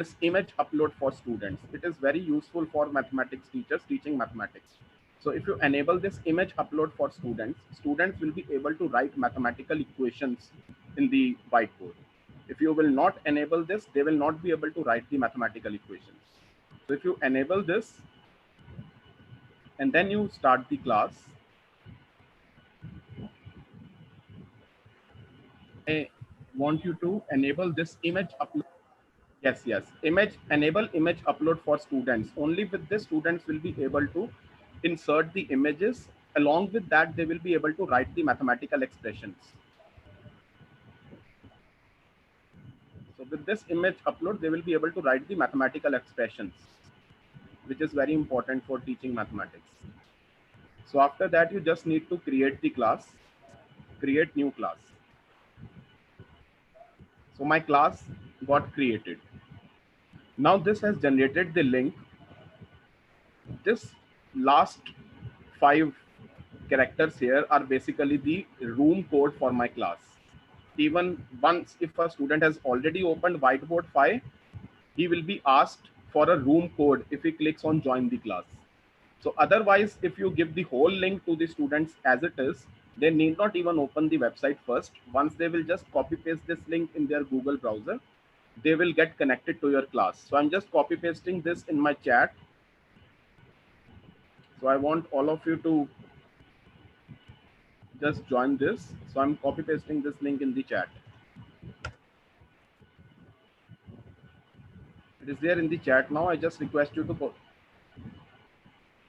this image upload for students. It is very useful for mathematics teachers teaching mathematics. So if you enable this image upload for students, students will be able to write mathematical equations in the whiteboard. If you will not enable this, they will not be able to write the mathematical equations. So if you enable this and then you start the class, I want you to enable this image upload. Yes, yes. Enable image upload for students. Only with this, students will be able to insert the images. Along with that, they will be able to write the mathematical expressions. So with this image upload, they will be able to write the mathematical expressions, which is very important for teaching mathematics. So after that, you just need to create the class, create new class. So my class got created. Now this has generated the link. This last 5 characters here are basically the room code for my class. Even once if a student has already opened whiteboard 5, he will be asked for a room code if he clicks on join the class. So otherwise, if you give the whole link to the students as it is, they need not even open the website first. Once they will just copy paste this link in their Google browser, they will get connected to your class. So I'm just copy pasting this in my chat. So I want all of you to just join this. So I'm copy pasting this link in the chat. It is there in the chat now. I just request you to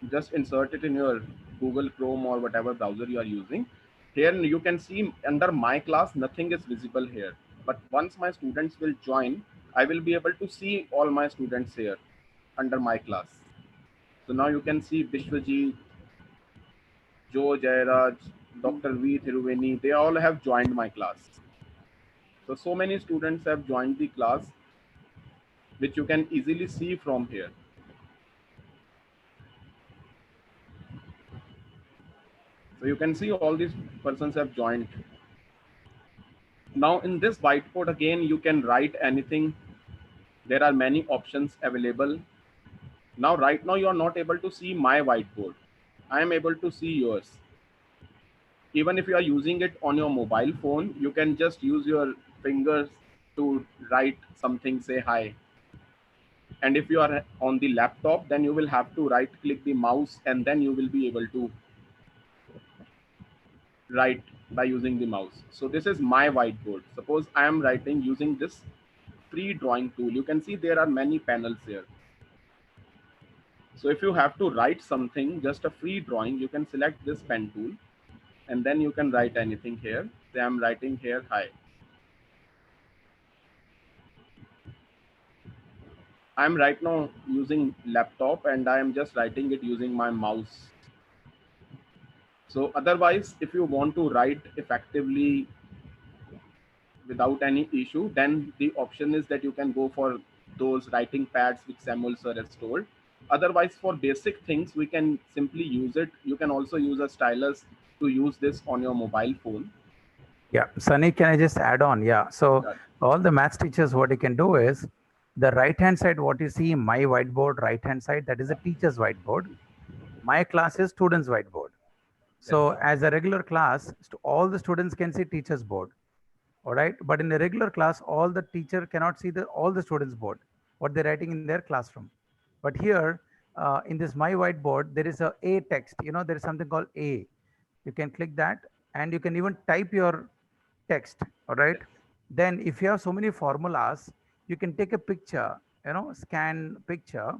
just insert it in your Google Chrome or whatever browser you are using. Here you can see under my class, nothing is visible here. But once my students will join, I will be able to see all my students here under my class. So now you can see Bishwajit, Joe Jairaj, Dr. V. Thiruveni, they all have joined my class. So many students have joined the class, which you can easily see from here. So you can see all these persons have joined. Now in this whiteboard, again, you can write anything. There are many options available. Now, right now, you are not able to see my whiteboard. I am able to see yours. Even if you are using it on your mobile phone, you can just use your fingers to write something, say hi. And if you are on the laptop, then you will have to right click the mouse and then you will be able to write by using the mouse. So this is my whiteboard. Suppose I am writing using this free drawing tool. You can see there are many panels here. So if you have to write something, just a free drawing, you can select this pen tool and then you can write anything here. Say I'm writing here, hi. I'm right now using laptop and I am just writing it using my mouse. So otherwise, if you want to write effectively without any issue, then the option is that you can go for those writing pads which Samuel sir has told. Otherwise, for basic things, we can simply use it. You can also use a stylus to use this on your mobile phone. Yeah, Sunny, can I just add on? Yeah, so all the maths teachers, what you can do is the right-hand side, what you see my whiteboard, right-hand side, that is a teacher's whiteboard. My class is student's whiteboard. So as a regular class, all the students can see teacher's board. All right, but in a regular class, all the teacher cannot see all the students' board, what they're writing in their classroom. But here, in this my whiteboard, there is a text. You know, there is something called A. You can click that, and you can even type your text. All right. Then, if you have so many formulas, you can take a picture. You know, scan picture,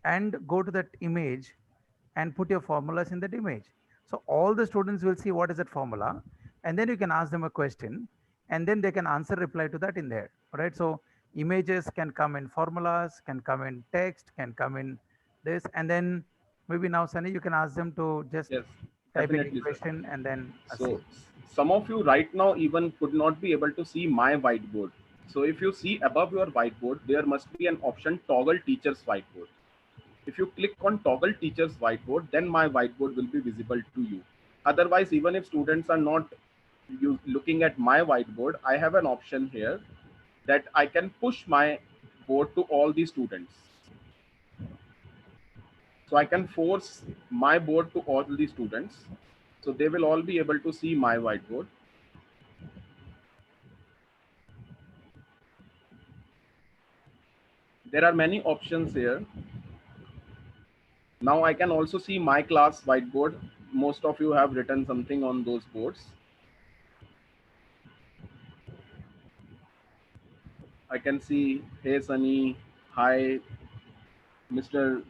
and go to that image, and put your formulas in that image. So all the students will see what is that formula, and then you can ask them a question, and then they can answer reply to that in there. All right. So images can come in formulas, can come in text, can come in this, and then maybe now Sunny, you can ask them to just type in Definitely, sir. equation and then So some of you right now even could not be able to see my whiteboard. So if you see above your whiteboard, there must be an option toggle teacher's whiteboard. If you click on toggle teacher's whiteboard, then my whiteboard will be visible to you. Otherwise, even if students are not looking at my whiteboard, I have an option here that I can push my board to all the students. So I can force my board to all the students. So they will all be able to see my whiteboard. There are many options here. Now I can also see my class whiteboard. Most of you have written something on those boards. I can see, hey Sunny, hi, Mr.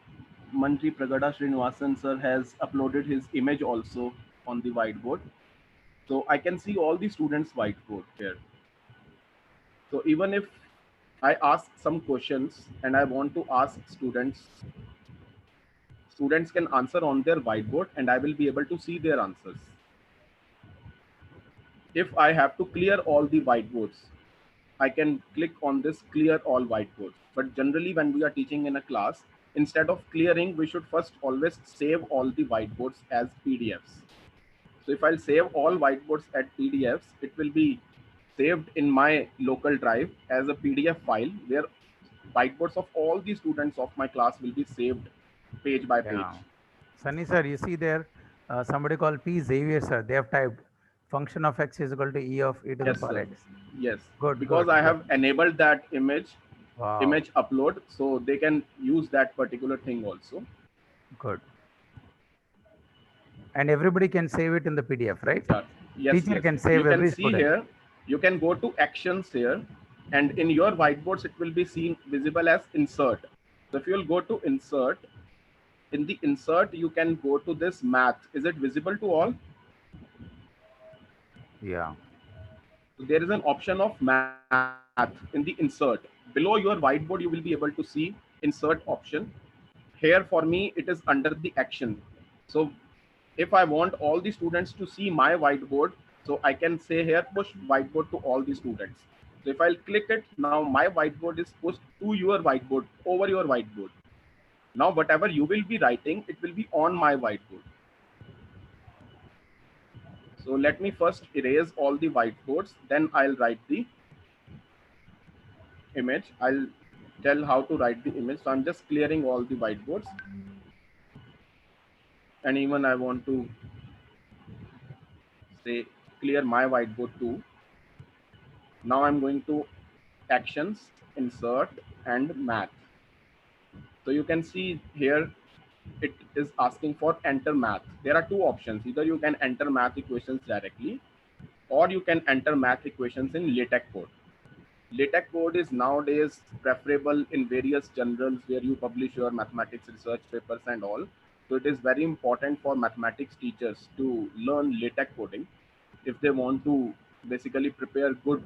Mantri Pragada Srinivasan sir has uploaded his image also on the whiteboard. So I can see all the students' whiteboard here. So even if I ask some questions and I want to ask students, students can answer on their whiteboard and I will be able to see their answers. If I have to clear all the whiteboards, I can click on this clear all whiteboards. But generally when we are teaching in a class, instead of clearing, we should first always save all the whiteboards as PDFs. So if I'll save all whiteboards at PDFs, it will be saved in my local drive as a PDF file where whiteboards of all the students of my class will be saved page by page. Yeah. Sunny sir, you see there, somebody called P. Xavier sir, they have typed function of x is equal to e of e to the Yes, power sir. x. Yes, Good, because good, I good. have enabled that Wow, image upload, so they can use that particular thing also. good. And everybody can save it in the PDF, right? Yeah. Yes, Teacher yes. can You save can every see student. here, you can go to actions here, and in your whiteboards, it will be seen visible as insert. So if you'll go to insert, in the insert, you can go to this math. Is it visible to all? Yeah. So there is an option of math in the insert. Below your whiteboard, you will be able to see insert option. Here for me, it is under the action. So if I want all the students to see my whiteboard, so I can say here, push whiteboard to all the students. So if I'll click it, now my whiteboard is pushed to your whiteboard, over your whiteboard. Now, whatever you will be writing, it will be on my whiteboard. So let me first erase all the whiteboards, then I'll write the image. I'll tell how to write the image. So I'm just clearing all the whiteboards. And even I want to say clear my whiteboard too. Now I'm going to actions, insert, and math. So you can see here it is asking for enter math. There are two options. Either you can enter math equations directly, or you can enter math equations in LaTeX code. LaTeX code is nowadays preferable in various journals where you publish your mathematics research papers and all. So it is very important for mathematics teachers to learn LaTeX coding if they want to basically prepare good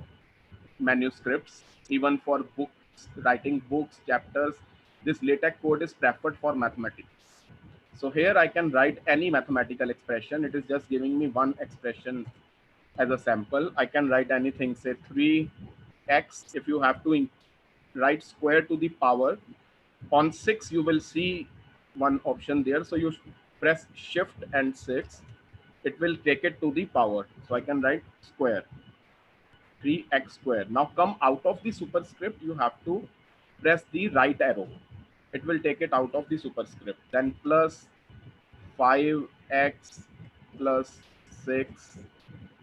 manuscripts, even for books, writing books, chapters. This LaTeX code is preferred for mathematics. So here I can write any mathematical expression. It is just giving me one expression as a sample. I can write anything, say 3x. If you have to write square to the power, on 6 you will see one option there. So you press shift and 6. It will take it to the power. So I can write square. 3x square. Now come out of the superscript, you have to press the right arrow. It will take it out of the superscript. Then plus 5x plus 6,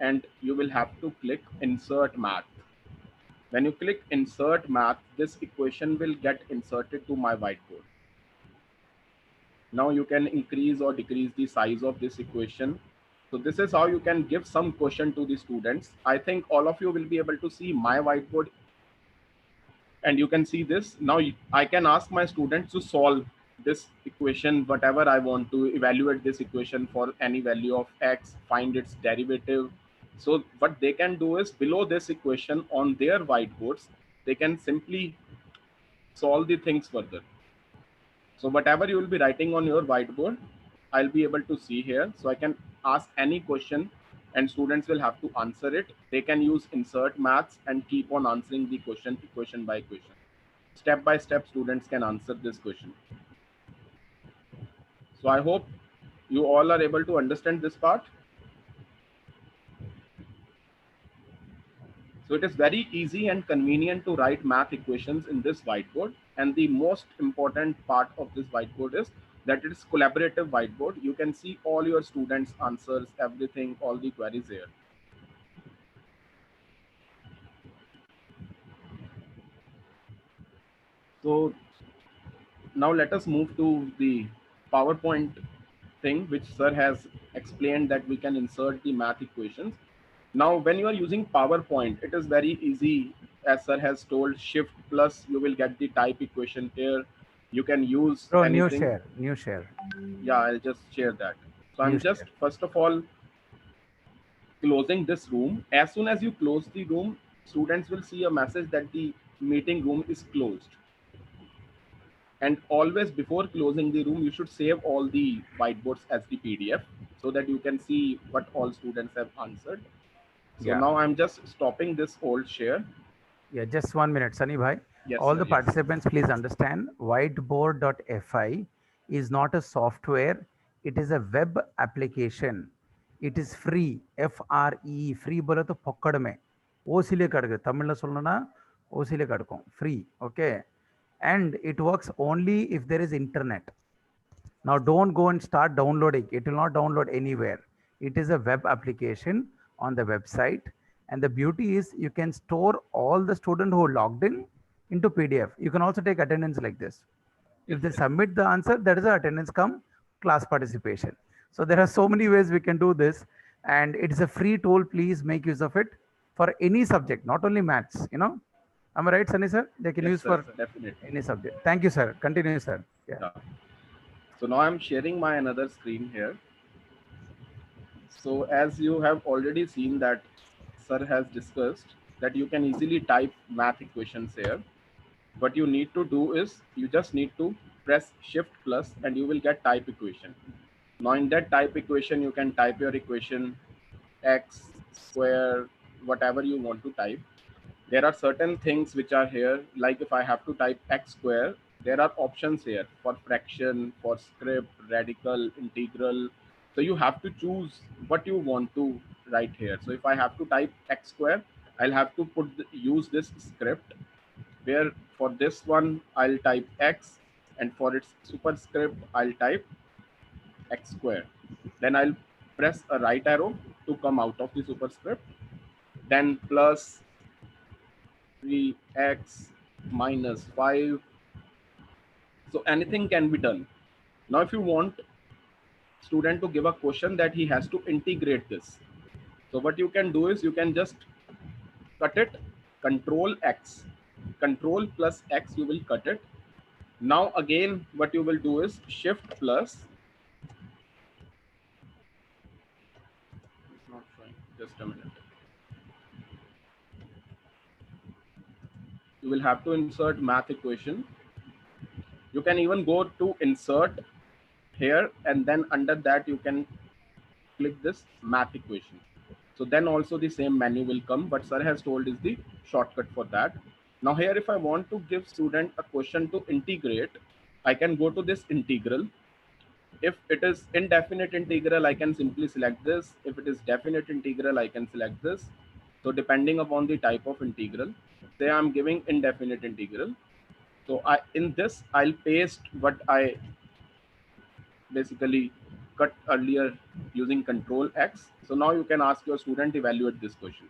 and you will have to click insert math. When you click insert math, this equation will get inserted to my whiteboard. Now you can increase or decrease the size of this equation. So this is how you can give some question to the students. I think all of you will be able to see my whiteboard and you can see this. Now I can ask my students to solve this equation, whatever I want to evaluate this equation for any value of x, find its derivative. So what they can do is below this equation on their whiteboards, they can simply solve the things further. So whatever you will be writing on your whiteboard, I'll be able to see here. So I can ask any question and students will have to answer it. They can use insert maths and keep on answering the question equation by equation. Step by step, students can answer this question. So I hope you all are able to understand this part. So it is very easy and convenient to write math equations in this whiteboard. And the most important part of this whiteboard is that it is collaborative whiteboard. You can see all your students' answers, everything, all the queries here. So now let us move to the PowerPoint thing, which sir has explained that we can insert the math equations. Now, when you are using PowerPoint, it is very easy. As sir has told, shift plus, you will get the type equation here. You can use Bro, anything. new share. Yeah, I'll just share that. So New I'm just, share. first of all, closing this room. As soon as you close the room, students will see a message that the meeting room is closed. And always before closing the room, you should save all the whiteboards as the PDF so that you can see what all students have answered. So Yeah. now I'm just stopping this old share. Yeah, just 1 minute, Sunny Bhai. Yes, All sir. the Yes. participants, please understand, whiteboard.fi is not a software. It is a web application. It is free. FRE. Free बोले तो पकड़ में. ओसिले कड़के. तमिल में सुनना ना. ओसिले कड़कों. Free. Okay. And it works only if there is internet. Now don't go and start downloading. It will not download anywhere. It is a web application on the website. And the beauty is you can store all the student who logged in into PDF. You can also take attendance like this. If they submit the answer, that is the attendance come class participation. So there are so many ways we can do this. And it's a free tool. Please make use of it for any subject, not only maths, you know. Am I right, Sunny sir? They can Yes, use sir. for Definitely. any subject. Thank you, sir. Continue, sir. Yeah. Yeah. So now I'm sharing my another screen here. So as you have already seen that sir has discussed that you can easily type math equations here. What you need to do is you just need to press shift plus and you will get type equation. Now in that type equation, you can type your equation x square, whatever you want to type. There are certain things which are here, like if I have to type x square, there are options here for fraction, for script, radical, integral. So you have to choose what you want to write here. So if I have to type x square, I'll have to use this script, where for this one I'll type x, and for its superscript I'll type x square. Then I'll press a right arrow to come out of the superscript, then plus 3x minus 5. So anything can be done. Now if you want student to give a question that he has to integrate this, so what you can do is you can just cut it, control x, control plus x, you will cut it. Now again what you will do is shift plus, it's not showing, just a minute. You will have to insert math equation. You can even go to insert here, and then under that you can click this math equation. So then also the same menu will come, but sir has told is the shortcut for that. Now here, if I want to give student a question to integrate, I can go to this integral. If it is indefinite integral, I can simply select this. If it is definite integral, I can select this. So depending upon the type of integral, say I'm giving indefinite integral. So in this, I'll paste what I basically cut earlier using control X. So now you can ask your student evaluate this question.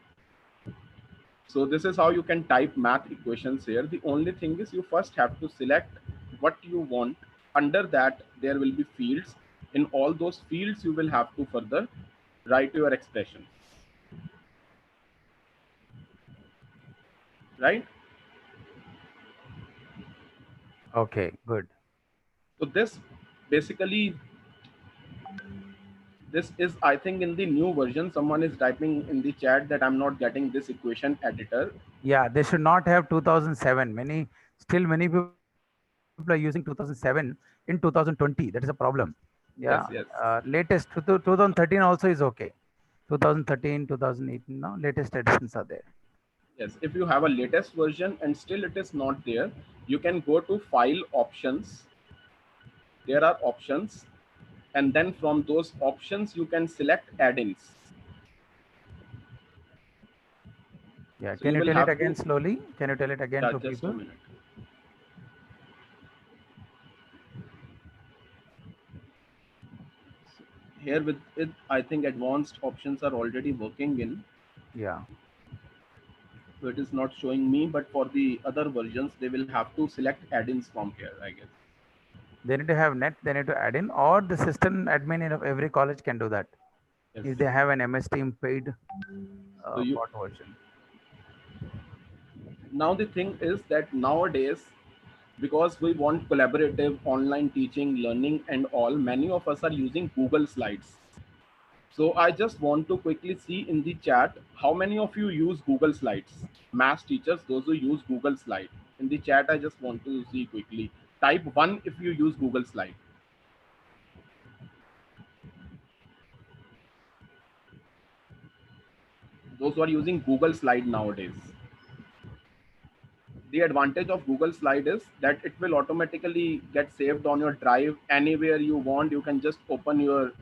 So this is how you can type math equations here. The only thing is you first have to select what you want. Under that, there will be fields. In all those fields, you will have to further write your expression. Right? Okay, good. So this basically, this is, I think, in the new version. Someone is typing in the chat that I'm not getting this equation editor. Yeah, they should not have 2007. Many people are using 2007 in 2020. That is a problem. Yeah, Yes, yes. latest 2013 also is okay. 2013, 2018, no, latest editions are there. Yes, if you have a latest version and still it is not there, you can go to file options. There are options, and then from those options, you can select add-ins. Yeah, So can you you will tell it have again to, slowly? Can you tell it again yeah, to just a people? minute. Here with it, I think advanced options are already working in. Yeah. So it is not showing me, but for the other versions, they will have to select add-ins from here, I guess. They need to have net, they need to add in, or the system admin in every college can do that. Yes. If they have an MS Team paid So you, bot version. now the thing is that nowadays, because we want collaborative online teaching, learning and all, many of us are using Google Slides. So I just want to quickly see in the chat, how many of you use Google Slides? Math teachers, those who use Google Slide. In the chat, I just want to see quickly. Type 1 if you use Google Slide. Those who are using Google Slide nowadays. The advantage of Google Slide is that it will automatically get saved on your drive anywhere you want. You can just open your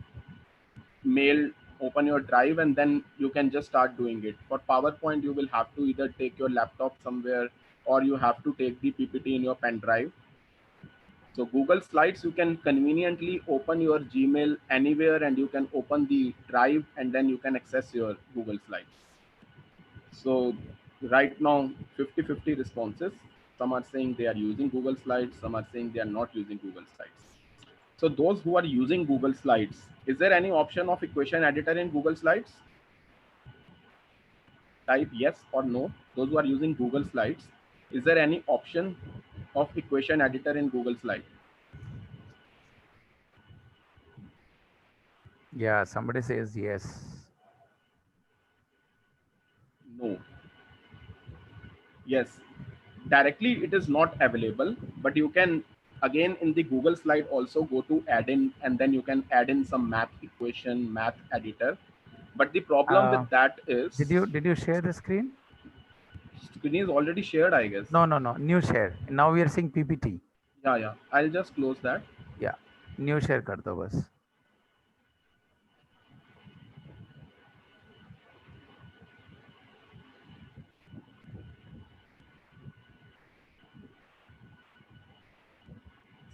mail, open your drive, and then you can just start doing it. For PowerPoint, you will have to either take your laptop somewhere or you have to take the PPT in your pen drive. So Google Slides, you can conveniently open your Gmail anywhere and you can open the drive and then you can access your Google Slides. So right now, 50-50 responses. Some are saying they are using Google Slides, some are saying they are not using Google Slides. So those who are using Google Slides, is there any option of equation editor in Google Slides? Type yes or no. Those who are using Google Slides, is there any option of equation editor in Google Slide? Yeah, somebody says yes. No. Yes. Directly it is not available, but you can again in the Google Slide also go to add in and then you can add in some math equation, math editor. But the problem Uh, with that is did you share the screen? screen is already shared, I guess. No, no, no. New share. Now we are seeing PPT. Yeah, yeah. I'll just close that. Yeah. New share कर दो बस.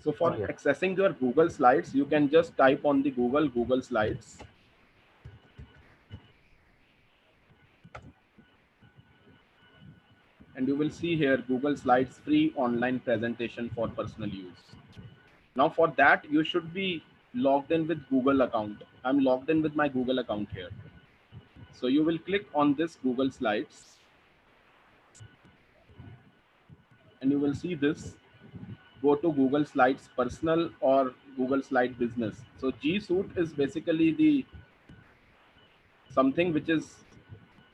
So Oh for yeah. accessing your Google Slides, you can just type on the Google Slides. And you will see here Google Slides free online presentation for personal use. Now for that, you should be logged in with Google account. I'm logged in with my Google account here. So you will click on this Google Slides and you will see this. Go to Google Slides personal or Google Slide business. So G Suite is basically the something which is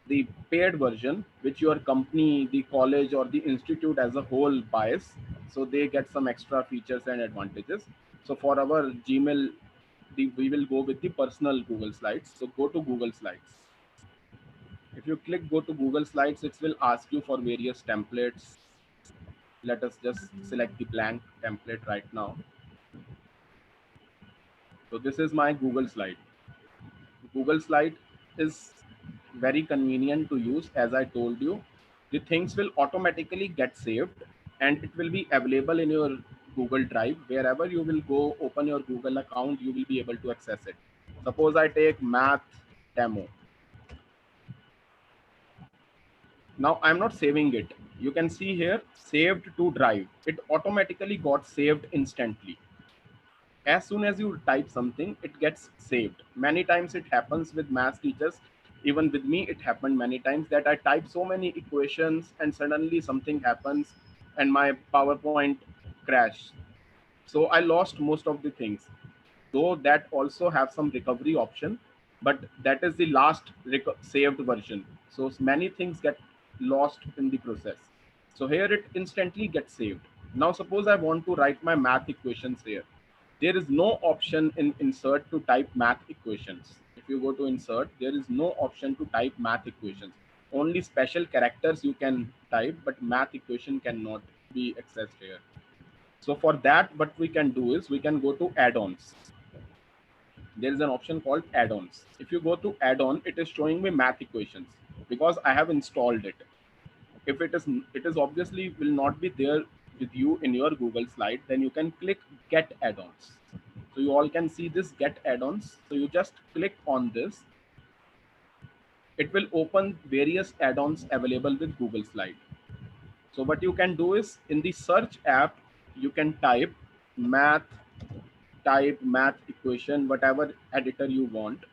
the paid version, which your company, the college or the institute as a whole buys. So they get some extra features and advantages. So for our Gmail, we will go with the personal Google Slides. So go to Google Slides. If you click go to Google Slides, it will ask you for various templates. Let us just select the blank template right now. So this is my Google Slide. Google Slide is very convenient to use. As I told you, the things will automatically get saved and it will be available in your Google Drive. Wherever you will go, open your Google account, you will be able to access it. Suppose I take math demo. Now I'm not saving it. You can see here saved to drive. It automatically got saved instantly. As soon as you type something, it gets saved. Many times it happens with math teachers. Even with me, it happened many times that I type so many equations and suddenly something happens and my PowerPoint crashed. So I lost most of the things. Though that also have some recovery option, but that is the last saved version. So many things get lost in the process. So here it instantly gets saved. Now suppose I want to write my math equations here. There is no option in insert to type math equations. If you go to insert, there is no option to type math equations. Only special characters you can type, but math equation cannot be accessed here. So for that, what we can do is we can go to add-ons. There is an option called add-ons. If you go to add-on, it is showing me math equations because I have installed it. If it is obviously will not be there with you in your Google slide, then you can click get add-ons. So you all can see this get add-ons. So you just click on this. It will open various add-ons available with Google Slide. So what you can do is in the search app, you can type math equation, whatever editor you want.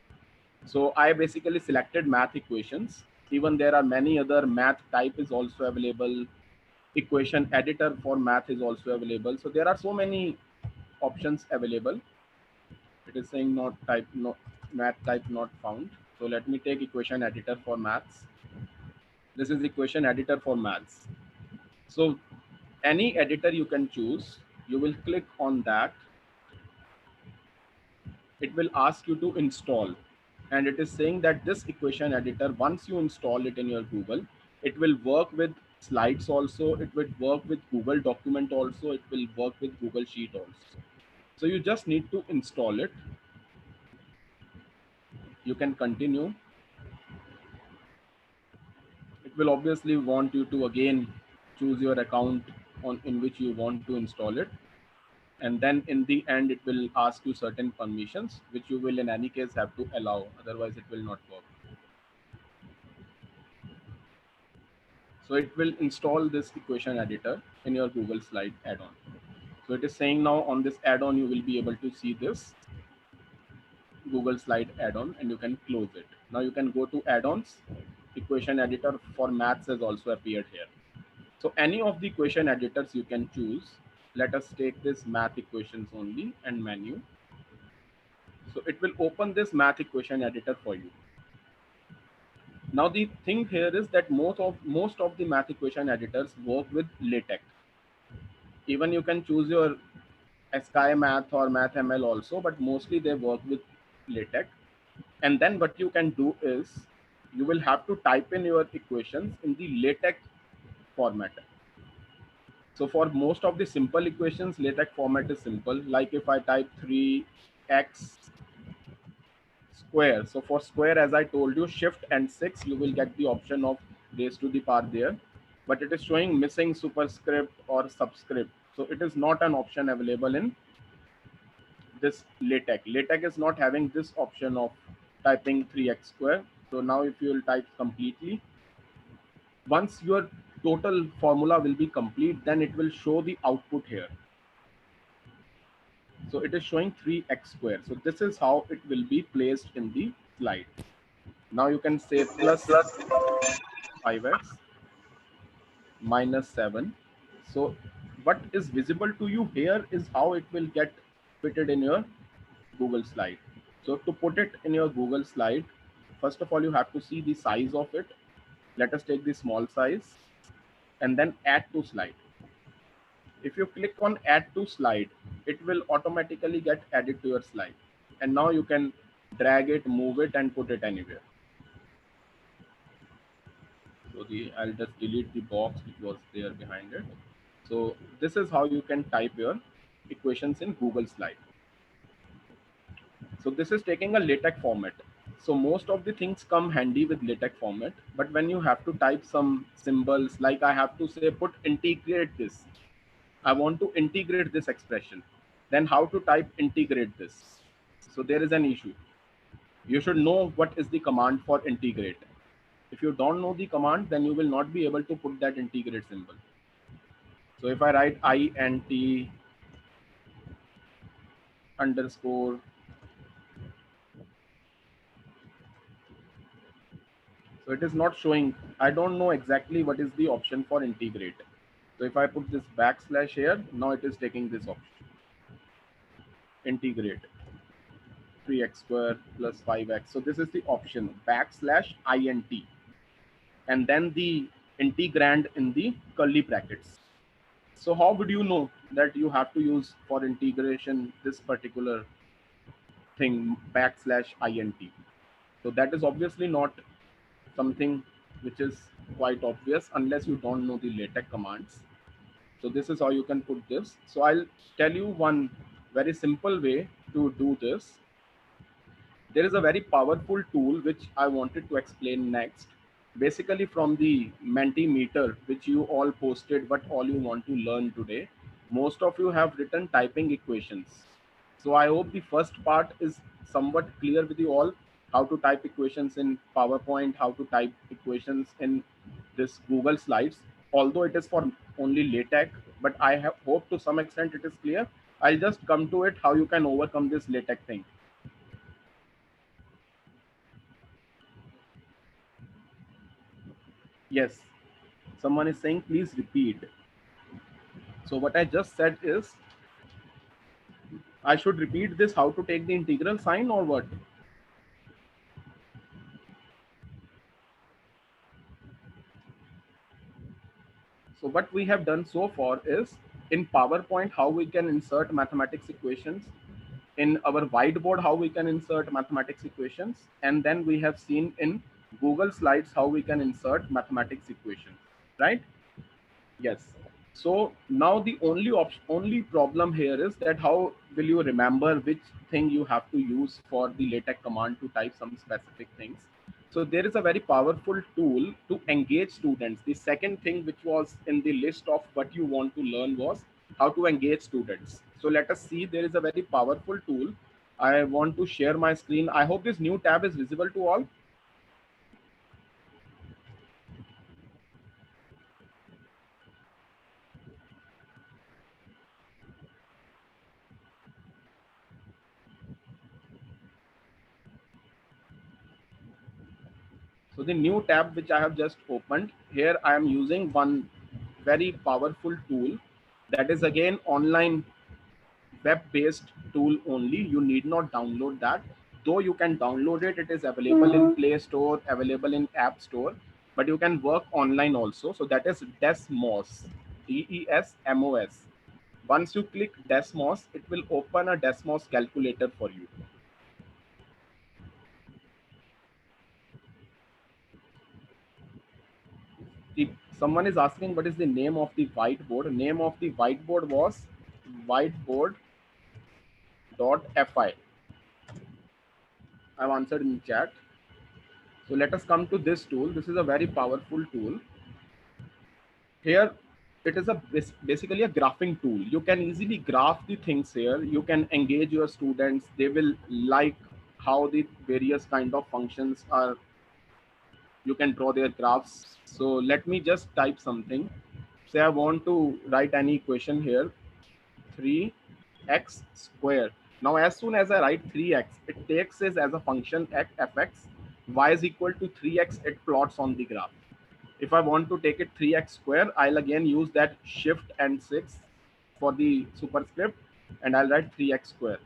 So I basically selected math equations. Even there are many other math type is also available. Equation editor for math is also available. So there are so many options available. It is saying not type, no math type not found. So let me take equation editor for maths. This is equation editor for maths. So any editor you can choose, you will click on that. It will ask you to install. And it is saying that this equation editor, once you install it in your Google, it will work with slides also, it will work with Google document also, it will work with Google Sheet also. So you just need to install it. You can continue. It will obviously want you to again choose your account on in which you want to install it. And then in the end, it will ask you certain permissions, which you will in any case have to allow, otherwise it will not work. So it will install this equation editor in your Google Slide add-on. So it is saying now on this add-on, you will be able to see this Google Slide add-on and you can close it. Now you can go to add-ons. Equation editor for maths has also appeared here. So any of the equation editors you can choose. Let us take this math equations only and menu. So it will open this math equation editor for you. Now the thing here is that most of the math equation editors work with LaTeX. Even you can choose your Sky Math or MathML also, but mostly they work with LaTeX. And then what you can do is you will have to type in your equations in the LaTeX format. So for most of the simple equations, LaTeX format is simple. Like if I type 3x square. So for square, as I told you, shift and 6, you will get the option of raised to the power there. But it is showing missing superscript or subscript. So it is not an option available in this LaTeX. LaTeX is not having this option of typing 3x square. So now if you will type completely, once your total formula will be complete, then it will show the output here. So it is showing 3x square. So this is how it will be placed in the slide. Now you can say plus 5x minus 7. So what is visible to you here is how it will get fitted in your Google slide. So to put it in your Google slide, first of all, you have to see the size of it. Let us take the small size and then add to slide. If you click on add to slide, it will automatically get added to your slide. And now you can drag it, move it and put it anywhere. So I'll just delete the box which was there behind it. So this is how you can type your equations in Google Slide. So this is taking a LaTeX format. So most of the things come handy with LaTeX format, but when you have to type some symbols, like I have to say put integrate this. I want to integrate this expression. Then how to type integrate this? So there is an issue. You should know what is the command for integrate. If you don't know the command, then you will not be able to put that integrate symbol. So if I write int underscore, so it is not showing. I don't know exactly what is the option for integrate. So if I put this backslash here, now it is taking this option. Integrate 3x square plus 5x. So this is the option backslash int. And then the integrand in the curly brackets. So how would you know that you have to use for integration this particular thing backslash int? So that is obviously not something which is quite obvious unless you don't know the LaTeX commands. So this is how you can put this. So I'll tell you one very simple way to do this. There is a very powerful tool which I wanted to explain next. basically from the Mentimeter, which you all posted, what all you want to learn today. Most of you have written typing equations. So I hope the first part is somewhat clear with you all, how to type equations in PowerPoint, how to type equations in this Google Slides. Although it is for only LaTeX, but I have hope to some extent it is clear. I'll just come to it, how you can overcome this LaTeX thing. Yes, someone is saying, please repeat. So what I just said is, I should repeat this, how to take the integral sign or what? So what we have done so far is in PowerPoint, how we can insert mathematics equations, in our whiteboard, how we can insert mathematics equations, and then we have seen in Google Slides, how we can insert mathematics equations, right? Yes. So now the only problem here is that how will you remember which thing you have to use for the LaTeX command to type some specific things. So there is a very powerful tool to engage students. The second thing which was in the list of what you want to learn was how to engage students. So let us see, there is a very powerful tool. I want to share my screen. I hope this new tab is visible to all. So the new tab which I have just opened, here I am using one very powerful tool that is again online web-based tool only. You need not download that. Though you can download it, it is available in Play Store, available in App Store, but you can work online also. So that is Desmos, Desmos. Once you click Desmos, it will open a Desmos calculator for you. Someone is asking what is the name of the whiteboard. Name of the whiteboard was whiteboard.fi. I've answered in chat. So let us come to this tool. This is a very powerful tool. Here it is basically a graphing tool. You can easily graph the things here. You can engage your students. They will like how the various kind of functions are. You can draw their graphs. So let me just type something. Say I want to write any equation here, 3x square. Now as soon as I write 3x, it takes this as a function fx, y is equal to 3x, it plots on the graph. If I want to take it 3x square, I'll again use that shift and 6 for the superscript, and I'll write 3x square.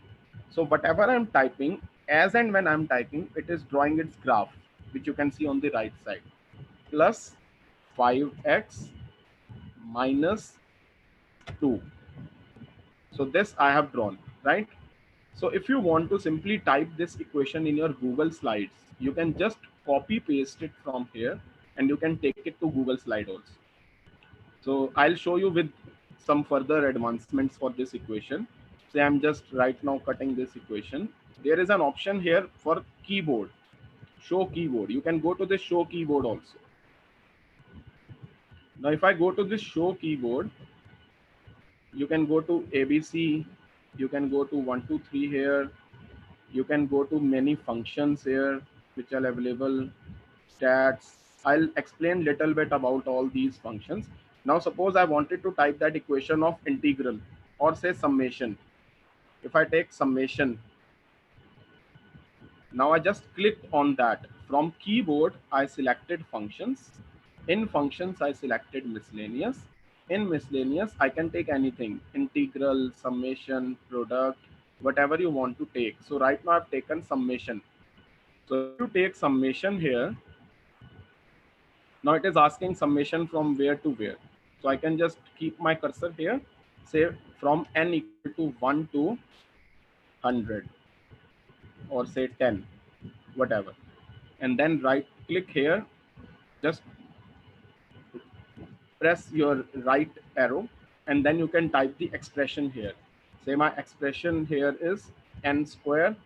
So whatever I'm typing, as and when I'm typing, it is drawing its graph, which you can see on the right side, plus 5x minus 2. So this I have drawn, right? So if you want to simply type this equation in your Google Slides, you can just copy paste it from here and you can take it to Google Slide also. So I'll show you with some further advancements for this equation. Say I'm just right now cutting this equation. There is an option here for keyboard, show keyboard. You can go to the show keyboard also. Now if I go to this show keyboard, you can go to ABC, you can go to 1, 2, 3 here, you can go to many functions here which are available, stats. I'll explain little bit about all these functions. Now suppose I wanted to type that equation of integral or say summation. If I take summation, now I just clicked on that. From keyboard, I selected functions. In functions, I selected miscellaneous. In miscellaneous, I can take anything, integral, summation, product, whatever you want to take. So right now I've taken summation. So if you take summation here, now it is asking summation from where to where. So I can just keep my cursor here, say from n equal to 1 to 100 or say 10, whatever. And then right click here, just press your right arrow, and then you can type the expression here. Say my expression here is n square,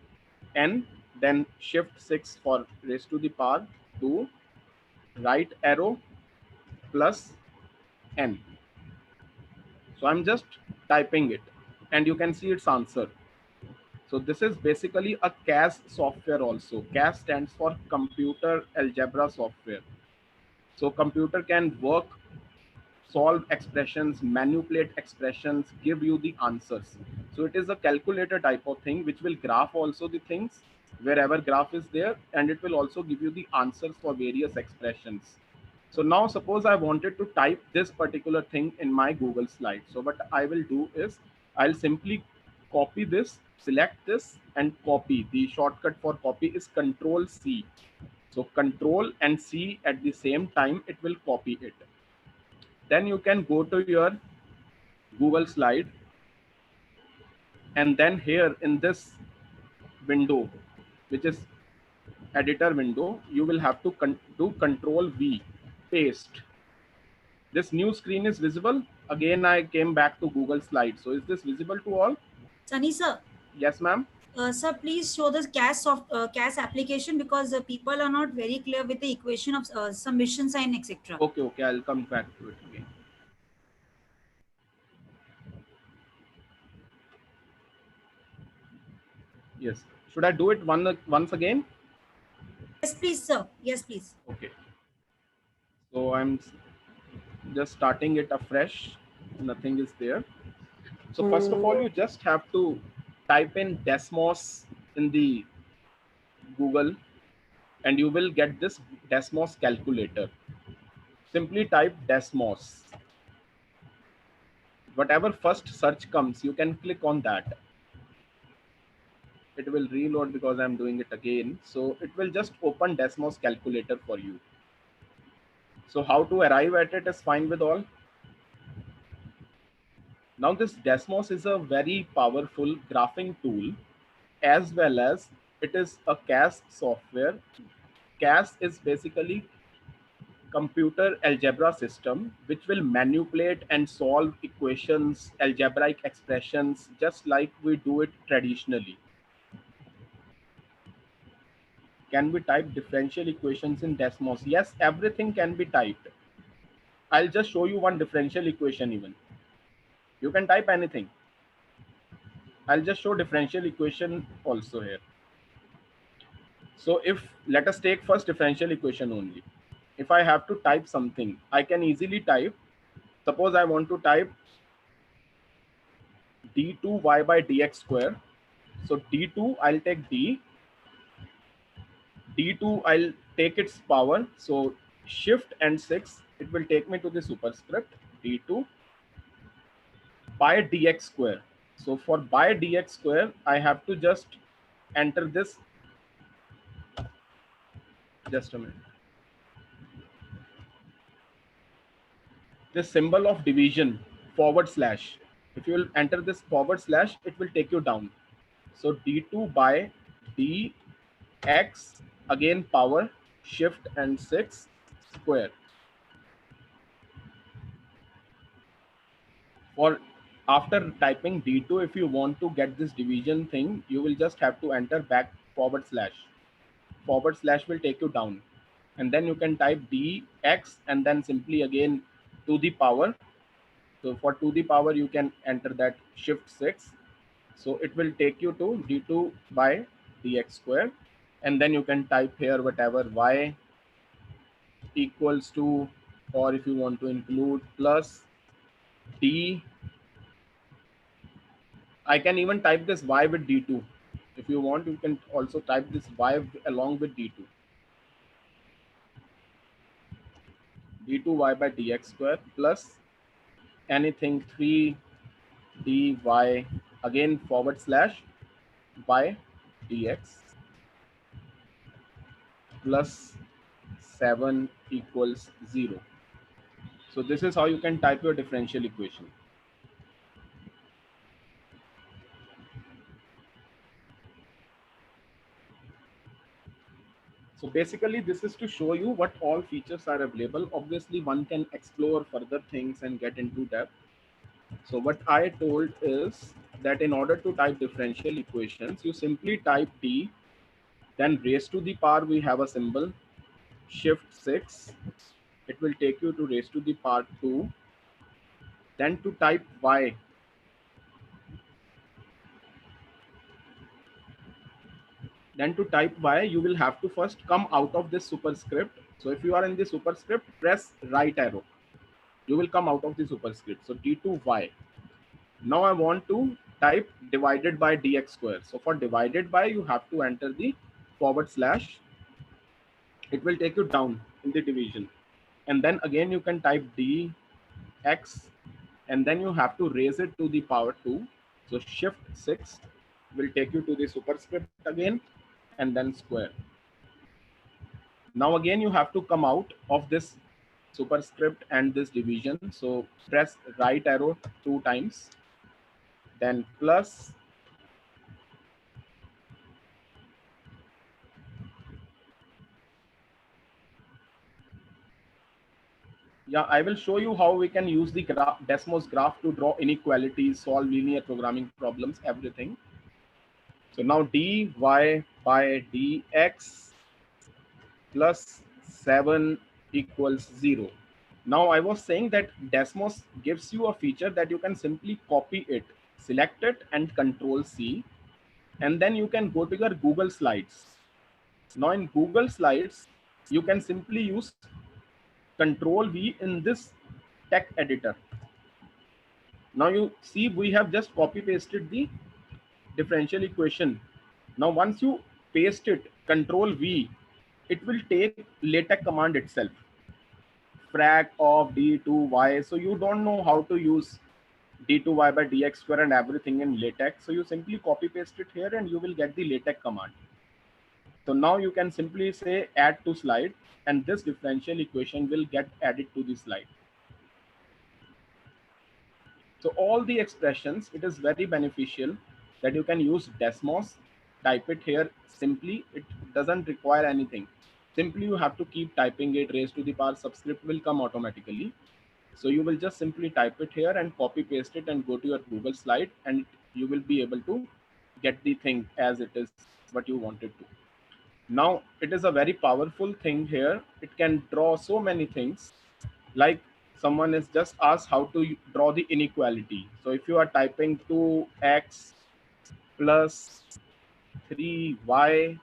n, then shift 6 for raised to the power 2, right arrow plus n. So I'm just typing it and you can see its answer. So this is basically a CAS software also. CAS stands for computer algebra software. So computer can work, solve expressions, manipulate expressions, give you the answers. So it is a calculator type of thing which will graph also the things wherever graph is there, and it will also give you the answers for various expressions. So now suppose I wanted to type this particular thing in my Google slide. So what I will do is I'll simply copy this, select this and copy. The shortcut for copy is Control C. So Control and C at the same time, it will copy it. Then you can go to your Google slide, and then here in this window, which is editor window, you will have to do Control V, paste. This new screen is visible. Again, I came back to Google slide. So is this visible to all? Sunny sir. Yes, ma'am. Sir, please show the CAS application, because people are not very clear with the equation of summation sign, etc. Okay, I'll come back to it again. Yes. Should I do it once again? Yes, please, sir. Yes, please. Okay. So I'm just starting it afresh. Nothing is there. So first of all, you just have to type in Desmos in the Google and you will get this Desmos calculator. Simply type Desmos. Whatever first search comes, you can click on that. It will reload because I'm doing it again. So it will just open Desmos calculator for you. So how to arrive at it is fine with all. Now this Desmos is a very powerful graphing tool, as well as it is a CAS software. CAS is basically computer algebra system, which will manipulate and solve equations, algebraic expressions, just like we do it traditionally. Can we type differential equations in Desmos? Yes, everything can be typed. I'll just show you one differential equation even. You can type anything. I'll just show differential equation also here. So if, let us take first differential equation only. If I have to type something, I can easily type, suppose I want to type d2y by dx square. So d2, I'll take d2, I'll take its power. So shift and 6, it will take me to the superscript d2 by dx square. So for by dx square, I have to just enter this. Just a minute. This symbol of division, /. If you will enter this /, it will take you down. So d2 by dx, again power, shift and 6 square. For after typing d2, if you want to get this division thing, you will just have to enter back /. / will take you down, and then you can type dx and then simply again to the power. So for to the power, you can enter that shift 6. So it will take you to d2 by dx square, and then you can type here whatever y equals to, or if you want to include plus d. I can even type this y with d2. If you want, you can also type this y along with d2. d2y by dx square plus anything 3 dy again / by dx plus 7 equals 0. So this is how you can type your differential equation. So basically this is to show you what all features are available. Obviously one can explore further things and get into depth. So what I told is that in order to type differential equations, you simply type d, then raised to the power, we have a symbol, shift 6, it will take you to raise to the power 2. Then to type y, you will have to first come out of this superscript. So if you are in the superscript, press right arrow. You will come out of the superscript. So d2y. Now I want to type divided by dx square. So for divided by, you have to enter the /. It will take you down in the division. And then again you can type dx, and then you have to raise it to the power 2. So shift 6 will take you to the superscript again, and then square. Now again you have to come out of this superscript and this division. So press right arrow 2 times, then plus, yeah, I will show you how we can use the Desmos graph to draw inequalities, solve linear programming problems, everything. So now dy by dx plus 7 equals 0. Now I was saying that Desmos gives you a feature that you can simply copy it, select it and Control C, and then you can go to your Google Slides. Now in Google Slides, you can simply use Control V in this text editor. Now you see we have just copy pasted the differential equation. Now once you paste it, Control V, it will take LaTeX command itself, frac of d2y. So you don't know how to use d2y by dx square and everything in LaTeX. So you simply copy paste it here and you will get the LaTeX command. So now you can simply say add to slide, and this differential equation will get added to the slide. So all the expressions, it is very beneficial that you can use Desmos, type it here simply. It doesn't require anything. Simply you have to keep typing it, raised to the power subscript will come automatically. So you will just simply type it here and copy paste it and go to your Google slide, and you will be able to get the thing as it is what you wanted to. Now it is a very powerful thing here. It can draw so many things, like someone is just asked how to draw the inequality. So if you are typing 2x plus 3y,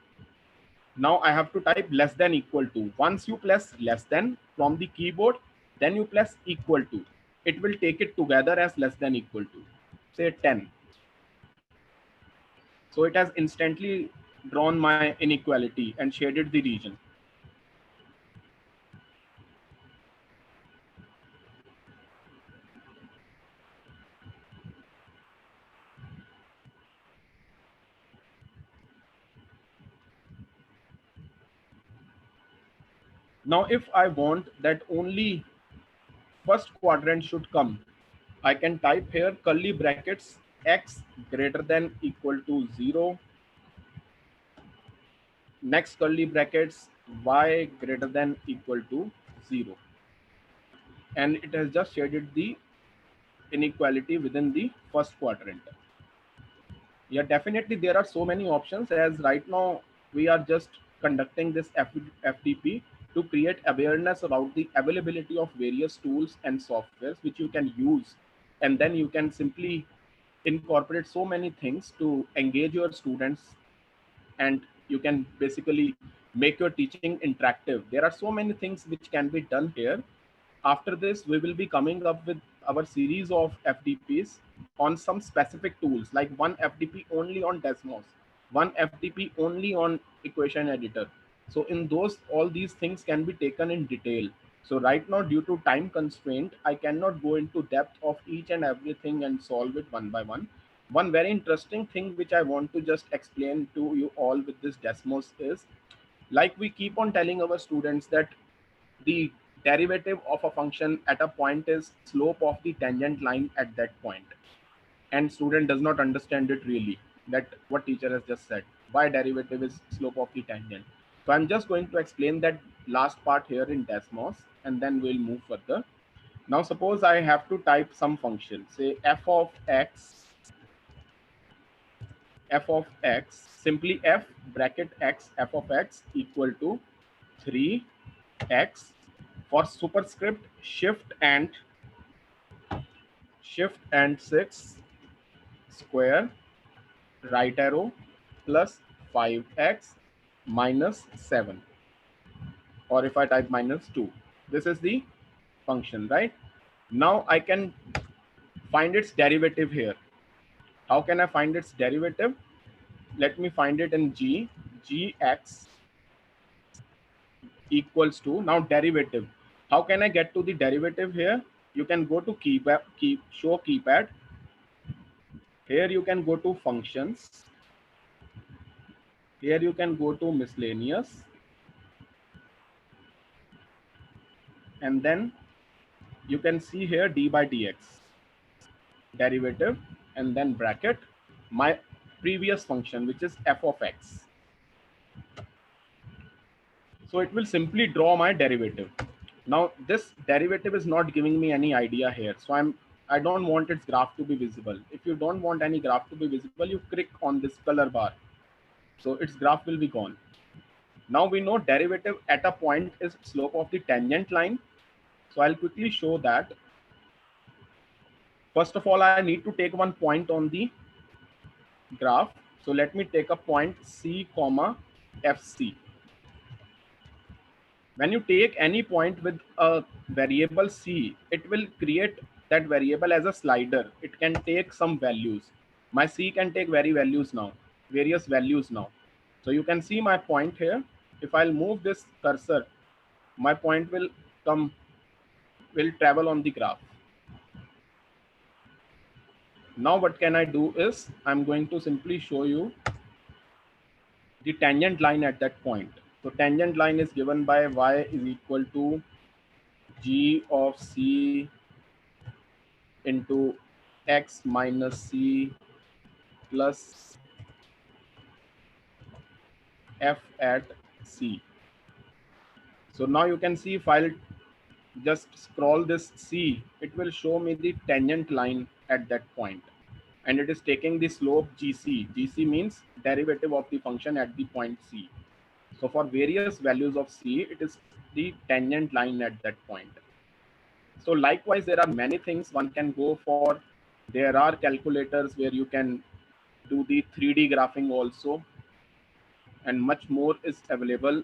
now I have to type less than equal to. Once you press less than from the keyboard, then you press equal to. It will take it together as less than equal to, say 10. So it has instantly drawn my inequality and shaded the region. Now, if I want that only first quadrant should come, I can type here curly brackets x greater than equal to 0, next curly brackets y greater than equal to 0. And it has just shaded the inequality within the first quadrant. Yeah, definitely there are so many options, as right now we are just conducting this FDP to create awareness about the availability of various tools and softwares which you can use, and then you can simply incorporate so many things to engage your students, and you can basically make your teaching interactive. There are so many things which can be done here. After this, we will be coming up with our series of FDPs on some specific tools, like one FDP only on Desmos, one FDP only on equation editor. So in those, all these things can be taken in detail. So right now, due to time constraint, I cannot go into depth of each and everything and solve it one by one. One very interesting thing which I want to just explain to you all with this Desmos is, like we keep on telling our students that the derivative of a function at a point is slope of the tangent line at that point, and student does not understand it really, that what teacher has just said, why derivative is slope of the tangent. So I'm just going to explain that last part here in Desmos, and then we'll move further. Now suppose I have to type some function, say f of x, simply f bracket x f of x equal to 3, x. For superscript, shift and 6 square, right arrow, plus 5x minus 7, or if I type minus 2, this is the function, right? Now I can find its derivative here. How can I find its derivative? Let me find it in gx equals to, now derivative. How can I get to the derivative here? You can go to show keypad. Here you can go to functions. Here you can go to miscellaneous, and then you can see here d by dx derivative, and then bracket my previous function, which is f of x. So it will simply draw my derivative. Now this derivative is not giving me any idea here, so I don't want its graph to be visible. If you don't want any graph to be visible, you click on this color bar, so its graph will be gone. Now we know derivative at a point is slope of the tangent line. So I'll quickly show that. First of all, I need to take one point on the graph. So let me take a point C comma FC. When you take any point with a variable C, it will create that variable as a slider. It can take some values. My C can take various values now. So you can see my point here. If I'll move this cursor, my point will travel on the graph. Now what can I do is, I'm going to simply show you the tangent line at that point. So tangent line is given by y is equal to g of c into x minus c plus f at c. So now you can see, if I'll just scroll this C, it will show me the tangent line at that point, and it is taking the slope GC. GC means derivative of the function at the point C. So for various values of C, it is the tangent line at that point. So likewise, there are many things one can go for. There are calculators where you can do the 3D graphing also, and much more is available.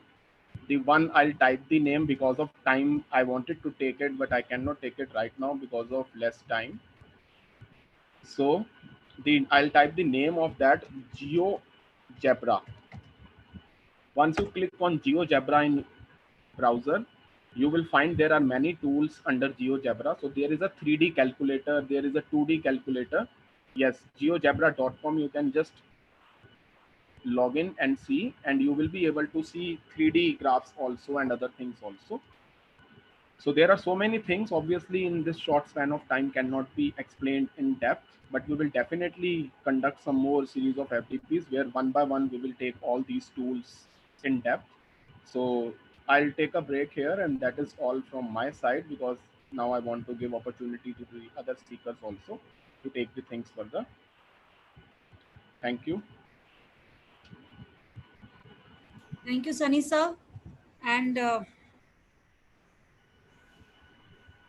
The one, I'll type the name because of time. I wanted to take it, but I cannot take it right now because of less time. So I'll type the name of that, GeoGebra. Once you click on GeoGebra in browser, you will find there are many tools under GeoGebra. So there is a 3D calculator, there is a 2D calculator. Yes, geogebra.com, you can just log in and see, and you will be able to see 3D graphs also and other things also. So there are so many things, obviously in this short span of time cannot be explained in depth, but we will definitely conduct some more series of FDPs where one by one we will take all these tools in depth. So I'll take a break here, and that is all from my side, because now I want to give opportunity to the other speakers also to take the things further. Thank you. Thank you, Sunny sir. And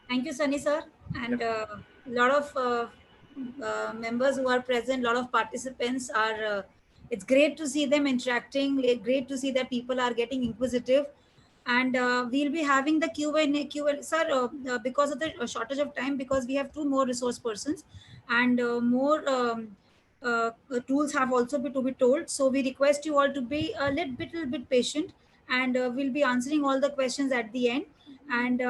thank you, Sunny sir. And a lot of members who are present, a lot of participants are, it's great to see them interacting, great to see that people are getting inquisitive. And we'll be having the Q&A. Sir, because of the shortage of time, because we have two more resource persons, and more tools have also to be told. So we request you all to be a little bit patient, and we'll be answering all the questions at the end. And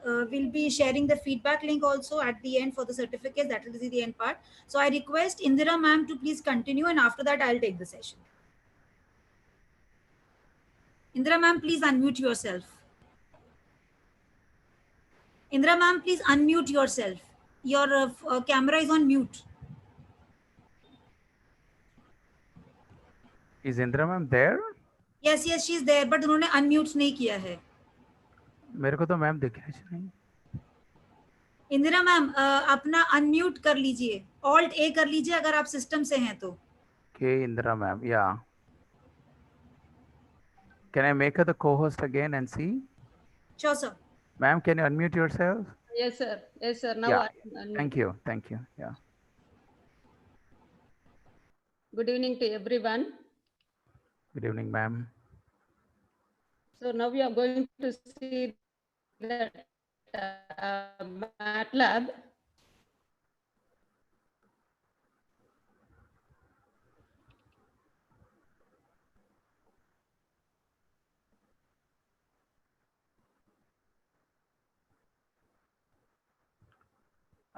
we'll be sharing the feedback link also at the end for the certificates. That will be the end part. So I request Indira ma'am to please continue, and after that I'll take the session. Indira ma'am, please unmute yourself. Indira ma'am, please unmute yourself. Your camera is on mute. Is Indra ma'am there? Yes, she's there, but उन्होंने unmute नहीं किया है. मेरे को तो ma'am दिख रही नहीं. इंदिरा मैम अपना अनम्यूट कर लीजिए, ऑल्ट ए कर लीजिए अगर आप सिस्टम से हैं तो. Okay, Indra ma'am, yeah. Can I make her the co-host again and see? Sure, sir. Ma'am, can you unmute yourself? Yes, sir. Yes, sir. Now Yeah. I'm Thank you. Thank you. Yeah. Good evening to everyone. Good evening, ma'am. So now we are going to see that MATLAB.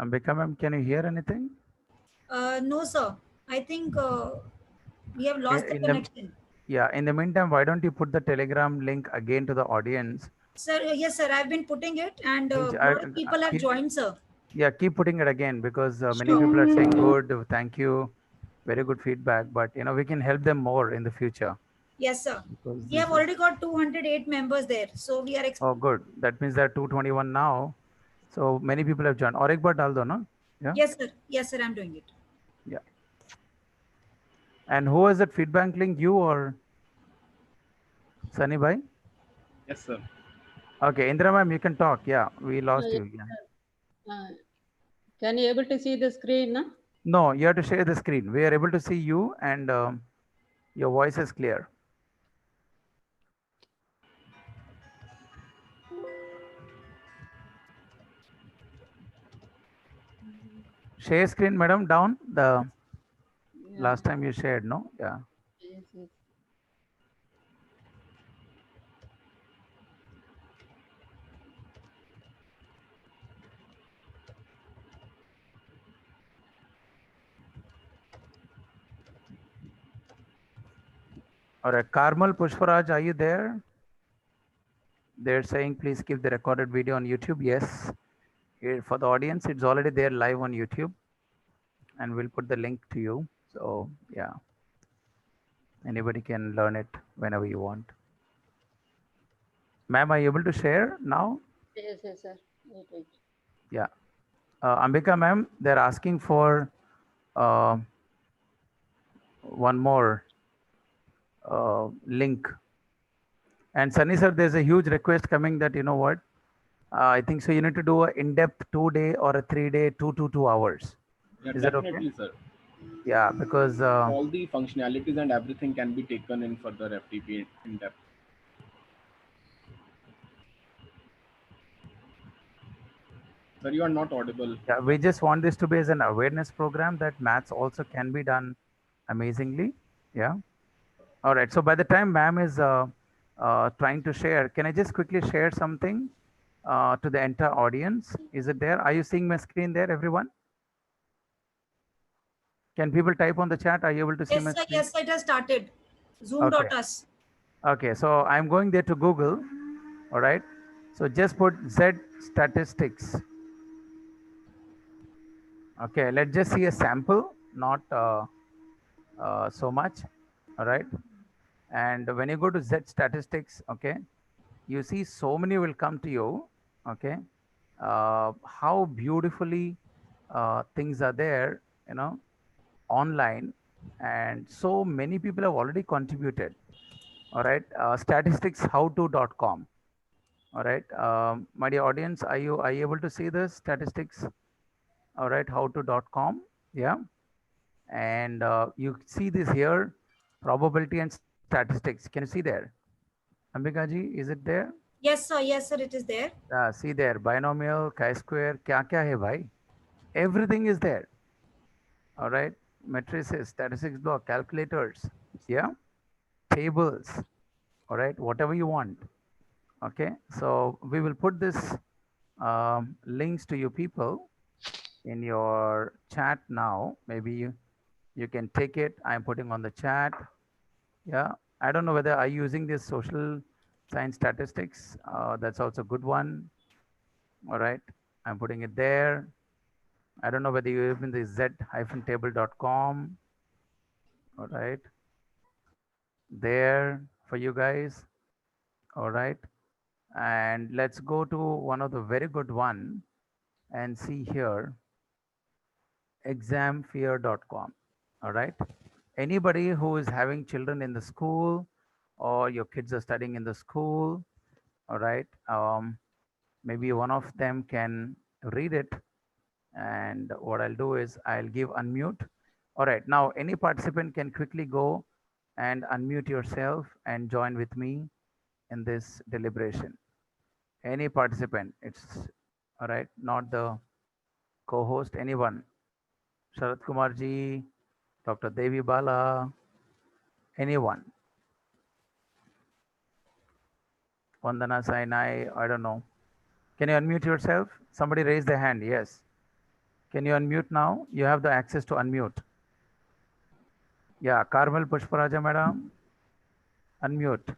Ambika, ma'am, can you hear anything? No, sir. I think we have lost the In the connection. Yeah, in the meantime, why don't you put the Telegram link again to the audience? Sir, yes, sir. I've been putting it, and a I, lot of people have joined, sir. yeah, keep putting it again because many Sure. people are saying good, thank you, very good feedback. But we can help them more in the future Yes, sir. because We have already got 208 members there, so we are. Oh, good. That means there are 221 now. So many people have joined. और एक बार डाल दो ना? Yeah. Yes, sir. Yes, sir. I'm doing it. Yeah. And who has that feedback link? You or Sunny Bhai? Yes, sir. Okay, Indra ma'am, you can talk. Yeah, we lost you. Yeah. Can you able to see the screen? No? No, you have to share the screen. We are able to see you and your voice is clear. Share screen, madam, down. The last time you shared, no? Yeah. Yes, yes. All right, Karmal Pushparaj, are you there? They're saying please keep the recorded video on YouTube. Yes. For the audience, it's already there live on YouTube. And we'll put the link to you. So yeah, anybody can learn it whenever you want. Ma'am, are you able to share now? Yes, yes, sir. Wait, wait. Yeah. Ambika ma'am, they're asking for one more link. And Sunny sir, there's a huge request coming that, you know what? I think so you need to do an in-depth 2-day or a 3-day, 2 to 2 hours. Yeah, Is that okay? definitely, sir. Yeah, because all the functionalities and everything can be taken in further FTP in depth. Sir, you are not audible. Yeah, we just want this to be as an awareness program that maths also can be done amazingly. Yeah. All right. So by the time ma'am is trying to share, can I just quickly share something to the entire audience? Is it there? Are you seeing my screen there, everyone? Can people type on the chat? Are you able to see my Yes, sir. screen? Yes, it has started. Zoom.us. Okay. So I'm going there to Google. All right. So just put Z statistics. Okay. Let's just see a sample, not so much. All right. And when you go to Z statistics, okay, you see so many will come to you. Okay. How beautifully things are there, online. And so many people have already contributed. All right. Statisticshowto.com. All right. My dear audience, are you able to see this statistics? All right. Howto.com. Yeah. And you see this here, probability and statistics. Can you see there? Ambika ji, is it there? Yes, sir. Yes, sir. It is there. See there, binomial, chi-square, kya hai bhai? Everything is there. All right. Matrices, statistics block, calculators. Yeah. Tables. All right. Whatever you want. Okay. So we will put this links to you people in your chat now. Maybe you can take it. I'm putting on the chat. Yeah. I don't know whether are you using this social science statistics. That's also a good one. All right. I'm putting it there. I don't know whether you even the z-table.com. All right. There for you guys. All right. And let's go to one of the very good one and see here, examfear.com. All right. Anybody who is having children in the school or your kids are studying in the school, All right. Maybe one of them can read it. And what I'll do is I'll give unmute. All right. Now, any participant can quickly go and unmute yourself and join with me in this deliberation. Any participant, it's all right, not the co-host, anyone. Sharat Kumar ji, Dr. Devi Bala, anyone. Vandana Sainai, I don't know. Can you unmute yourself? Somebody raise their hand. Yes. Can you unmute now? You have the access to unmute. Yeah, Carmel Pushparaja madam, unmute.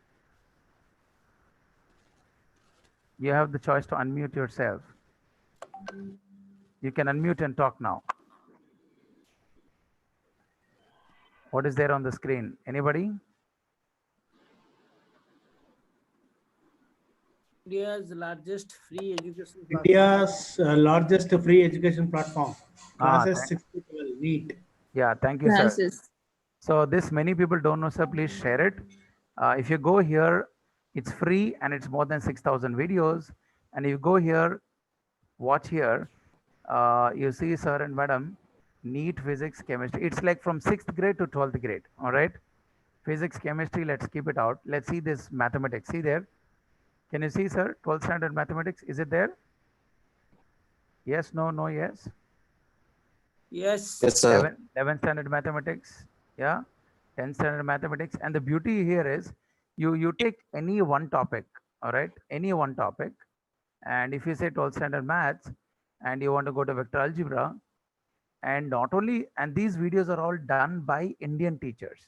You have the choice to unmute yourself. You can unmute and talk now. What is there on the screen? Anybody? India's largest free education platform. India's largest free education platform. Classes Thank, 6 to 12. Neat. yeah, thank you, sir. So this many people don't know, sir. Please share it. If you go here, it's free and it's more than 6,000 videos. And if you go here, watch here, you see, sir and madam, NEET physics, chemistry. It's like from 6th grade to 12th grade. All right. Physics, chemistry, let's keep it out. Let's see this mathematics. See there. Can you see, sir? 12th standard mathematics. Is it there? Yes, no, no, yes. Yes. Yes, sir. 11th standard mathematics. Yeah. 10th standard mathematics. And the beauty here is you take any one topic. All right. Any one topic. And if you say 12th standard maths and you want to go to vector algebra, and not only, and these videos are all done by Indian teachers.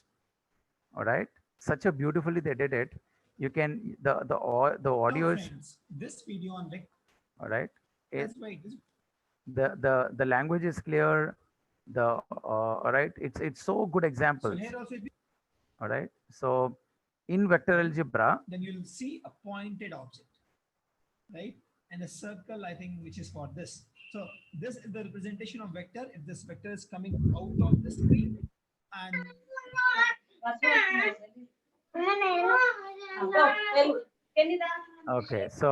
All right. Such a beautifully they did it. You can, the audio is, This video on all right. that's why this The language is clear. All right. It's so good examples. here also All right. So in vector algebra, then you'll see a pointed object, right? And a circle, I think, which is for this. So this is the representation of vector. If this vector is coming out of the screen and okay. So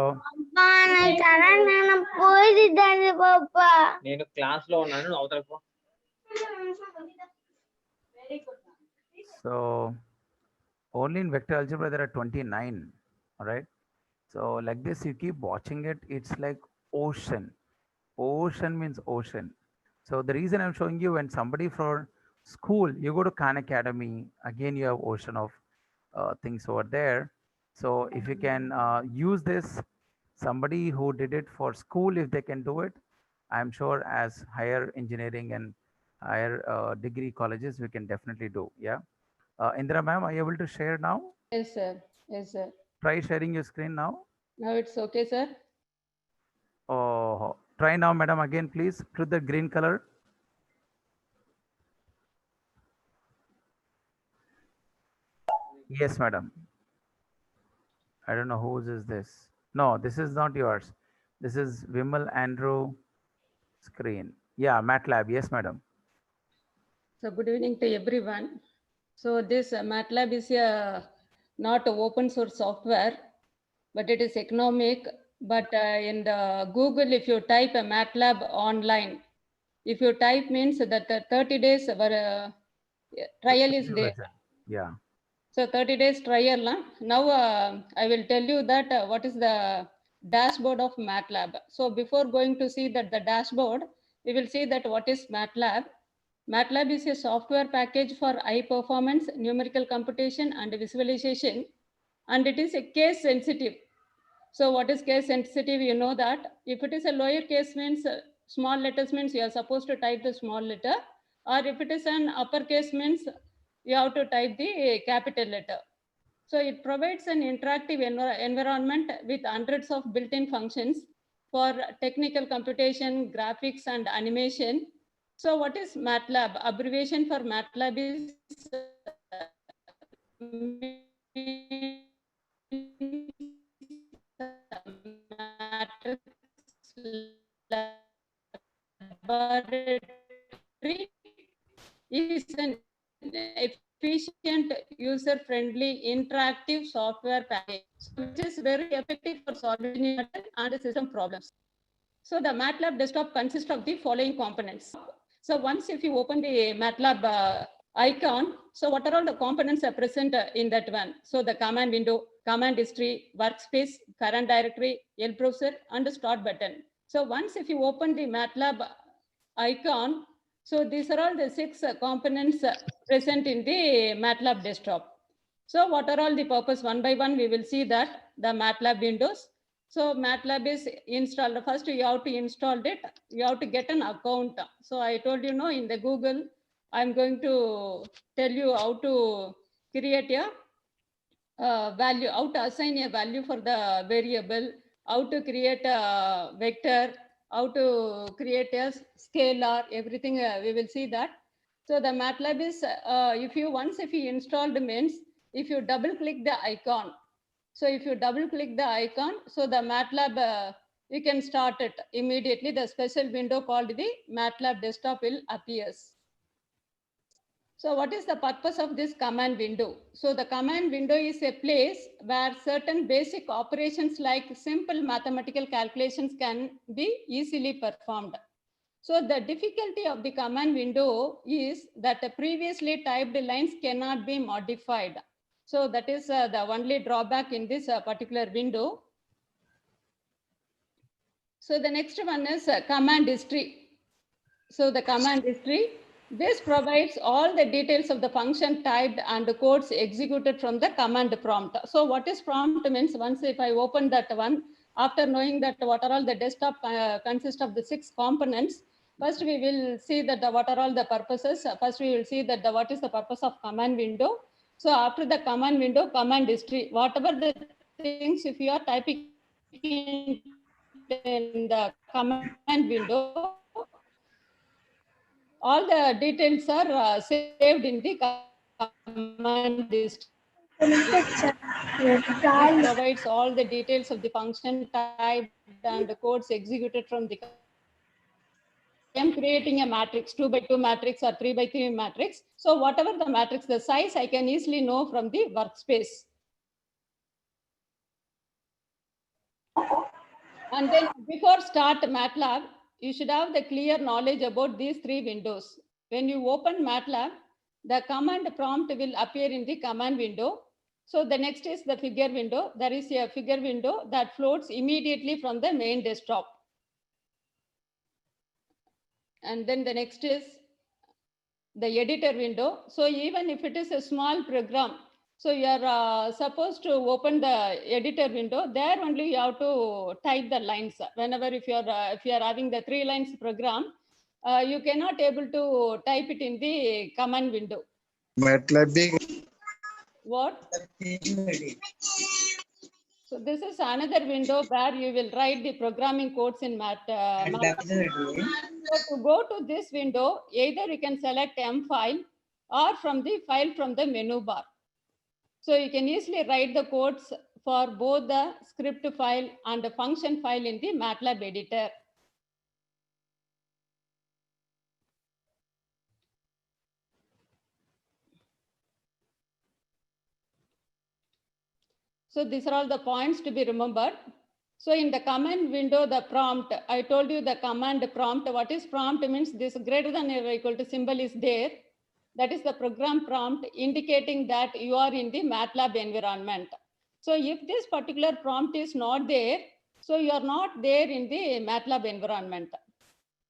నేను class లో ఉన్నాను అవతలకు. so only in vector algebra there are 29. All right. So like this, you keep watching it. It's like ocean. Ocean means ocean. So the reason I'm showing you, when somebody from school, you go to Khan Academy, again you have ocean of things over there. So if you can use this, somebody who did it for school, if they can do it, I'm sure as higher engineering and higher degree colleges, we can definitely do. Yeah. Indra ma'am, are you able to share now? Yes, sir. Yes, sir. Try sharing your screen now. Now it's okay, sir. Oh, try now, madam, again, please. Put the green color. Yes, madam. I don't know whose is this. No, this is not yours. This is Vimal Andrew screen. Yeah, MATLAB. Yes, madam. So good evening to everyone. So this MATLAB is a not a open source software, but it is economic. But in the Google, if you type a MATLAB online, if you type means that the 30 days trial is there. Yeah. So 30 days trial. Now I will tell you that what is the dashboard of MATLAB. So before going to see that the dashboard, we will see that what is MATLAB. MATLAB is a software package for high performance numerical computation and visualization, and it is a case sensitive. So what is case sensitive? You know that if it is a lower case means small letters means you are supposed to type the small letter, or if it is an uppercase means you have to type the capital letter. So it provides an interactive environment with hundreds of built-in functions for technical computation, graphics, and animation. So what is MATLAB? Abbreviation for MATLAB is Matrix Laboratory is an efficient, user-friendly, interactive software package, which is very effective for solving and system problems. So the MATLAB desktop consists of the following components. So once if you open the MATLAB icon, so what are all the components are present in that one? So the command window, command history, workspace, current directory, L browser, and start button. So once if you open the MATLAB icon, so these are all the 6 components present in the MATLAB desktop. So what are all the purpose? One by one, we will see that the MATLAB windows. So MATLAB is installed. First, you have to install it. You have to get an account. So I told you, no, in the Google, I'm going to tell you how to create a value, how to assign a value for the variable, how to create a vector, how to create a scalar, everything we will see that. So the MATLAB is, if you installed means, if you double click the icon, so if you double click the icon, so the MATLAB, you can start it immediately. The special window called the MATLAB desktop will appears. So what is the purpose of this command window? So the command window is a place where certain basic operations like simple mathematical calculations can be easily performed. So the difficulty of the command window is that the previously typed lines cannot be modified. So that is the only drawback in this particular window. So the next one is command history. So the command history, this provides all the details of the function typed and the codes executed from the command prompt. So what is prompt means, once if I open that one, after knowing that what are all the desktop consist of the 6 components, first we will see that what are all the purposes. First we will see that what is the purpose of command window. So after the command window, command history, whatever the things if you are typing in the command window, all the details are saved in the command history. It provides all the details of the function type and the codes executed from the. I am creating a matrix, 2 by 2 matrix or 3 by 3 matrix. So whatever the matrix, the size, I can easily know from the workspace. And then before start MATLAB, you should have the clear knowledge about these 3 windows. When you open MATLAB, the command prompt will appear in the command window. So the next is the figure window. There is a figure window that floats immediately from the main desktop. And then the next is the editor window. So even if it is a small program, so you are supposed to open the editor window. There only you have to type the lines. Whenever if you are having the 3 lines program, you cannot able to type it in the command window. MATLAB. What? So this is another window where you will write the programming codes in MATLAB. So to go to this window, either you can select M file or from the file from the menu bar. So you can easily write the codes for both the script file and the function file in the MATLAB editor. So these are all the points to be remembered. So in the command window, the prompt, I told you the command prompt. What is prompt means this greater than or equal to symbol is there. That is the program prompt indicating that you are in the MATLAB environment. So if this particular prompt is not there, so you are not there in the MATLAB environment.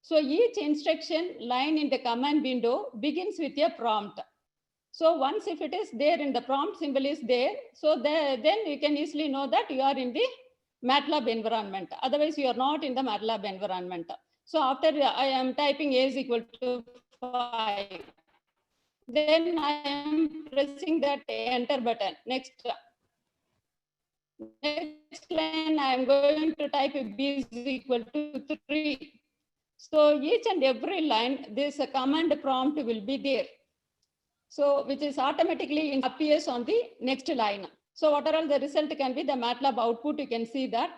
So each instruction line in the command window begins with a prompt. So once if it is there in the prompt symbol is there, so then you can easily know that you are in the MATLAB environment. Otherwise, you are not in the MATLAB environment. So after I am typing A is equal to 5, then I am pressing that enter button. Next line, I am going to type B is equal to 3. So each and every line, this command prompt will be there. So which is automatically appears on the next line. So what are all the result can be the MATLAB output, you can see that.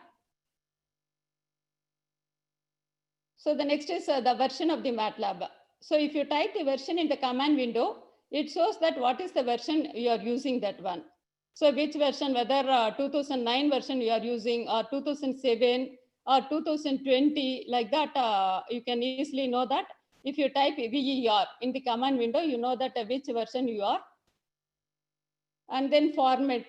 So the next is the version of the MATLAB. So if you type the version in the command window, it shows that what is the version you are using that one. So which version, whether 2009 version you are using or 2007 or 2020, like that, you can easily know that. If you type VER in the command window, you know that which version you are. And then format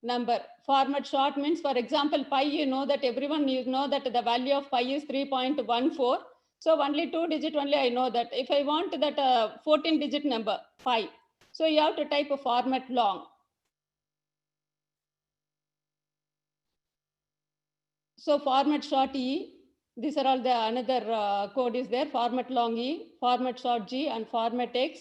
number. Format short means, for example, pi, you know that everyone, you know that the value of pi is 3.14. So only 2-digit only I know that. If I want that 14-digit number, pi, so you have to type a format long. So format short E, these are all the another code is there, format long E, format short G, and format X.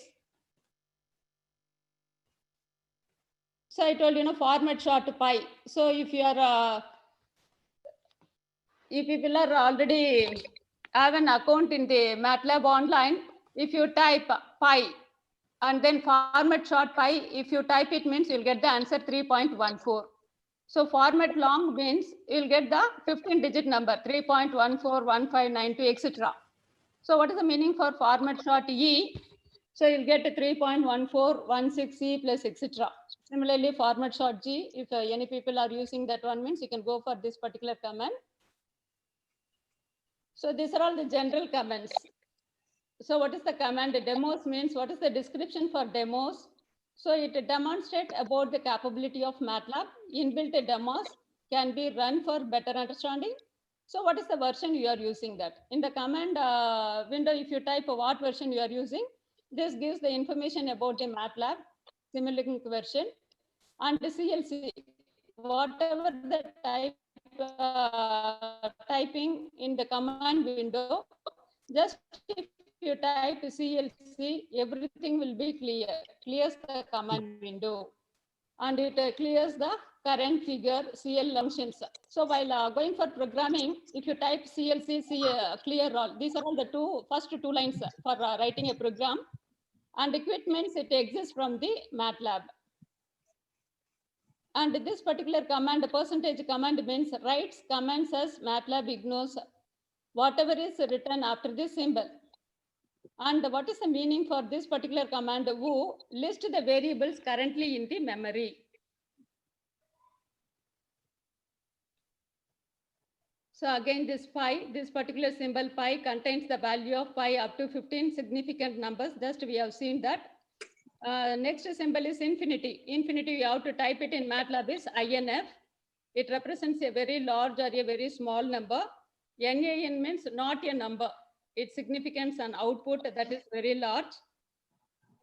So I told you, format short pi. So if you are, if people are already have an account in the MATLAB online, if you type pi and then format short pi, if you type it means you'll get the answer 3.14. So format long means you'll get the 15-digit number 3.141592, etc. So what is the meaning for format short E? So you'll get 3.1416E plus etc. Similarly, format short G, if any people are using that one means you can go for this particular command. So these are all the general commands. So what is the command? Demos means what is the description for demos? So it demonstrates about the capability of MATLAB. Inbuilt demos can be run for better understanding. So what is the version you are using that? In the command window, if you type what version you are using, this gives the information about the MATLAB, Simulink version, and the CLC, whatever the typing in the command window, just if you type CLC, everything will be clear, clears the command window, and it clears the current figure CL functions. So while going for programming, if you type CLC, clear all, these are all the first two lines for writing a program, and quit means it exists from the MATLAB. And this particular command, percentage command means writes commands as MATLAB ignores whatever is written after this symbol. And what is the meaning for this particular command? Who list the variables currently in the memory. So again, this pi, this particular symbol pi contains the value of pi up to 15 significant numbers. Just we have seen that. Next symbol is infinity. Infinity, you have to type it in MATLAB is INF. It represents a very large or a very small number. NaN means not a number. Its significance and output that is very large.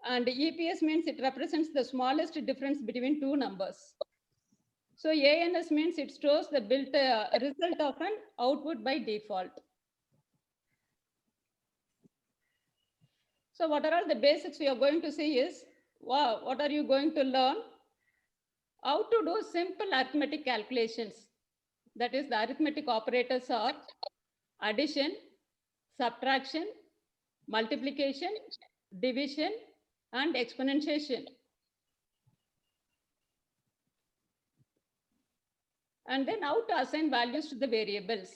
And EPS means it represents the smallest difference between two numbers. So ANS means it stores the built result of an output by default. So what are all the basics we are going to see is, wow, what are you going to learn? How to do simple arithmetic calculations. That is, the arithmetic operators are addition, subtraction, multiplication, division, and exponentiation. And then how to assign values to the variables.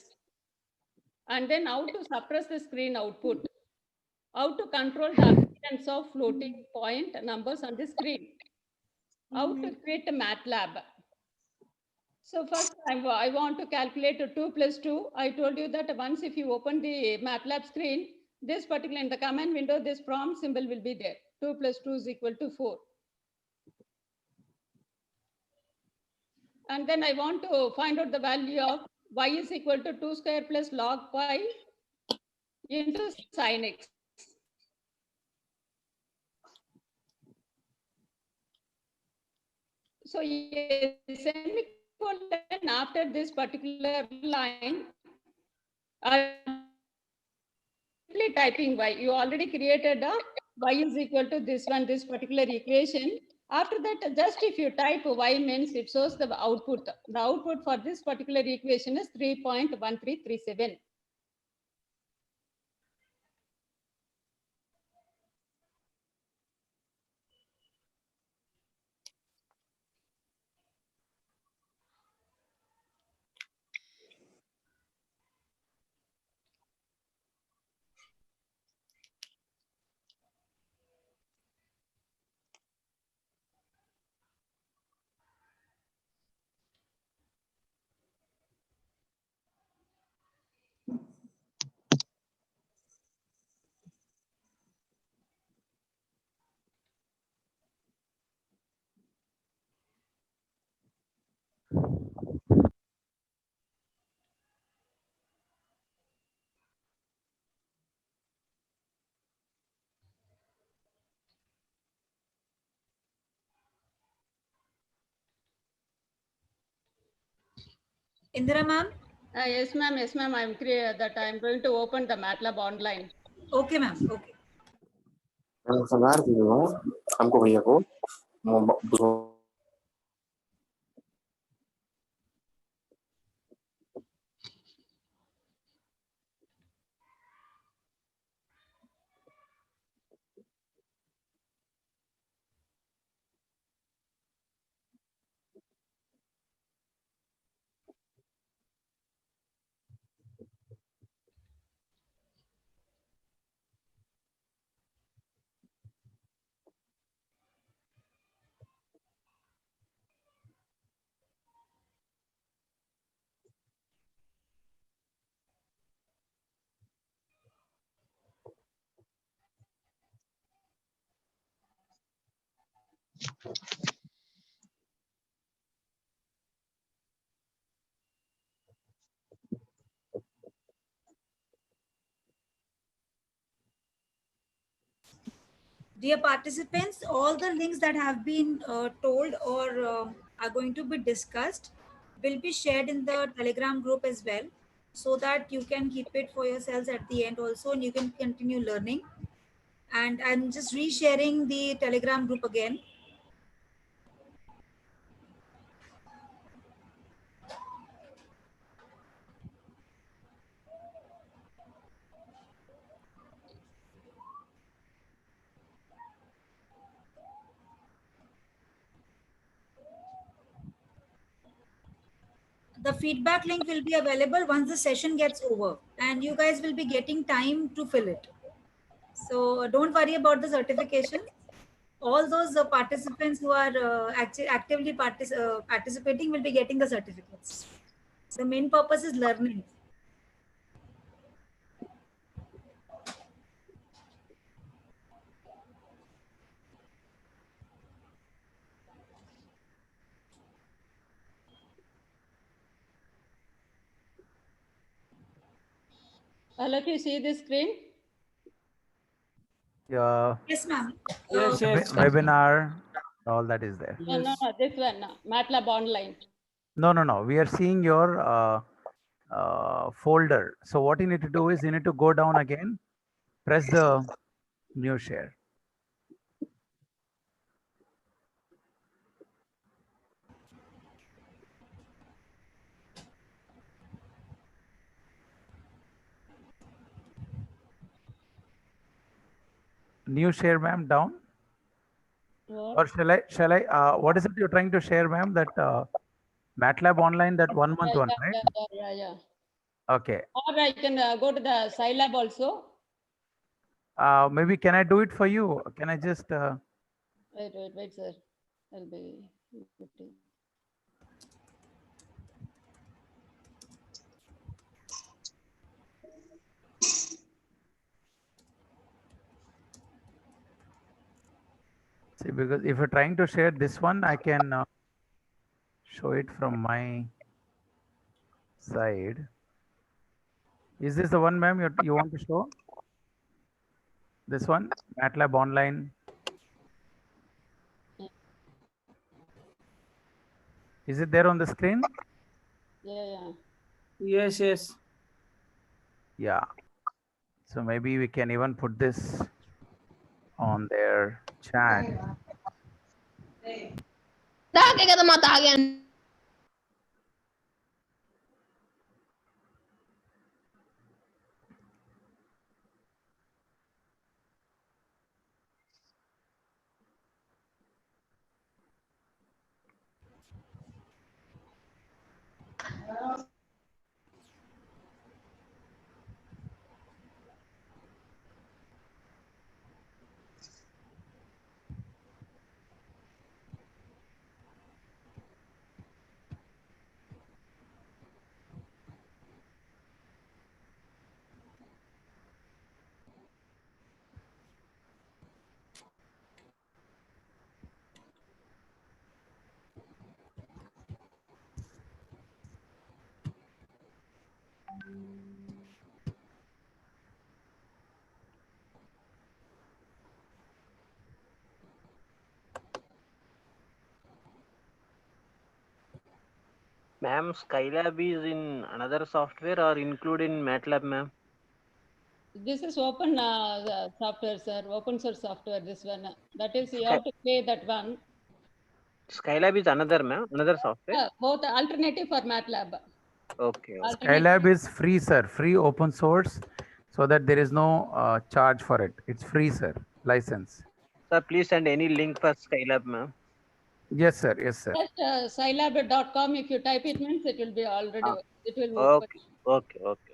And then how to suppress the screen output. How to control the appearance of floating point numbers on the screen. How to create a MATLAB. So first, I want to calculate 2 plus 2. I told you that once if you open the MATLAB screen, this particular in the command window, this prompt symbol will be there. 2 plus 2 is equal to 4. And then I want to find out the value of y is equal to 2 square plus log pi into sin x. So a semicolon after this particular line, simply typing y. You already created a y is equal to this one, this particular equation. After that, just if you type y means it shows the output. The output for this particular equation is 3.1337. Indira ma'am? Yes, ma'am. Yes, ma'am. I'm clear that I'm going to open the MATLAB online. Okay, ma'am. Okay. हमको भैया को Dear participants, all the links that have been told or are going to be discussed will be shared in the Telegram group as well, so that you can keep it for yourselves at the end also and you can continue learning. And I'm just resharing the Telegram group again. The feedback link will be available once the session gets over, and you guys will be getting time to fill it. So don't worry about the certification. All those participants who are actively participating will be getting the certificates. The main purpose is learning. Let you see the screen. Yeah. Yes, ma'am. Yes, yes. Webinar, all that is there. No, no, no. This one, MATLAB online. No, no, no. We are seeing your folder. So what you need to do is you need to go down again, press the new share. New share, ma'am, down. What? Or shall I, what is it you're trying to share, ma'am? That MATLAB online, that 1 month one, right? Yeah. Okay. Or I can go to the Scilab also. Maybe can I do it for you? Can I just, Wait, sir. I'll be. see, because if you're trying to share this one, I can show it from my side. Is this the one, ma'am, you want to show? This one, MATLAB online. Is it there on the screen? Yeah. Yes, yes. Yeah. So maybe we can even put this on their chat. Ma'am, Skylab is in another software or included in MATLAB, ma'am? This is open software, sir. Open source software. This one. That is, you have to pay that one. Skylab is another, ma'am. Another software. Both alternative for MATLAB. Okay. Skylab is free, sir. Free open source, so that there is no charge for it. It's free, sir. License. Sir, please send any link for Skylab, ma'am. Yes, sir. Yes, sir. Just scilab.com. If you type it, means it will be already. It will Okay. open. Okay. Okay.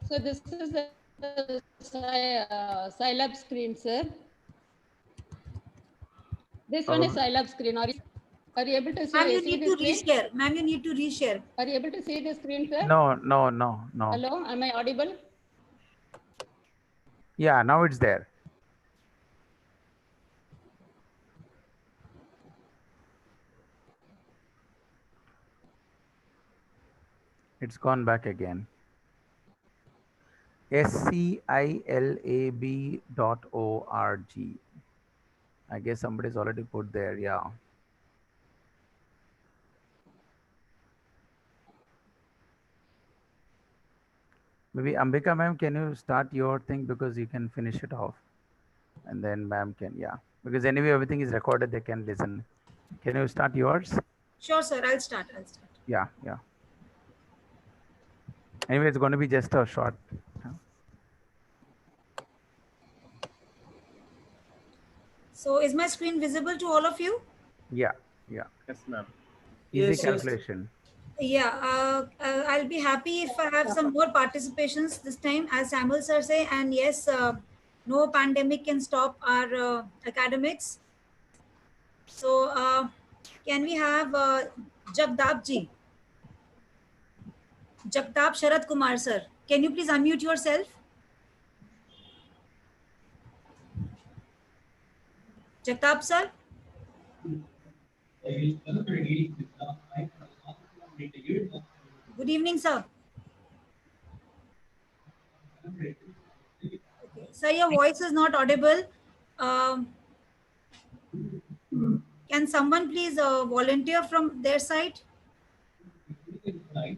So this is the Scilab screen, sir. This one is Scilab screen. Are you able to see? Ma'am, you see need the to screen? reshare. Ma'am, you need to reshare. Are you able to see the screen, sir? No, no, no, no. Hello, am I audible? Yeah, now it's there. It's gone back again. scilab.org. I guess somebody's already put there. Yeah. Maybe Ambika ma'am, can you start your thing, because you can finish it off, and then ma'am can, yeah, because anyway everything is recorded, they can listen. Can you start yours? Sure, sir. I'll start. Yeah, yeah. Anyway, it's going to be just a short. So is my screen visible to all of you? Yeah, yeah. Yes, ma'am. Easy Yes, calculation. Yeah, I'll be happy if I have some more participations this time, as Samuel sir say. And yes, no pandemic can stop our academics. So can we have Jagdap ji? Jagdap Sharad Kumar sir. Can you please unmute yourself? Jagdap sir? Good evening, sir. Okay. Sir, your voice is not audible. Can someone please volunteer from their side? I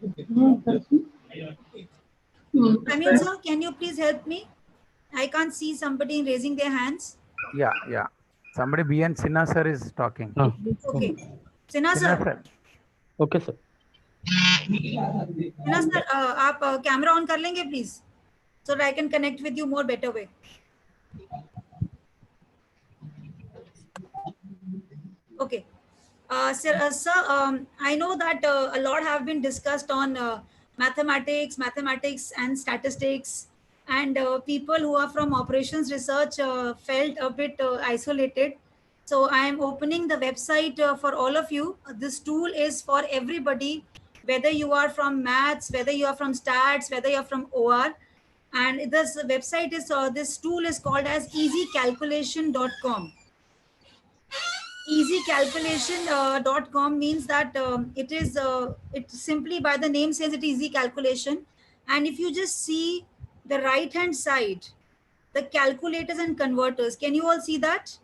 mean, sir, can you please help me? I can't see somebody raising their hands. Yeah, yeah. Somebody beyond Sinha sir is talking. Okay. Sinha sir. Okay, sir. Sinha sir, आप camera on कर लेंगे please, so that I can connect with you more better way. Okay. Sir, I know that a lot have been discussed on mathematics and statistics, and people who are from operations research felt a bit isolated. So I am opening the website for all of you. This tool is for everybody, whether you are from maths, whether you are from stats, whether you are from OR. And this website is, this tool is called as easycalculation.com. Easycalculation.com means that it is it simply by the name says it is easy calculation. And if you just see the right hand side, the calculators and converters, can you all see that?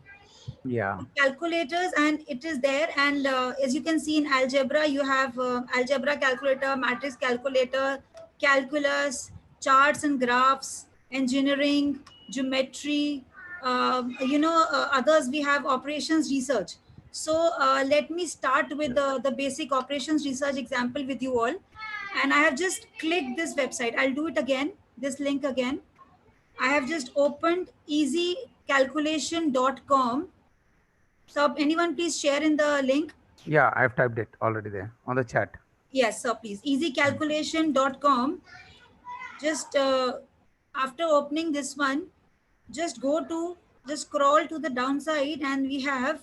Yeah. Calculators, and it is there. And as you can see in algebra, you have algebra calculator, matrix calculator, calculus, charts and graphs, engineering, geometry, others we have operations research. So let me start with the basic operations research example with you all. And I have just clicked this website. I'll do it again, this link again. I have just opened easycalculation.com. So anyone please share in the link. Yeah, I've typed it already there on the chat. Yes, sir, please. Easycalculation.com. Just after opening this one, just scroll to the downside, and we have,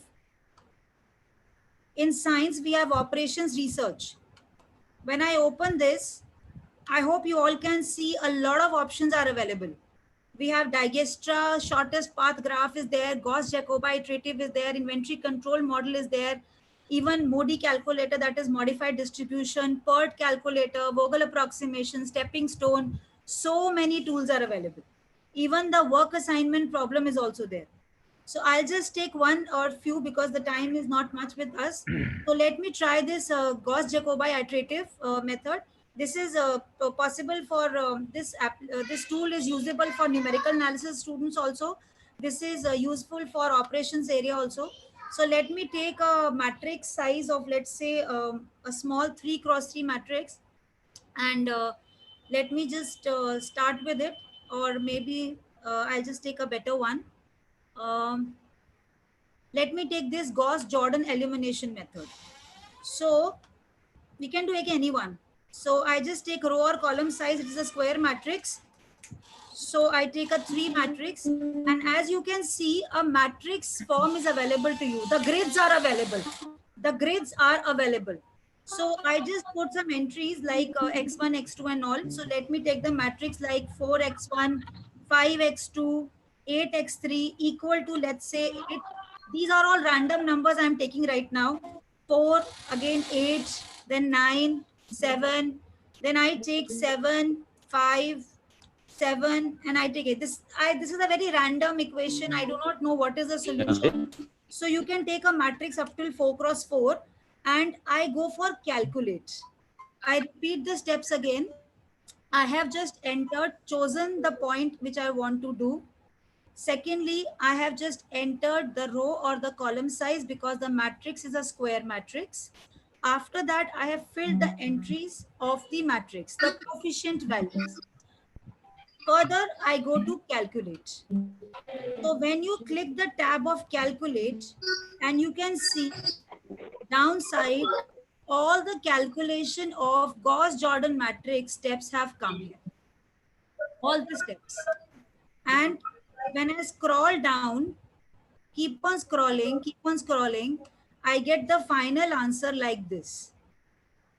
in science, we have operations research. When I open this, I hope you all can see a lot of options are available. We have Dijkstra, shortest path graph is there, Gauss-Jacobi iterative is there, inventory control model is there, even MODI calculator, that is modified distribution, PERT calculator, Vogel approximation, stepping stone. So many tools are available. Even the work assignment problem is also there. So I'll just take one or few because the time is not much with us. So let me try this Gauss-Jacobi iterative method. This is possible for this tool is usable for numerical analysis students also. This is useful for operations area also. So let me take a matrix size of, let's say, a small 3x3 matrix, and let me just start with it, or maybe I'll just take a better one. Let me take this Gauss-Jordan elimination method. So we can take any one. So I just take row or column size. It is a square matrix. So I take a 3 matrix, and as you can see, a matrix form is available to you. The grids are available. The grids are available. So I just put some entries like x1, x2 and all. So let me take the matrix like 4x1, 5x2, 8x3 equal to, let's say, 8. These are all random numbers I'm taking right now. 4, again 8, then 9, 7. Then I take 7, 5, 7, and I take it. This is a very random equation. I do not know what is the solution. So you can take a matrix up till 4x4, and I go for calculate. I repeat the steps again. I have just chosen the point which I want to do. Secondly, I have just entered the row or the column size because the matrix is a square matrix. After that, I have filled the entries of the matrix, the coefficient values. Further, I go to calculate. So when you click the tab of calculate, and you can see downside, all the calculation of Gauss-Jordan matrix steps have come here. All the steps. And when I scroll down, keep on scrolling, I get the final answer like this.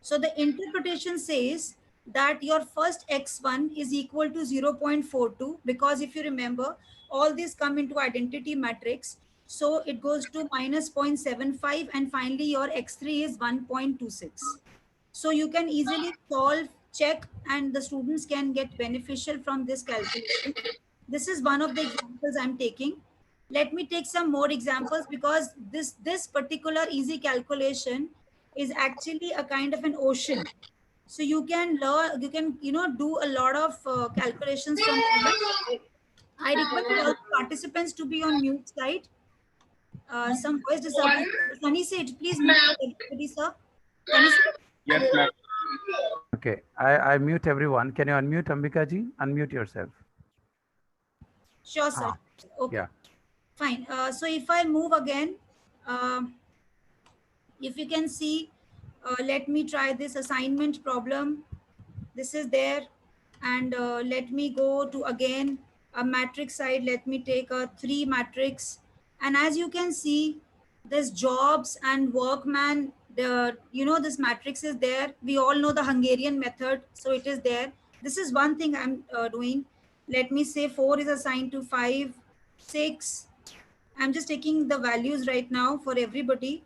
So the interpretation says that your first x1 is equal to 0.42, because if you remember, all these come into identity matrix. So it goes to minus 0.75, and finally your x3 is 1.26. So you can easily solve, check, and the students can get beneficial from this calculation. This is one of the examples I'm taking. Let me take some more examples, because this particular easy calculation is actually a kind of an ocean. So you can learn, you can do a lot of calculations from here. I request all the participants to be on mute side. Some voice disturbance. Sunny said, please mute everybody, sir. Sunny said. Yes, ma'am. Okay, I mute everyone. Can you unmute Ambika ji? Unmute yourself. Sure, sir. Okay. Yeah. Fine. So if I move again, if you can see, let me try this assignment problem. This is there. And let me go to again a matrix side. Let me take a 3 matrix. And as you can see, this jobs and workman, this matrix is there. We all know the Hungarian method. So it is there. This is one thing I'm doing. Let me say 4 is assigned to 5, 6. I'm just taking the values right now for everybody.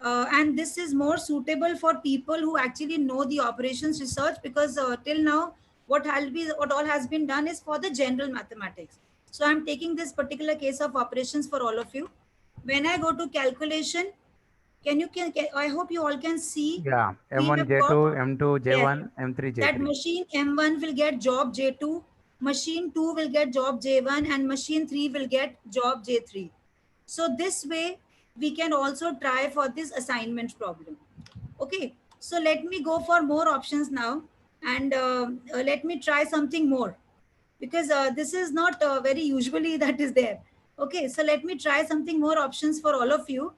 And this is more suitable for people who actually know the operations research, because till now, what all has been done is for the general mathematics. So I'm taking this particular case of operations for all of you. When I go to calculation, I hope you all can see. Yeah, M1, J2, M2, J1, M3, J3. That machine M1 will get job J2, machine 2 will get job J1, and machine 3 will get job J3. So this way, we can also try for this assignment problem. Okay, so let me go for more options now, and let me try something more, because this is not very usually that is there. Okay, so let me try something more options for all of you.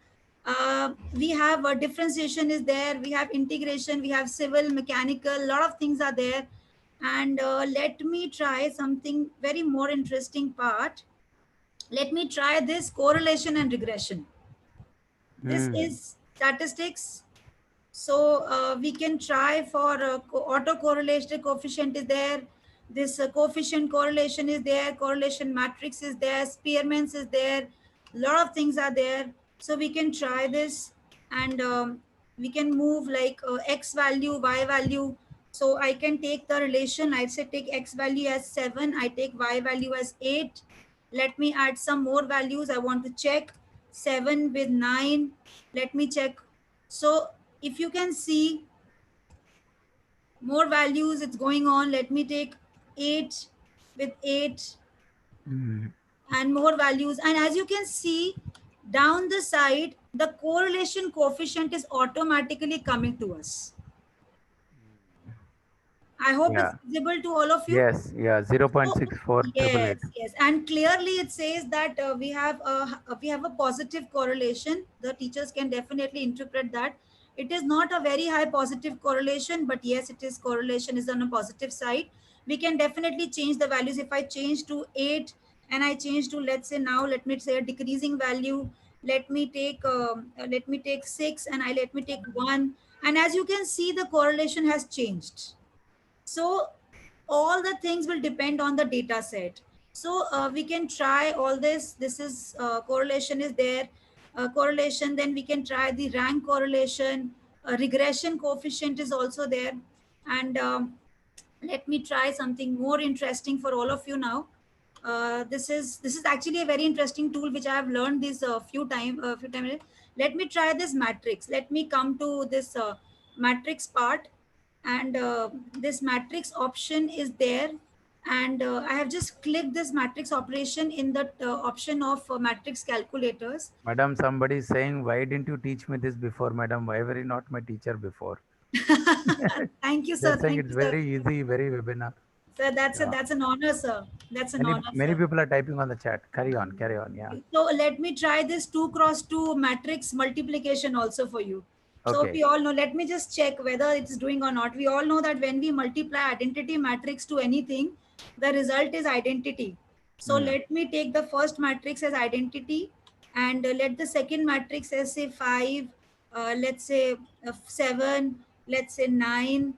We have differentiation is there, we have integration, we have civil, mechanical, a lot of things are there. And let me try something very more interesting part. Let me try this correlation and regression. This is statistics. So we can try for autocorrelation coefficient is there. This coefficient correlation is there. Correlation matrix is there. Spearman's is there. A lot of things are there. So we can try this. and we can move like x value, y value. So I can take the relation. I say take x value as 7, I take y value as 8. Let me add some more values. I want to check 7 with 9. Let me check. So if you can see more values, it's going on. Let me take 8 with 8 and more values. And as you can see down the side, the correlation coefficient is automatically coming to us. I hope it's Yeah. visible to all of you. Yes. Yeah. So, 0.6488. yes, and clearly it says that we have a positive correlation. The teachers can definitely interpret that. It is not a very high positive correlation, but yes, it is correlation is on a positive side. We can definitely change the values. If I change to 8 and I change to, let's say now, let me say a decreasing value. Let me take 6 and I let me take 1, and as you can see, the correlation has changed. So all the things will depend on the data set. So we can try all this. This is correlation is there. Correlation, then we can try the rank correlation. Regression coefficient is also there. And let me try something more interesting for all of you now. This is actually a very interesting tool which I have learned this few times. Let me try this matrix. Let me come to this matrix part, and this matrix option is there, and I have just clicked this matrix operation in the option of matrix calculators. Madam, somebody is saying, why didn't you teach me this before, madam? Why were you not my teacher before? Thank you, They're sir. saying Thank it's you, sir. very easy, very webinar. Sir, Yeah. that's an honor, sir. That's an honor, Many sir. people are typing on the chat. Carry on, carry on. Yeah. So let me try this 2 cross 2 matrix multiplication also for you. So Okay. we all know, let me just check whether it's doing or not. We all know that when we multiply identity matrix to anything, the result is identity. So let me take the first matrix as identity, and let the second matrix as say 5, let's say 7, let's say 9,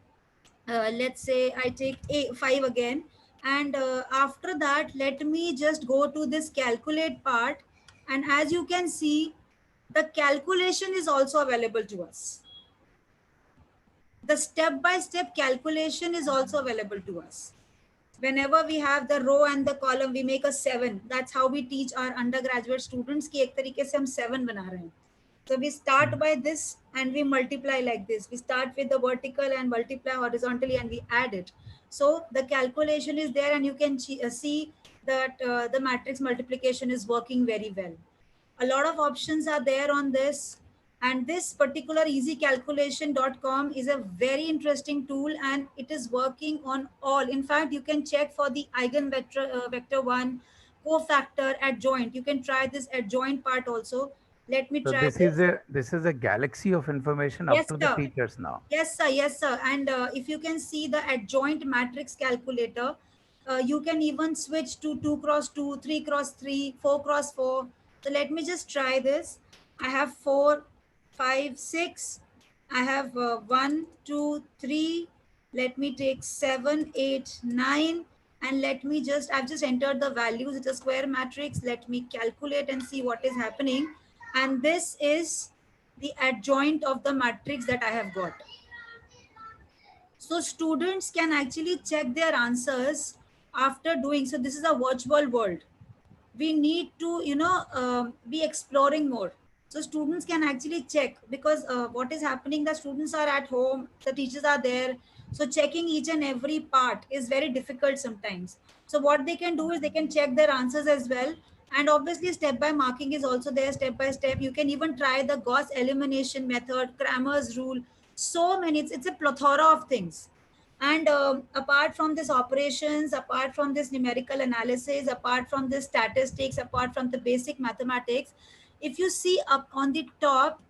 let's say I take 5 again, and after that let me just go to this calculate part, and as you can see, the calculation is also available to us. The step by step calculation is also available to us. Whenever we have the row and the column, we make a 7. That's how we teach our undergraduate students कि एक तरीके से हम 7 बना रहे हैं. So we start by this and we multiply like this. We start with the vertical and multiply horizontally and we add it. So the calculation is there, and you can see that the matrix multiplication is working very well. A lot of options are there on this, and this particular easycalculation.com is a very interesting tool, and it is working on all. In fact, you can check for the eigenvector vector 1, cofactor, adjoint. You can try this adjoint part also. Let me So try this. this is a galaxy of information Yes, up to the sir. teachers now. Yes, sir. Yes, sir. And if you can see the adjoint matrix calculator, you can even switch to 2 cross 2, 3 cross 3, 4 cross 4. So let me just try this. I have 4, 5, 6. I have 1, 2, 3. Let me take 7, 8, 9. And let me just, I've just entered the values. It's a square matrix. Let me calculate and see what is happening. And this is the adjoint of the matrix that I have got. So students can actually check their answers after doing. So this is a virtual world. We need to, be exploring more. So students can actually check, because what is happening, the students are at home, the teachers are there. So checking each and every part is very difficult sometimes. So what they can do is they can check their answers as well. And obviously step by marking is also there, step by step. You can even try the Gauss elimination method, Cramer's rule. So many, it's a plethora of things. And apart from this operations, apart from this numerical analysis, apart from this statistics, apart from the basic mathematics, if you see up on the top,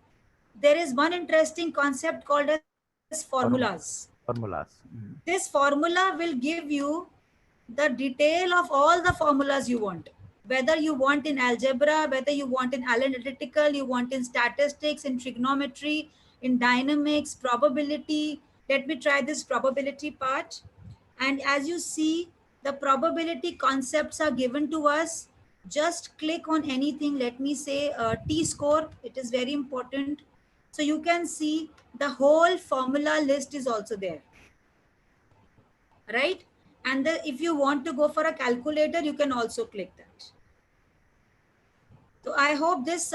there is one interesting concept called as formulas. Formulas. This formula will give you the detail of all the formulas you want. Whether you want in algebra, whether you want in analytical, you want in statistics, in trigonometry, in dynamics, probability. Let me try this probability part. And as you see, the probability concepts are given to us. Just click on anything. Let me say T-score. It is very important. So you can see the whole formula list is also there, right? And if you want to go for a calculator, you can also click that. So I hope this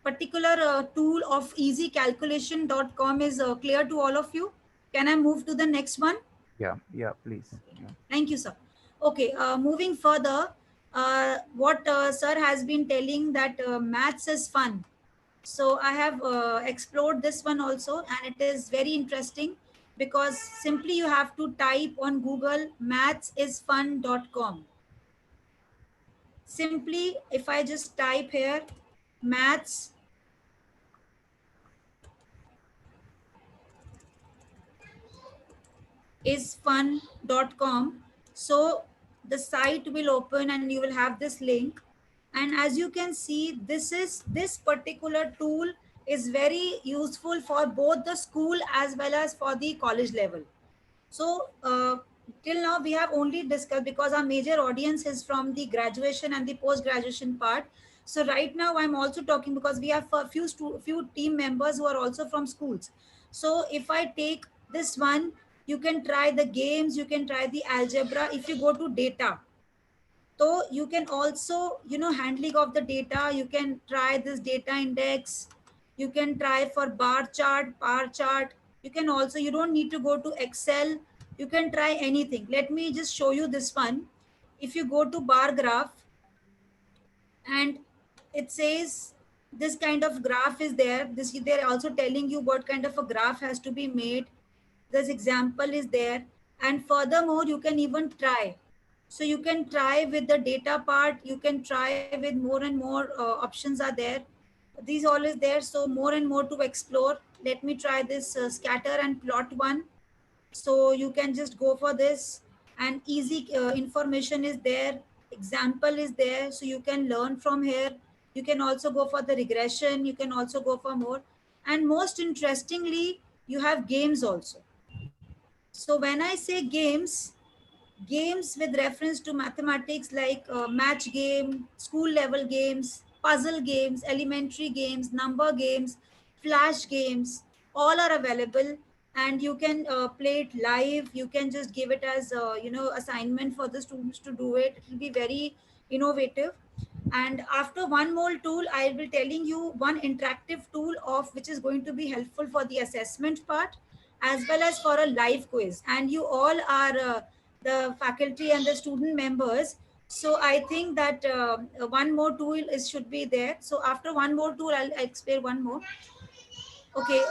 particular tool of easycalculation.com is clear to all of you. Can I move to the next one? Yeah, please. Yeah. Thank you, sir. Okay, moving further, what sir has been telling that maths is fun. So I have explored this one also, and it is very interesting because simply you have to type on Google mathsisfun.com. Simply, if I just type here maths is fun.com, so the site will open and you will have this link. And as you can see, this particular tool is very useful for both the school as well as for the college level. So till now we have only discussed, because our major audience is from the graduation and the post graduation part. So right now I'm also talking because we have a few team members who are also from schools. So if I take this one, you can try the games, you can try the algebra. If you go to data, so you can also, handling of the data, you can try this data index, you can try for bar chart, bar chart. You can also, you don't need to go to Excel, you can try anything. Let me just show you this one. If you go to bar graph, and it says this kind of graph is there, this they're also telling you what kind of a graph has to be made. This example is there, and furthermore you can even try. So you can try with the data part, you can try with more and more options are there. These all is there, so more and more to explore. Let me try this scatter and plot one. So you can just go for this, and easy information is there, example is there, so you can learn from here. You can also go for the regression, you can also go for more. And most interestingly, you have games also. So when I say games with reference to mathematics, like match game, school level games, puzzle games, elementary games, number games, flash games, all are available. And you can play it live, you can just give it as assignment for the students to do it. It will be very innovative. And after one more tool, I will telling you one interactive tool of which is going to be helpful for the assessment part as well as for a live quiz. And you all are the faculty and the student members, so I think that one more tool should be there. So after one more tool, I'll explain one more. Okay,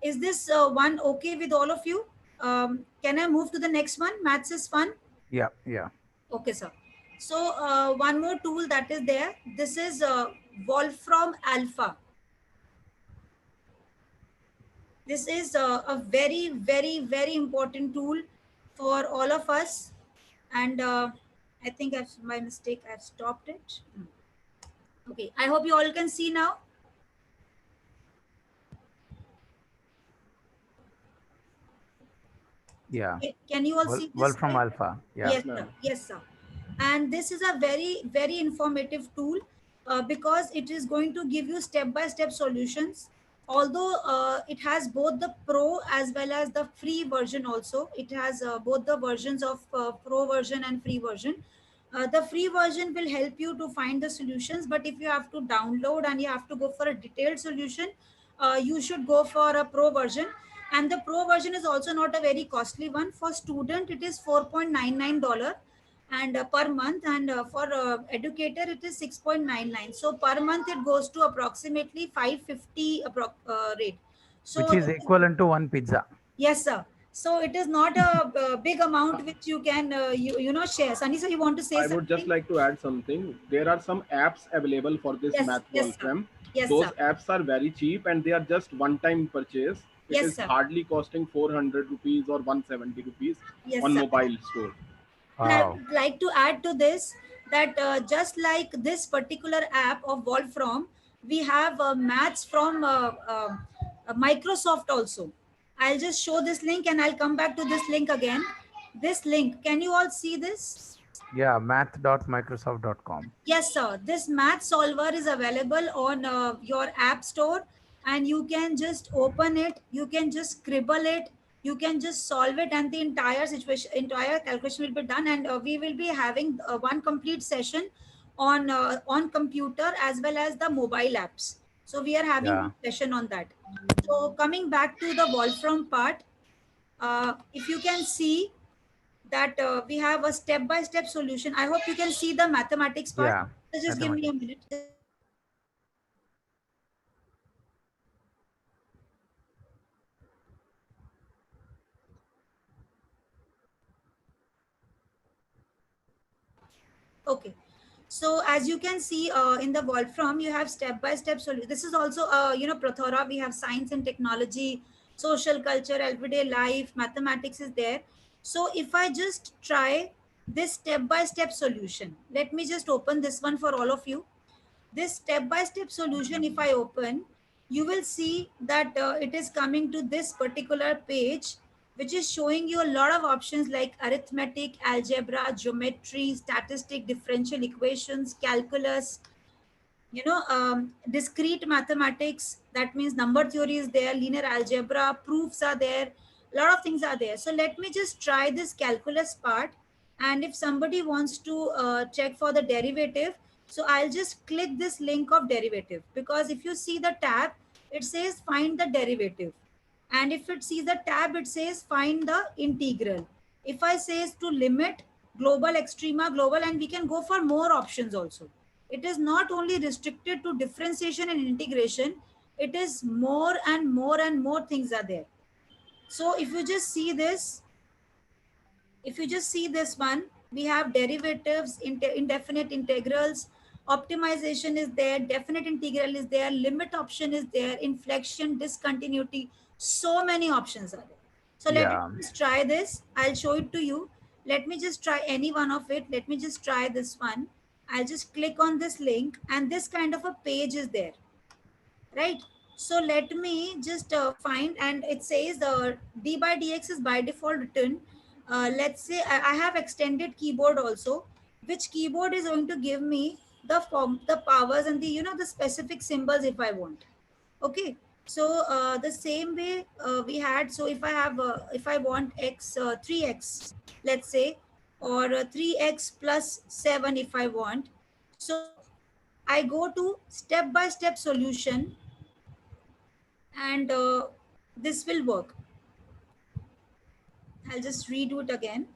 is this one okay with all of you? Can I move to the next one? Maths is fun. Yeah. Okay, sir. So one more tool that is there, this is Wolfram Alpha. This is a very, very, very important tool for all of us. And I think my mistake, I've stopped it. Okay, I hope you all can see now. Yeah. Can you all see this? Wolfram Alpha. Yeah. Yes, sir. Yes, sir. And this is a very, very informative tool because it is going to give you step-by-step solutions. Although it has both the pro as well as the free version also. It has both the versions of pro version and free version. The free version will help you to find the solutions, but if you have to download and you have to go for a detailed solution, you should go for a pro version. And the pro version is also not a very costly one. For student, it is $4.99 and per month, and for educator it is 6.99. So per month it goes to approximately 550 rate. So which is equivalent to one pizza. Yes, sir. So it is not a big amount which you can share. Sunny sir, you want to say something? I would just like to add something. There are some apps available for this math Wolfram. Yes, those sir. apps are very cheap and they are just one-time purchase. It is hardly costing 400 rupees or 170 rupees on mobile store. And I would like to add to this that just like this particular app of Wolfram, we have maths from Microsoft also. I'll just show this link and I'll come back to this link again. This link, can you all see this? Yeah, math.microsoft.com. Yes, sir. This math solver is available on your app store. and you can just open it, you can just scribble it, you can just solve it, and the entire situation, entire calculation will be done. And we will be having one complete session on computer as well as the mobile apps. So we are having Yeah. one session on that. So coming back to the Wolfram part, if you can see that we have a step-by-step solution. I hope you can see the mathematics part. Yeah. So just give me a minute. Okay. So as you can see in the Wolfram, you have step-by-step solution. This is also, Prathora, we have science and technology, social culture, everyday life, mathematics is there. So if I just try this step-by-step solution, let me just open this one for all of you. This step-by-step solution, if I open, you will see that it is coming to this particular page, which is showing you a lot of options like arithmetic, algebra, geometry, statistic, differential equations, calculus, discrete mathematics, that means number theory is there, linear algebra, proofs are there, a lot of things are there. So let me just try this calculus part, and if somebody wants to check for the derivative, so I'll just click this link of derivative, because if you see the tab, it says find the derivative, and if it sees the tab, it says find the integral. If I says to limit, global, extrema, global, and we can go for more options also. It is not only restricted to differentiation and integration, it is more and more and more things are there. So if you just see this, if you just see this one, we have derivatives, indefinite integrals, optimization is there, definite integral is there, limit option is there, inflection, discontinuity, so many options are there. So let me Yeah. just try this. I'll show it to you. Let me just try any one of it. Let me just try this one. I'll just click on this link, and this kind of a page is there, right? So let me just find, and it says the d by dx is by default written. Let's say I have extended keyboard also, which keyboard is going to give me the form, the powers, and the the specific symbols if I want. Okay. So the same way we had. So if I have if I want x 3x, let's say, or 3x plus 7 if I want. So I go to step by step solution, and this will work. I'll just redo it again,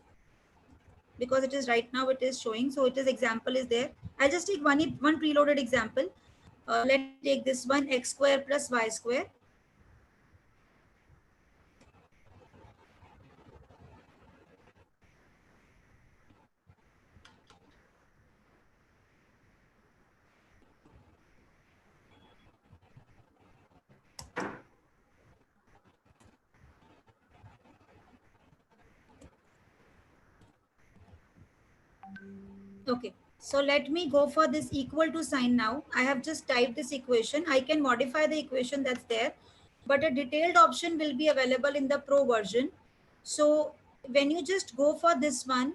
because it is right now it is showing. So it is example is there. I'll just take one preloaded example. Let me take this one, x square plus y square. Okay, so let me go for this equal to sign now. I have just typed this equation. I can modify the equation that's there, but a detailed option will be available in the pro version. So when you just go for this one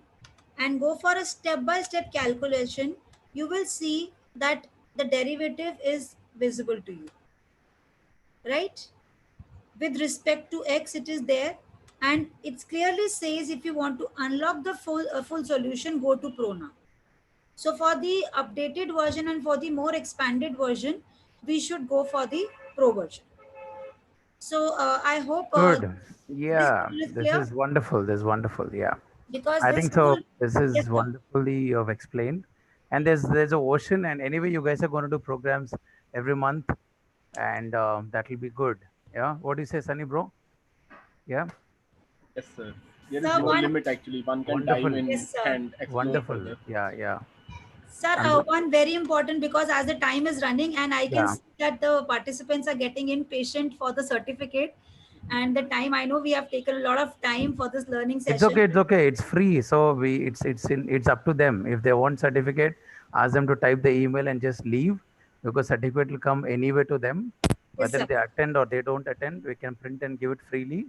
and go for a step-by-step calculation, you will see that the derivative is visible to you, right? With respect to x, it is there, and it clearly says if you want to unlock the full solution, go to pro now. So for the updated version and for the more expanded version, we should go for the pro version. So I hope Good. this Yeah. is This clear, is wonderful. This is wonderful. Yeah. because I this think so. whole, This yes is sir. wonderfully you have explained. And there's a ocean, and anyway, you guys are going to do programs every month, and that will be good. Yeah. What do you say, Sunny bro? Yeah. Yes, sir. There is Sir, no one, limit actually. One can dive Wonderful. in yes sir. and explore Wonderful. further. Yeah. Yeah. Sir, I'm. Lo- one very important, because as the time is running and I can Yeah. see that the participants are getting impatient for the certificate, and the time, I know we have taken a lot of time for this learning It's session. okay. It's okay. It's free. So it's up to them. If they want certificate, ask them to type the email and just leave, because certificate will come anyway to them. Yes Whether sir. they attend or they don't attend, we can print and give it freely.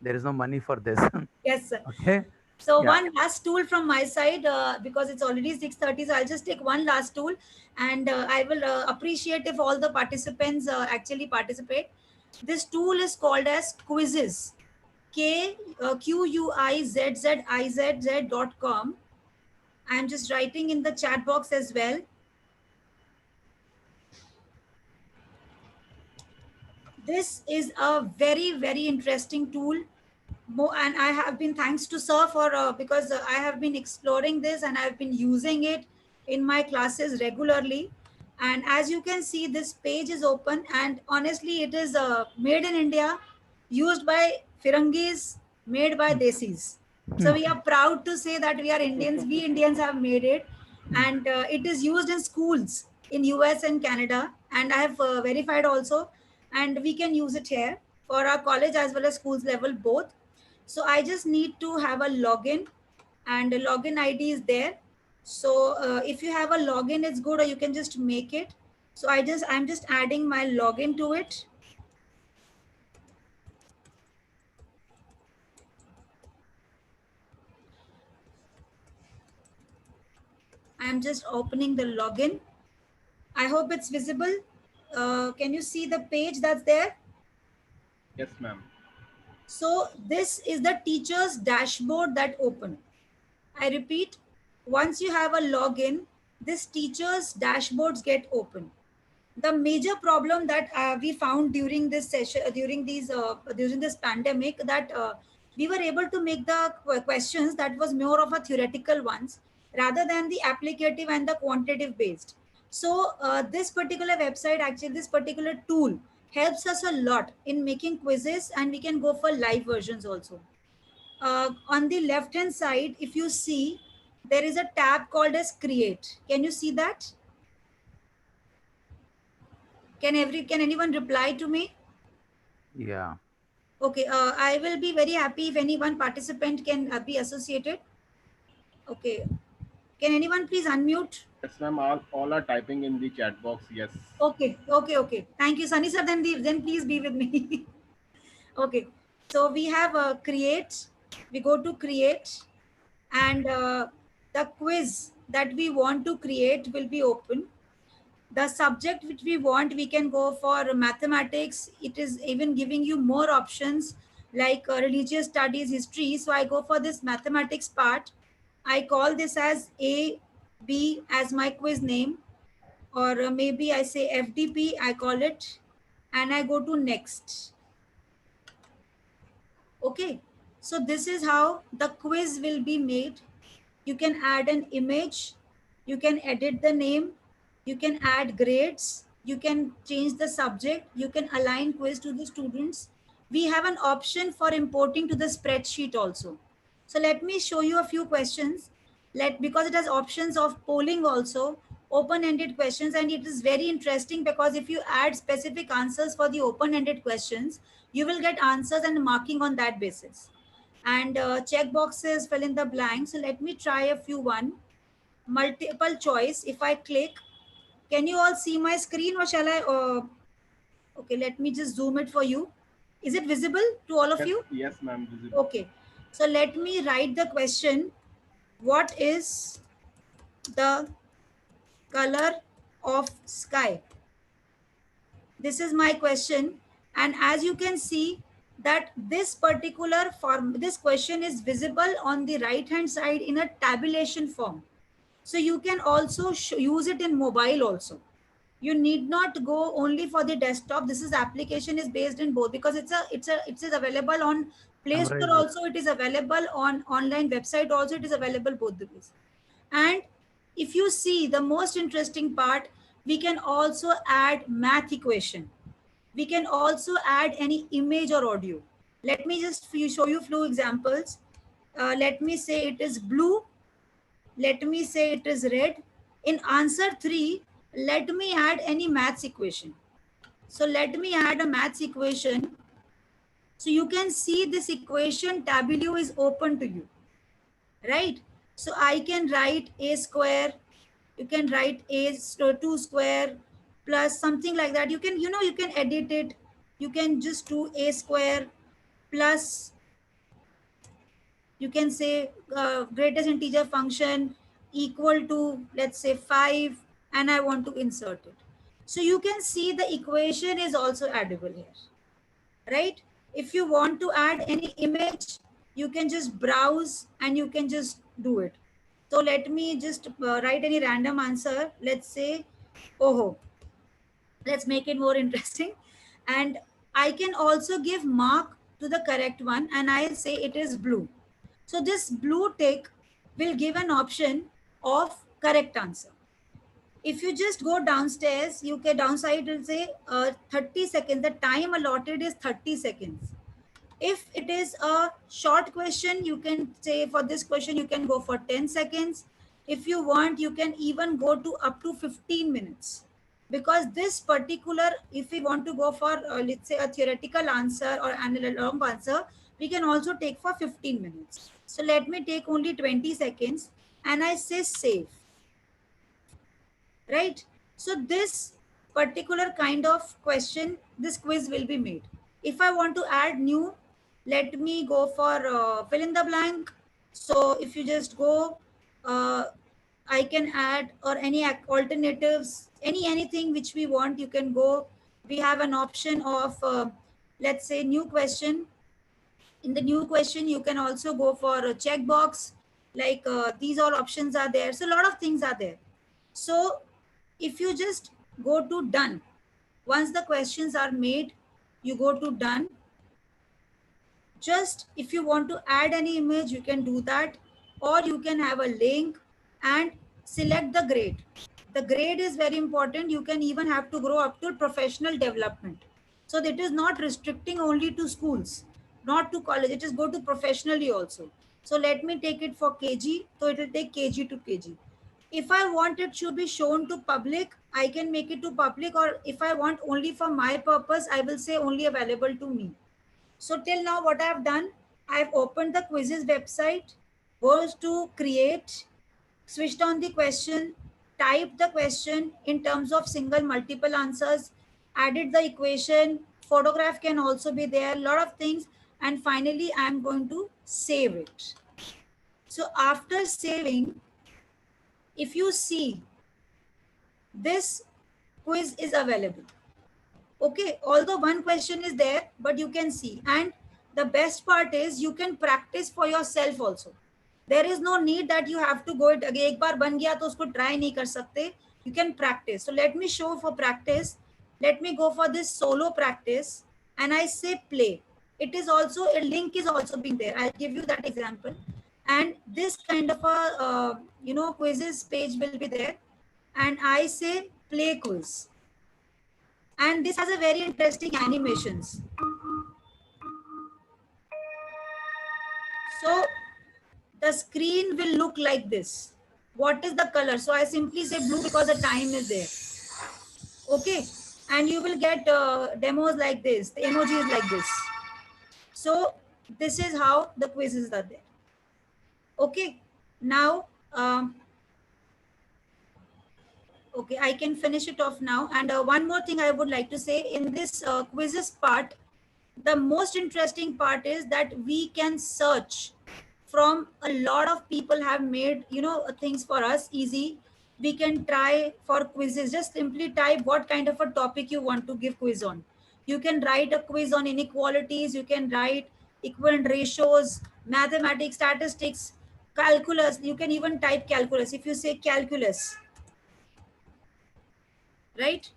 There is no money for this. Yes sir. Okay. So Yeah. one last tool from my side, because it's already 6:30, so I'll just take one last tool, and I will appreciate if all the participants actually participate. This tool is called as quizzes, QUIZZIZZ.com. I'm just writing in the chat box as well. This is a very, very interesting tool. And I have been, thanks to sir for because I have been exploring this and I've been using it in my classes regularly. And as you can see, this page is open, and honestly it is made in India, used by Firangis, made by Desis. So we are proud to say that we are Indians. We Indians have made it, and it is used in schools in US and Canada, and I have verified also, and we can use it here for our college as well as schools level both. So I just need to have a login, and the login ID is there. So if you have a login, it's good, or you can just make it. So I'm just adding my login to it. I'm just opening the login. I hope it's visible. Can you see the page that's there? Yes, ma'am. So this is the teacher's dashboard that open. I repeat, once you have a login, this teacher's dashboards get open. The major problem that we found during this session, during this pandemic, that we were able to make the questions that was more of a theoretical ones rather than the applicative and the quantitative based. So this particular website, actually this particular tool, helps us a lot in making quizzes, and we can go for live versions also. On the left hand side, if you see, there is a tab called as create. Can you see that? Can anyone reply to me? Yeah. Okay, I will be very happy if any one participant can be associated. Okay, can anyone please unmute? Yes, ma'am. All are typing in the chat box. Yes. Okay. Thank you, Sunny sir. Then please be with me. Okay, so we have create. We go to create, and the quiz that we want to create will be open. The subject which we want, we can go for mathematics. It is even giving you more options like religious studies, history. So I go for this mathematics part. I call this as A, B as my quiz name, or maybe I say FDP, I call it, and I go to next. Okay, so this is how the quiz will be made. You can add an image, you can edit the name, you can add grades, you can change the subject, you can align quiz to the students. We have an option for importing to the spreadsheet also. So let me show you a few questions. Because it has options of polling also, open-ended questions, and it is very interesting because if you add specific answers for the open-ended questions, you will get answers and marking on that basis. And check boxes, fill in the blanks. So let me try a few one. Multiple choice. If I click, can you all see my screen, or shall I? Okay, let me just zoom it for you. Is it visible to all of Yes, you? yes, ma'am. Visible. Okay. So let me write the question. What is the color of sky? This is my question. And as you can see that this particular form, this question is visible on the right hand side in a tabulation form. So you can also use it in mobile also. You need not go only for the desktop. This is application is based in both, because it is available on Play Store Summarize it. also. It is available on online website also. It is available both the ways. And if you see the most interesting part, we can also add math equation. We can also add any image or audio. Let me just show you few examples. Let me say it is blue. Let me say it is red. In answer 3, let me add any maths equation. So let me add a maths equation. So you can see this equation tableau is open to you, right? So I can write a square. You can write a2 square plus something like that. You can, you can edit it. You can just do a square plus You can say greatest integer function equal to, let's say 5, and I want to insert it. So you can see the equation is also addable here, right? If you want to add any image, you can just browse and you can just do it. So let me just write any random answer. Let's say, oh, let's make it more interesting. And I can also give mark to the correct one, and I'll say it is blue. So this blue tick will give an option of correct answer. If you just go downstairs, you can downside will say 30 seconds. The time allotted is 30 seconds. If it is a short question, you can say for this question, you can go for 10 seconds. If you want, you can even go to up to 15 minutes. Because this particular, if we want to go for, let's say, a theoretical answer or a long answer, we can also take for 15 minutes. So let me take only 20 seconds and I say save. Right? So this particular kind of question, this quiz will be made. If I want to add new, let me go for fill in the blank. So if you just go, I can add or any alternatives, anything which we want, you can go. We have an option of, let's say, new question. In the new question, you can also go for a checkbox, like these all options are there. So a lot of things are there. So if you just go to done, once the questions are made, you go to done. Just if you want to add any image, you can do that, or you can have a link and select the grade. The grade is very important. You can even have to grow up to professional development. So that is not restricting only to schools, not to college. It is go to professionally also. So let me take it for KG. So it will take KG to KG. If I want it should be shown to public, I can make it to public, or if I want only for my purpose, I will say only available to me. So till now what I've done, I've opened the quizzes website, goes to create, switched on the question, typed the question in terms of single multiple answers, added the equation, photograph can also be there, a lot of things, and finally I'm going to save it. So after saving, if you see, this quiz is available. Okay, although one question is there, but you can see. And the best part is you can practice for yourself also. There is no need that you have to go it again. एक बार बन गया तो उसको try नहीं कर सकते. You can practice. So let me show for practice. Let me go for this solo practice, and I say play. It is also, a link is also being there. I'll give you that example. And this kind of a quizzes page will be there, and I say play quiz. And this has a very interesting animations. So the screen will look like this. What is the color? So I simply say blue because the time is there. Okay. And you will get demos like this. The emoji is like this. So this is how the quizzes are there. Okay. Now, okay, I can finish it off now. And one more thing I would like to say in this quizzes part, the most interesting part is that we can search from a lot of people have made, things for us easy. We can try for quizzes. Just simply type what kind of a topic you want to give quiz on. You can write a quiz on inequalities. You can write equivalent ratios, mathematics, statistics, calculus. You can even type calculus. If you say calculus, right?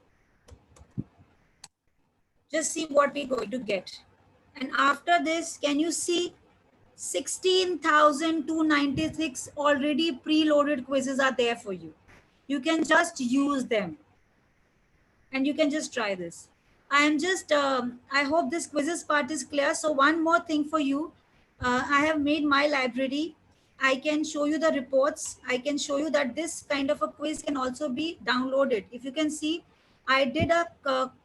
Just see what we're going to get. And after this, can you see 16,296 already preloaded quizzes are there for you. You can just use them and you can just try this. I am just, I hope this quizzes part is clear. So one more thing for you. I have made my library. I can show you the reports. I can show you that this kind of a quiz can also be downloaded. If you can see, I did a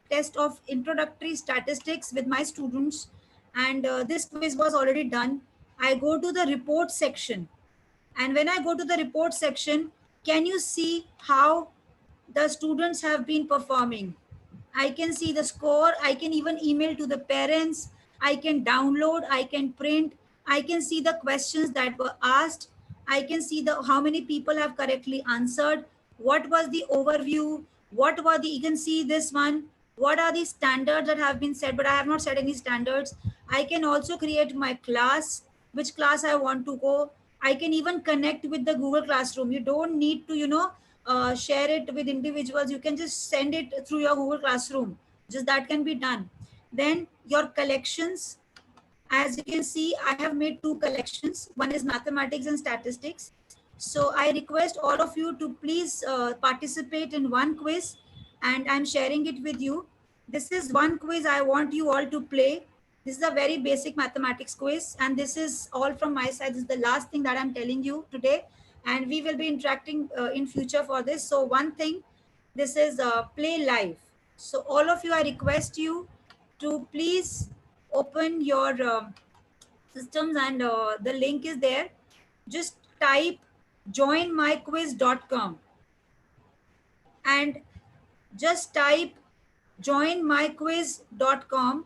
test of introductory statistics with my students, and this quiz was already done. I go to the report section, and when I go to the report section, can you see how the students have been performing? I can see the score. I can even email to the parents. I can download, I can print, I can see the questions that were asked. I can see the how many people have correctly answered. What was the overview? What were the, you can see this one. What are the standards that have been set, but I have not set any standards. I can also create my class, which class I want to go. I can even connect with the Google Classroom. You don't need to, share it with individuals. You can just send it through your Google Classroom. Just that can be done. Then your collections, as you can see, I have made two collections. One is mathematics and statistics. So I request all of you to please participate in one quiz, and I'm sharing it with you. This is one quiz I want you all to play. This is a very basic mathematics quiz, and this is all from my side. This is the last thing that I'm telling you today, and we will be interacting in future for this. So one thing, this is play live. So all of you, I request you to please open your systems, and the link is there. Just type joinmyquiz.com and just type joinmyquiz.com.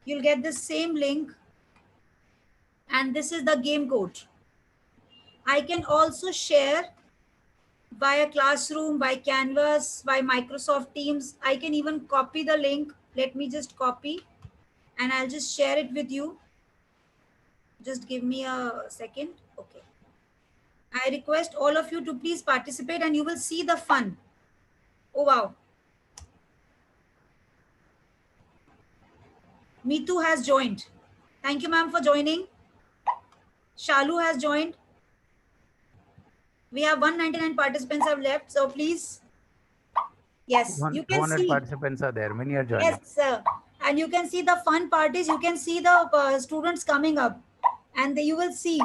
You'll get the same link, and this is the game code. I can also share via Classroom, by Canvas, by Microsoft Teams. I can even copy the link. Let me just copy and I'll just share it with you. Just give me a second. Okay. I request all of you to please participate, and you will see the fun. Oh, wow. Meetu has joined. Thank you, ma'am, for joining. Shalu has joined. We have 199 participants have left. So please, yes, you can 200 see. participants are there. Many are joining. Yes, sir. And you can see the fun part is you can see the students coming up, and you will see.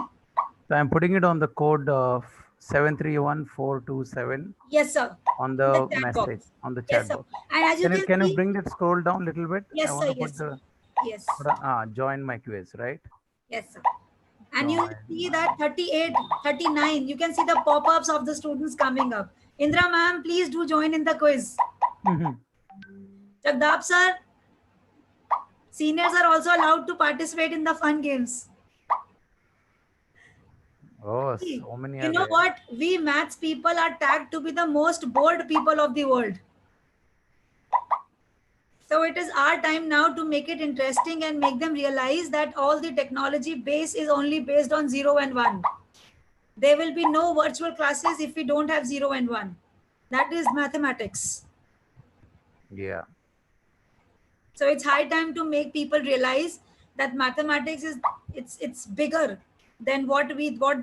So I'm putting it on the code of 731427. Yes, sir. On the chat message, box. on the Yes, chat sir. box. And as you Can you see, bring that scroll down a little bit? Yes, I want sir. to Yes, put sir. Yes. join my quiz, right? Yes, sir. And you see that 38, 39, you can see the pop-ups of the students coming up. Indra ma'am, please do join in the quiz. Jagdap sir, seniors are also allowed to participate in the fun games. Oh, so many You know what? We maths people are tagged to be the most bored people of the world. So it is our time now to make it interesting and make them realize that all the technology base is only based on 0 and 1. There will be no virtual classes if we don't have 0 and 1. That is mathematics. Yeah. So it's high time to make people realize that mathematics is it's bigger than what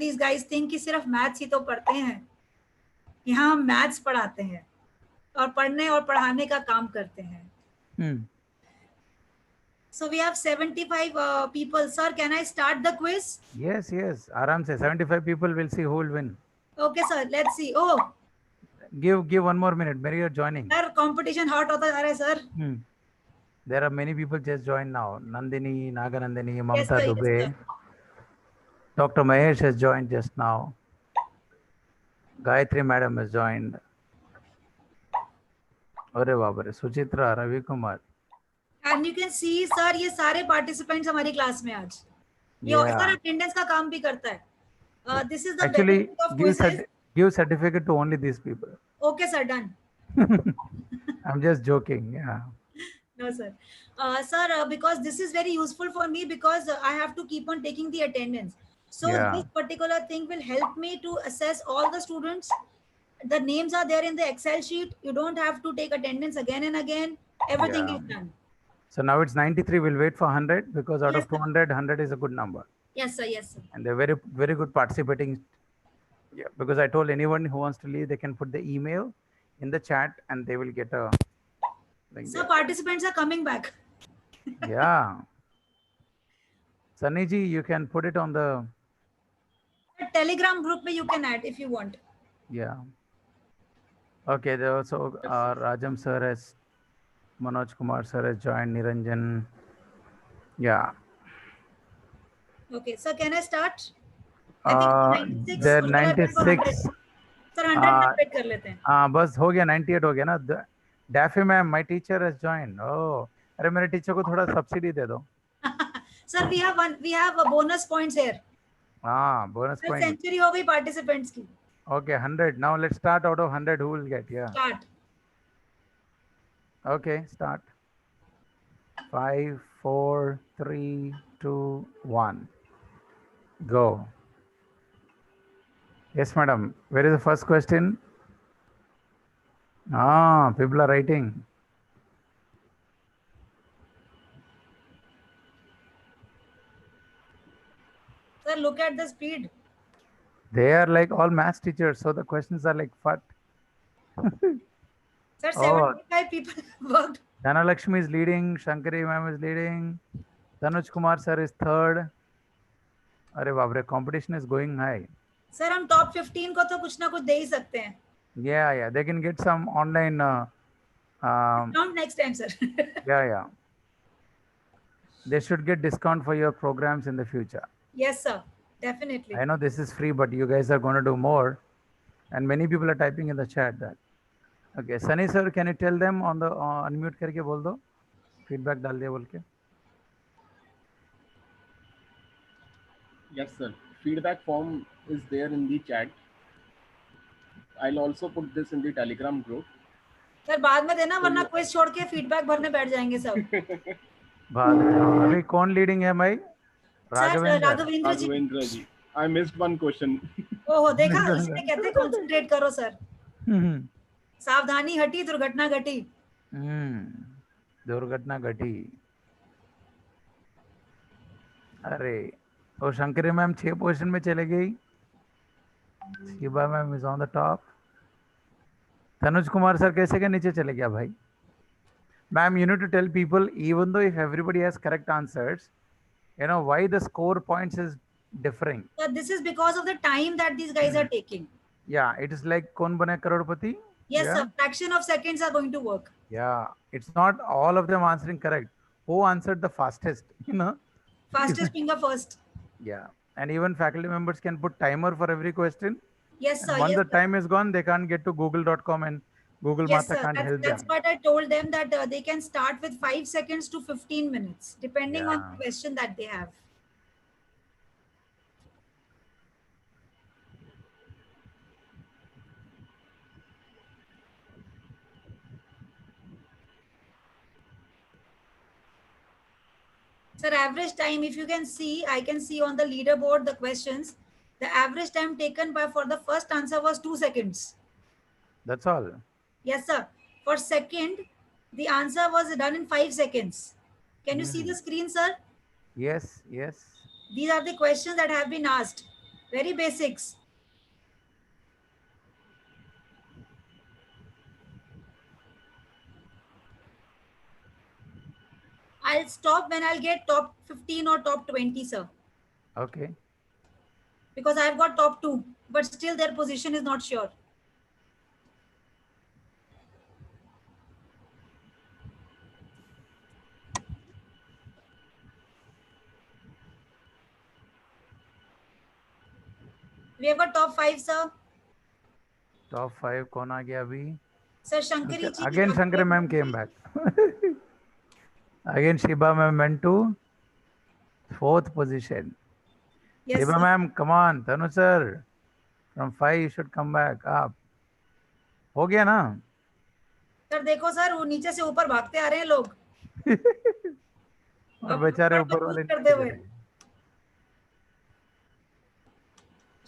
these guys think कि सिर्फ maths ही तो पढ़ते हैं. यहाँ हम maths पढ़ाते हैं और पढ़ने और पढ़ाने का काम करते हैं. So we have 75 people. Sir, can I start the quiz? Yes, yes. Aram se 75 people will see who will win. Okay, sir. Let's see. Oh. Give 1 more minute. Mary, you're joining. Sir, competition hot hota ja raha hai, sir. There are many people just joined now. Nandini, Naganandini, Mamta Yes, sir, Dubey. yes, Dr. Mahesh has joined just now. Gayatri madam has joined. अरे बाप रे, Suchitra, Ravi Kumar. And you can see, sir, ये सारे participants हमारी class में आज. ये sir attendance का काम भी करता है. This is the actually benefit of quizzes. give certificate to only these people. Okay, sir, done. I'm just joking. Yeah. No, sir. Sir, because this is very useful for me because I have to keep on taking the attendance. So this particular thing will help me to assess all the students. The names are there in the Excel sheet. You don't have to take attendance again and again. Everything is done. So now it's 93. We'll wait for 100 because out of 200, 100 is a good number. Yes, sir. Yes, sir. And they're very, very good participating. Yeah, because I told anyone who wants to leave, they can put the email in the chat and they will get a. So participants are coming back. Yeah. Sunny ji, you can put it on the Telegram group you can add if you want. Yeah. Okay. There also Rajam sir has, Manoj Kumar sir has joined, Niranjan. Yeah. Okay. So can I start? There 96. Sir, 100 wait कर लेते हैं. बस हो गया 98 हो गया ना. Daffy ma'am, my teacher has joined. Oh, अरे मेरे टीचर को थोड़ा सब्सिडी दे दो. Sir, we have a bonus points here. Bonus Sir, point. century हो गई participants की. Okay, 100. Now let's start out of 100. Who will get? Yeah. Start. Okay, start. 5, 4, 3, 2, 1. Go. Yes, madam. Where is the first question? People are writing. Sir, look at the speed. They are like all maths teachers, so the questions are like fat. Sir, 75 people worked. Dhanalakshmi is leading, Shankari ma'am is leading, Tanuj Kumar sir is third. अरे बाप रे, competition is going high. Sir, हम top 15 को तो कुछ ना कुछ दे ही सकते हैं. Yeah, they can get some online. Discount next time, sir. Yeah. They should get discount for your programs in the future. Yes, sir. Definitely. I know this is free, but you guys are going to do more, and many people are typing in the chat that. Okay, Sunny sir, can you tell them on the unmute करके बोल दो, feedback डाल दिया बोल के. Yes, sir. Feedback form is there in the chat. I'll also put this in the Telegram group. Sir बाद में देना, वरना क्विज छोड़ के फीडबैक भरने बैठ जाएंगे सब. अभी कौन लीडिंग है भाई? राघवेंद्र जी. I missed one question. ओहो, देखा, इसमें कहते हैं कंसंट्रेट करो सर. सावधानी हटी, दुर्घटना घटी. दुर्घटना घटी. अरे, और शंकरी मैम 6 पोजीशन में चले गई. Shiba ma'am is on the top. Tanuj Kumar sir कैसे के नीचे चले गया भाई? Ma'am, you need to tell people, even though if everybody has correct answers, you know why the score points is differing. This is because of the time that these guys are taking. Yeah, it is like Kaun Bane Crorepati. Yes, sir. Fraction of seconds are going to work. Yeah, it's not all of them answering correct. Who answered the fastest? You know. Fastest finger first. Yeah, and even faculty members can put timer for every question. Yes, sir. And once yes, the time is gone, they can't get to google.com and Google yes, Mata sir. can't help That's them. what I told them, that they can start with 5 seconds to 15 minutes, depending on the question that they have. Sir, average time, if you can see, I can see on the leaderboard the questions. The average time taken for the first answer was 2 seconds. That's all. Yes, sir. For second, the answer was done in 5 seconds. Can you see the screen, sir? Yes. These are the questions that have been asked. Very basics. I'll stop when I'll get top 15 or top 20, sir. Okay. Because I've got top 2, but still their position is not sure. We have got top 5, sir. Top 5 कौन आ गया अभी? Sir, Shankari ji. Again Shankari ma'am came back. Again Shiba ma'am went to 4th position. Yes, Shiba ma'am, come on. Tanu sir, from 5 you should come back up. हो गया ना? Sir देखो sir, वो नीचे से ऊपर भागते आ रहे हैं लोग. और बेचारे ऊपर वाले करते हुए.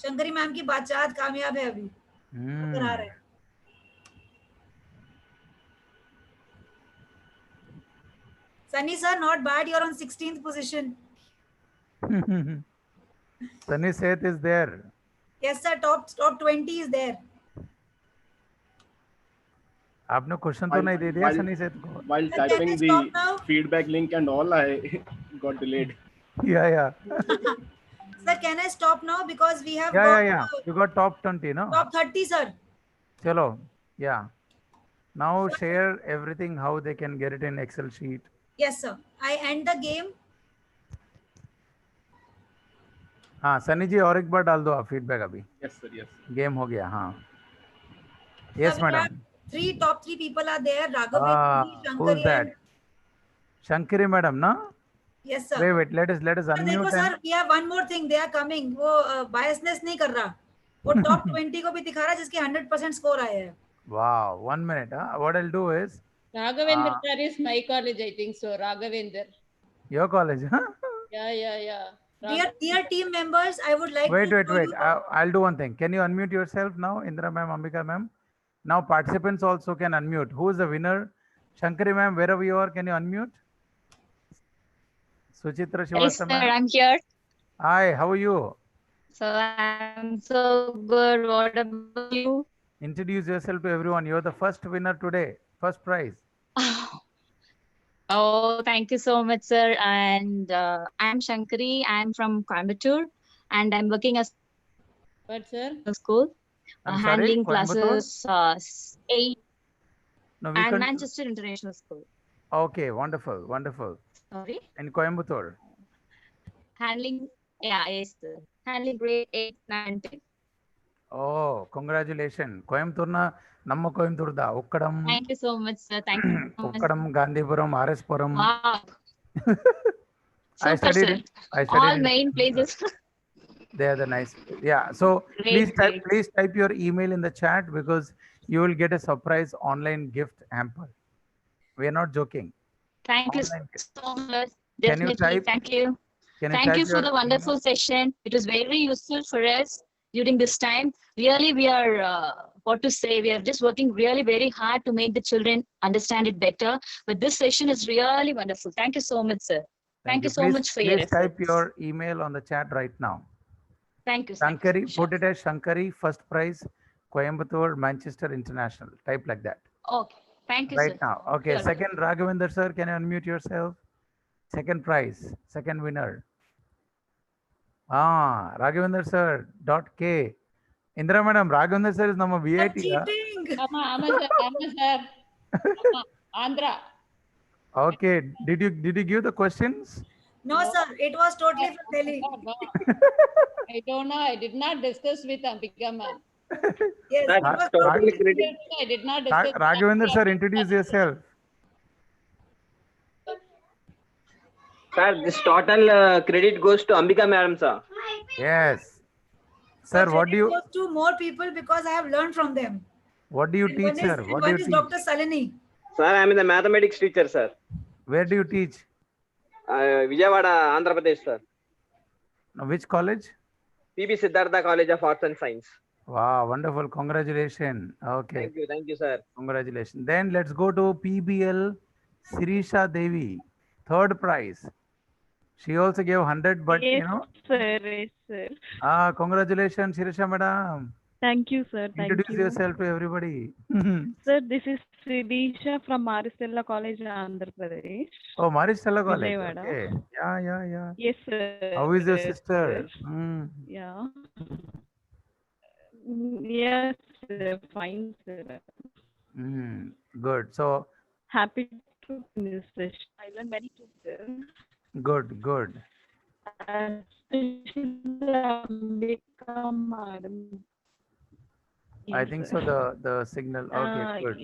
शंकरी मैम की बातचीत कामयाब है अभी. ऊपर आ रहे हैं. Sunny sir, not bad. You're on 16th position. Sunny Seth is there. Yes, sir. Top 20 is there. आपने क्वेश्चन तो नहीं दे दिया सनी सेठ को? While typing the feedback link and all, I got delayed. Yeah. Sir, can I stop now because we have Yeah. You got top 20, no? Top 30, sir. Chalo. Yeah. Now share everything how they can get it in Excel sheet. Yes, sir. I end the game. हाँ सनी जी और एक बार डाल दो आप feedback अभी. Yes, sir. Yes. Game हो गया. हाँ. Yes, madam. Top 3 people are there. Raghav, Who's that? Shankari madam, no? Yes, sir. Wait. Let us Sir, देखो unmute. Sir, we have one more thing. They are coming. वो biasness नहीं कर रहा. वो top 20 को भी दिखा रहा है जिसके 100% score आए हैं. Wow, 1 minute. What I'll do is Raghavendra sir is my college, I think so. Raghavendra. your college, huh? Yeah. Dear team members, I would like Wait. to show you. I'll do one thing. Can you unmute yourself now, Indra ma'am, Ambika ma'am? Now participants also can unmute. Who is the winner? Shankari ma'am, wherever you are, can you unmute? Suchitra Yes, Srivastava sir, ma'am. I'm here. Hi, how are you? So I'm so good. What about you? Introduce yourself to everyone. You're the first winner today. First prize. Oh, thank you so much, sir. And I'm Shankari. I'm from Coimbatore, and I'm working as What, sir? a school, I'm sorry, handling Coimbatore? classes 8 No, we and can. Manchester International School. Okay, wonderful. Sorry, In Coimbatore. handling. Yeah, yes, sir. Handling grade 8, 9, 10. Oh, congratulations. Coimbatore ನಮ್ಮ ಕೊಯಂಬತ್ತೂರ್ದ ಉಕ್ಕಡಂ Thank you so much, sir. Thank you so much. ಉಕ್ಕಡಂ Gandhipuram ಆರ್ಎಸ್ಪುರಂ Wow. I Super, studied sir. I All studied in main places. they are the nice. Yeah, so Great. please type your email in the chat because you will get a surprise online gift hamper. We are not joking. Thank you Online gift. so much. Can you Definitely. type Thank you. can you Thank type you for your the wonderful session. It was very useful for us during this time. Really, we are, what to say, we are just working really very hard to make the children understand it better. But this session is really wonderful. Thank you so much, sir. Thank you so please, much for your please type efforts. your email on the chat right now. Thank you. Shankari, Sure. put it as Shankari, first prize, Coimbatore, Manchester International. Type like that. Okay. Thank you, Right sir. now. Okay, Sure. second, Raghavendra sir, can you unmute yourself? Second prize, second winner. Raghavendra sir, .k. Indra madam, Raghavendra sir is number VIT. Cheating. Sir. Andhra. Okay, did you give the questions? No, sir. It was totally from Delhi. No. I don't know. I did not discuss with Ambika ma'am. Yes, it was Totally credit. I did not discuss. Raghavendra sir, introduce yourself. Sir, this total credit goes to Ambika madam, sir. Yes. Sir, But what do it you goes to more people because I have learned from them. teach, sir? What do you One is teach? Dr. Salini. Sir, I am in the mathematics teacher, sir. Where do you teach? Vijayawada, Andhra Pradesh, sir. Which college? PB Siddhartha College of Arts and Science. Wow, wonderful. Congratulations. Okay. Thank you, sir. Congratulations. Then let's go to PBL Sirisha Devi, third prize. She also gave 100, but Yes, sir. Congratulations, Sirisha madam. Thank you, sir. Thank Introduce you. yourself to everybody. Sir, this is Sirisha from Maristella College, Andhra Pradesh. Oh, Maristella College. Vijayawada. Okay. Yeah. Yes, sir. How is your Yes, sister? sir. Yeah. Yes, sir. Fine, sir. Good. So Happy to finish session. I learned many things, sir. good. Especially Ambika madam. I Yes, think sir. so. The signal. Okay, good.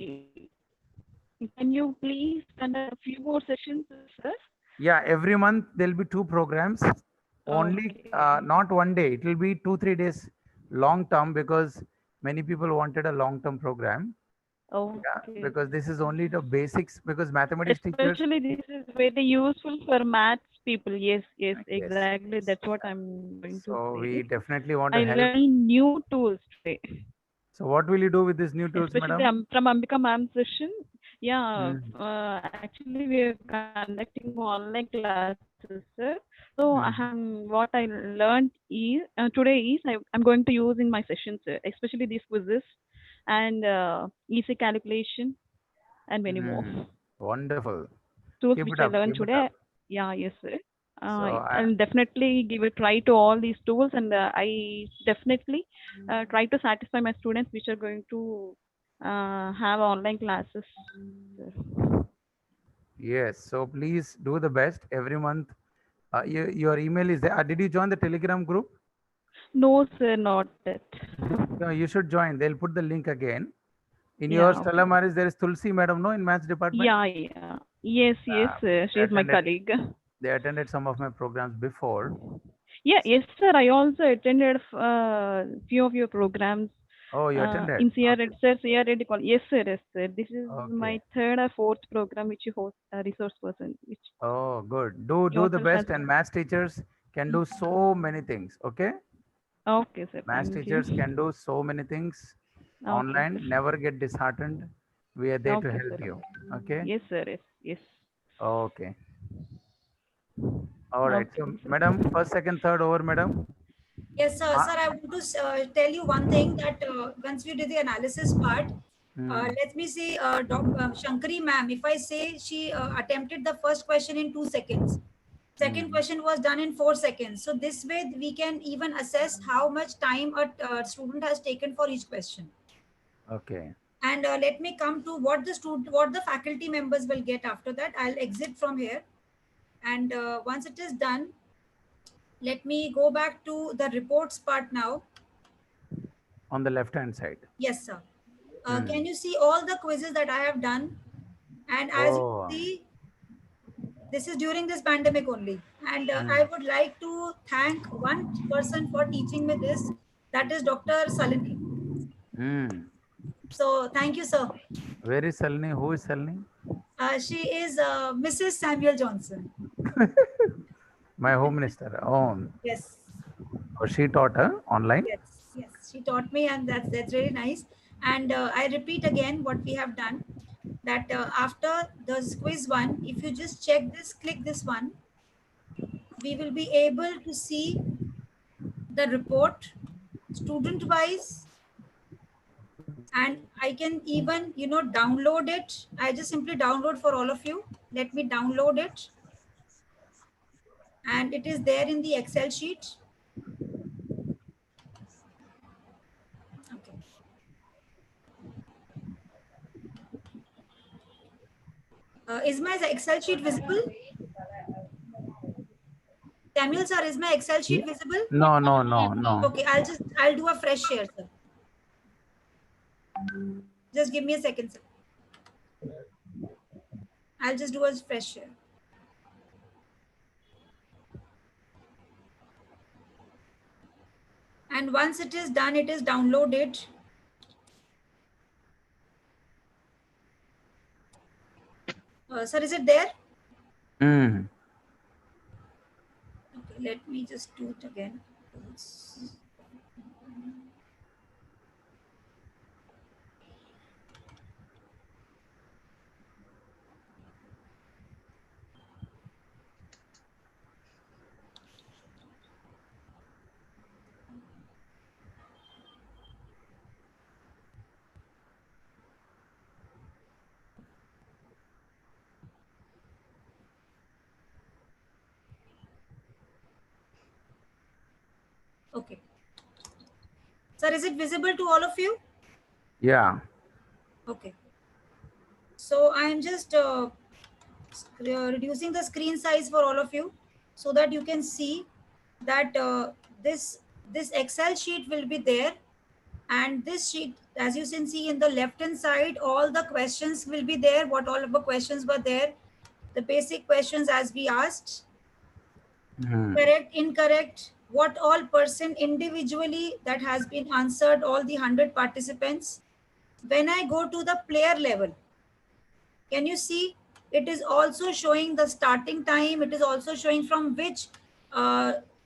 Can you please conduct a few more sessions, sir? Yeah, every month there'll be 2 programs. Only not one day. It will be 2-3 days long term because many people wanted a long term program. Okay. Yeah, because this is only the basics. Because mathematics teachers. Especially this is very useful for maths people. Yes, exactly. That's what I'm going to So say. we definitely want to I help. learned new tools today. So what will you do with these new tools, Especially madam? from Ambika ma'am's session. Yeah, actually we are conducting online classes, sir. So what I learned is today is I'm going to use in my sessions, sir. Especially these quizzes and easy calculation and many more Wonderful. tools Keep which it I up, learned keep it today. up. Yeah, yes, sir. So I'll definitely give a try to all these tools, and I definitely try to satisfy my students which are going to have online classes. Yes, so please do the best every month. Your email is there. Did you join the Telegram group? No, sir, not that. No, you should join. They'll put the link again. In Yeah, your okay. Stella Maris, there is Tulsi madam, no, in maths department. Yeah. Yes, sir. She is my colleague. They attended some of my programs before. Yeah, yes, sir. I also attended few of your programs. Oh, you attended? In CR, Okay. sir, CR call. Yes, sir. Yes, sir. This is my Okay. third or fourth program which you host resource person. Which Oh, good. Do the yourself has. best, and maths teachers can do so many things. Okay. Okay, sir. Maths Thank you. teachers can do so many things Okay, online. sir. Never get disheartened. We are there to Okay, help sir. you. Okay. Yes, sir. Yes. Yes. Okay. All right. Okay, So, sir. madam, first, second, third over, madam. Yes, sir. Sir, I want to tell you one thing that once we did the analysis part, let me see, Shankari ma'am, if I say she attempted the first question in 2 seconds, second question was done in 4 seconds. So this way we can even assess how much time a student has taken for each question. Okay. And let me come to what the faculty members will get after that. I'll exit from here. And once it is done, let me go back to the reports part now. On the left-hand side. Yes, sir. Can you see all the quizzes that I have done? And as you see, this is during this pandemic only. And I would like to thank one person for teaching me this. That is Dr. Salini. So thank you, sir. Where is Salini? Who is Salini? She is Mrs. Samuel Johnson. My home minister. Oh. Yes. Oh, she taught her online? Yes, yes. She taught me, and that's really nice. And I repeat again what we have done, that after the quiz one, if you just check this, click this one, we will be able to see the report student wise, and I can even, download it. I just simply download for all of you. Let me download it. And it is there in the Excel sheet. Okay. Is my Excel sheet visible? Samuel sir, is my Excel sheet visible? No, no, no, no. Okay, I'll do a fresh share, sir. Just give me a second, sir. I'll just do a fresh share. And once it is done, it is downloaded. Sir, is it there? Okay, let me just do it again. Okay. Sir, is it visible to all of you? Yeah. Okay. So I am just reducing the screen size for all of you so that you can see that this Excel sheet will be there, and this sheet, as you can see in the left hand side, all the questions will be there. What all of the questions were there, the basic questions as we asked, correct, incorrect, what all person individually that has been answered, all the 100 participants. When I go to the player level, can you see it is also showing the starting time, it is also showing from which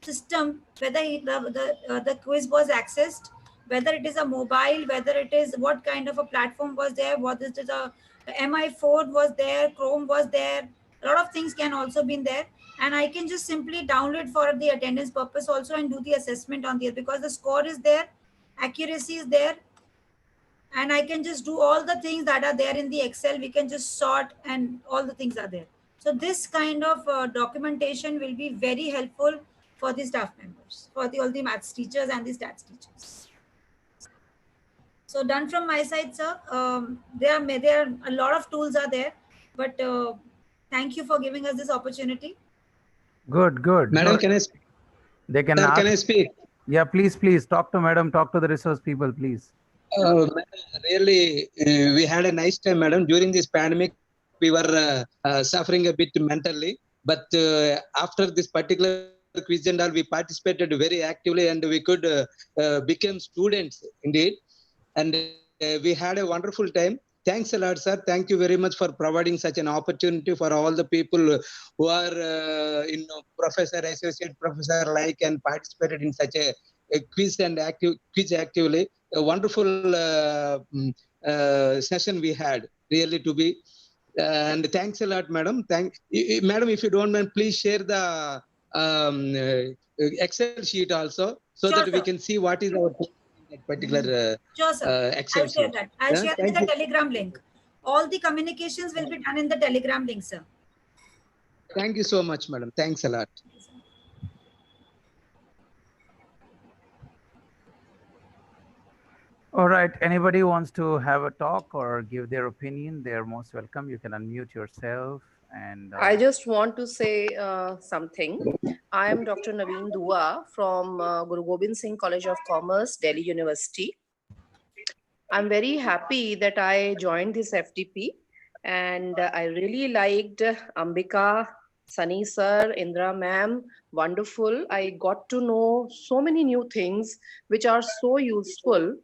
system, whether the quiz was accessed, whether it is a mobile, whether it is what kind of a platform was there, what is it, a mi4 was there, Chrome was there, a lot of things can also be there. And I can just simply download for the attendance purpose also and do the assessment on there, because the score is there, accuracy is there, and I can just do all the things that are there in the Excel. We can just sort and all the things are there. So this kind of documentation will be very helpful for the staff members, for all the maths teachers and the stats teachers. So done from my side, sir. There are a lot of tools are there, but thank you for giving us this opportunity. Good, good. Madam, good. can I speak? They can Sir, ask. can I speak? Yeah, please, please talk to madam, talk to the resource people, please. Really, we had a nice time, madam. During this pandemic, we were suffering a bit mentally. But after this particular quiz and all, we participated very actively, and we could become students indeed. And we had a wonderful time. Thanks a lot, sir. Thank you very much for providing such an opportunity for all the people who are professor, associate professor like, and participated in such a quiz and quiz actively. A wonderful session we had, really to be. And thanks a lot, madam. Madam, if you don't mind, please share the Excel sheet also, so Sure, that we sir. can see what is our that particular Sure, sir. Excel I'll share sheet. that. I'll share Thank with the you. Telegram link. All the communications will be done in the Telegram link, sir. Thank you so much, madam. Thanks a lot. All right. Anybody who wants to have a talk or give their opinion, they're most welcome. You can unmute yourself. And I just want to say something. I am Dr. Naveen Dua from Guru Gobind Singh College of Commerce, Delhi University. I'm very happy that I joined this FDP, and I really liked Ambika, Sunny sir, Indra ma'am, wonderful. I got to know so many new things which are so useful,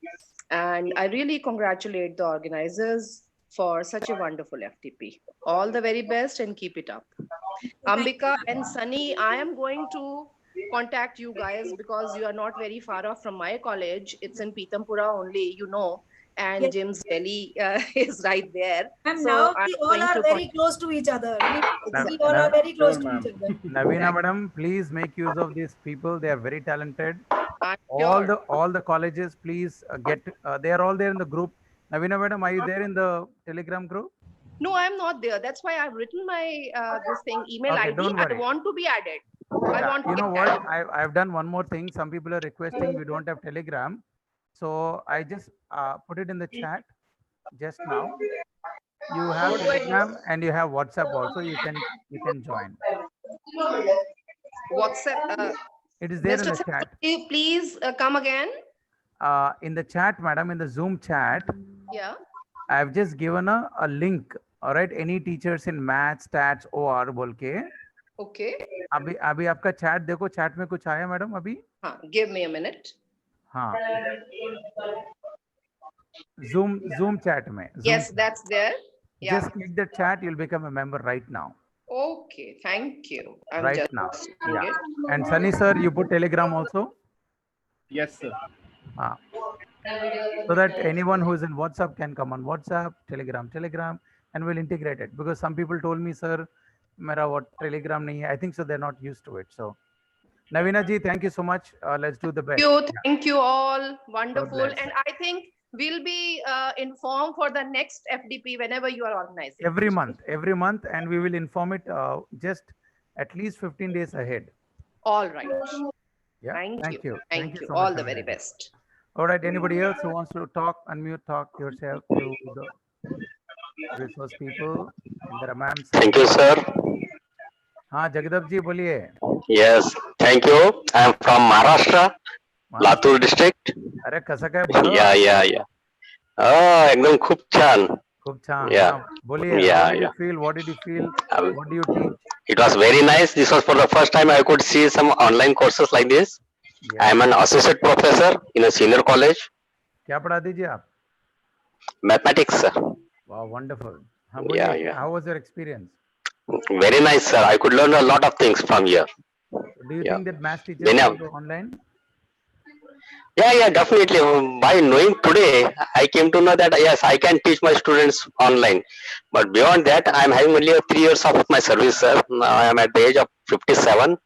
and I really congratulate the organizers for such a wonderful FTP. All the very best and keep it up. Ambika and Sunny, I am going to contact you guys because you are not very far off from my college. It's in Pitampura only, you know, and Yes. Jim's Delhi is right there. And So now I'm we all going are to very close to each other. We all are very close to each other. Navina madam, please make use of these people. They are very talented. Sure. All the colleges, please they are all there in the group. Navina madam, are you there in the Telegram group? No, I'm not there. That's why I've written my this thing email Okay, ID. don't I worry. want to be added. I want to You know get what? added. I've done one more thing. Some people are requesting we don't have Telegram, so I just put it in the chat just now. You have Telegram and you have WhatsApp also. You can join. WhatsApp. It is there in Mr. the chat. Please come again. In the chat, madam, in the Zoom chat, Yeah. I've just given a link. All right, any teachers in math, stats, OR बोल के. Okay. अभी आपका chat देखो, chat में कुछ आया madam अभी? हाँ, give me a minute. हाँ. Zoom chat में. Yes, that's there. Yeah. Just click the chat, you'll become a member right now. Okay, thank you. I'm Right just now. doing Yeah. it. And Sunny sir, you put Telegram also? Yes, sir. So that anyone who is in WhatsApp can come on WhatsApp, Telegram, and we'll integrate it. Because some people told me, sir, mera what Telegram nahi hai. I think so they're not used to it. So Navina ji, thank you so much. Let's do the best. Thank you all. Wonderful. bless. And I think we'll be informed for the next FDP whenever you are organizing. Every month, and we will inform it just at least 15 days ahead. All right. Yeah. Thank you. Thank you so All much, the very Navina. best. All right. Anybody else who wants to talk, unmute, talk yourself to the resource people. Indra ma'am. Thank you, sir. हाँ जगदप जी बोलिए. Yes, thank you. I am from Maharashtra, Latur district. अरे कसं काय बरं? Yeah. एकदम खूप छान. खूप छान. Yeah. बोलिए. Yeah, How did yeah. you feel? What did you feel? What do you teach? It was very nice. This was for the first time I could see some online courses like this. Yeah. I am an associate professor in a senior college. क्या पढ़ा दीजिए आप? Mathematics, sir. Wow, wonderful. हाँ Yeah, बोलिए. yeah. How was your experience? Very nice, sir. I could learn a lot of things from here. Do you Yeah. think that math teachers Then, can go online? Yeah, definitely. By knowing today, I came to know that yes, I can teach my students online. But beyond that, I am having only 3 years of my service, sir. Now I am at the age of 57.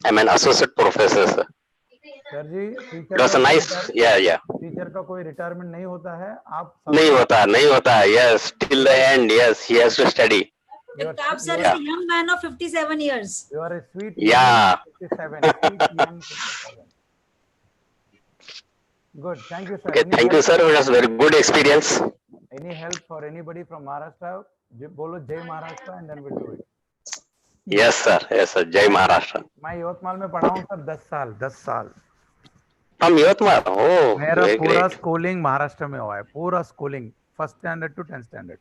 I am an associate professor, sir. Sir ji, It was a nice, yeah. Teacher का कोई retirement नहीं होता है. आप नहीं होता. Yes, till the end. Yes, he has to study. Jagtap sir is a young man of 57 years. You are a sweet Yeah. 57. Sweet young 57. Good. Thank you, sir. Okay, thank you, sir. It was a very good experience. Any help for anybody from Maharashtra? Bolo Jai Maharashtra and then we'll do it. Yes, sir. Jai Maharashtra. मैं यवतमाल में पढ़ा हूँ sir 10 साल. From Yavatmal? Oh, मेरा very पूरा great. Schooling Maharashtra में हुआ है. पूरा schooling 1st standard to 10th standard.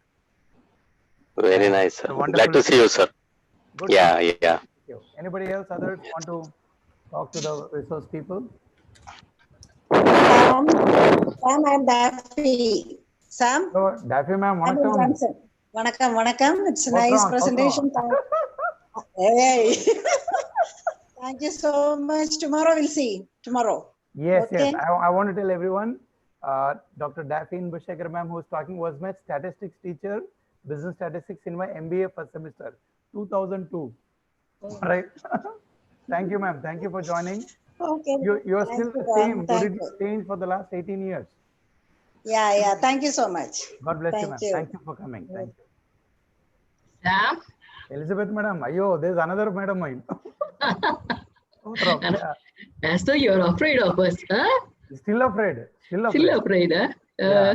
Very nice, sir. So wonderful. Glad to see you, sir. Good. Yeah, yeah. Thank you. Anybody else, others want to talk to the resource people? Sam, I'm Daffy. Sam? So, Daffy ma'am, I'm in vanakkam. Johnson. Vanakkam, vanakkam. It's a What's nice wrong? presentation. Hey. Thank you so much. Tomorrow we'll see. Tomorrow. Yes, Okay. yes. I want to tell everyone, Dr. Daphne Bushekar ma'am, who was talking, was my statistics teacher, business statistics in my MBA first semester, 2002. Oh. Right. Thank you, ma'am. Thank you for joining. Okay. You're Thank still you, the same. You Thank didn't you. change for the last 18 years. Yeah. Thank you so much. God bless you, Thank ma'am. you. Thank you for coming. Thank you. Sam? Elizabeth, madam. Ayo, there's another madam mine. As though you're afraid of us, huh? Still afraid. Still afraid. Still afraid, huh? Yeah.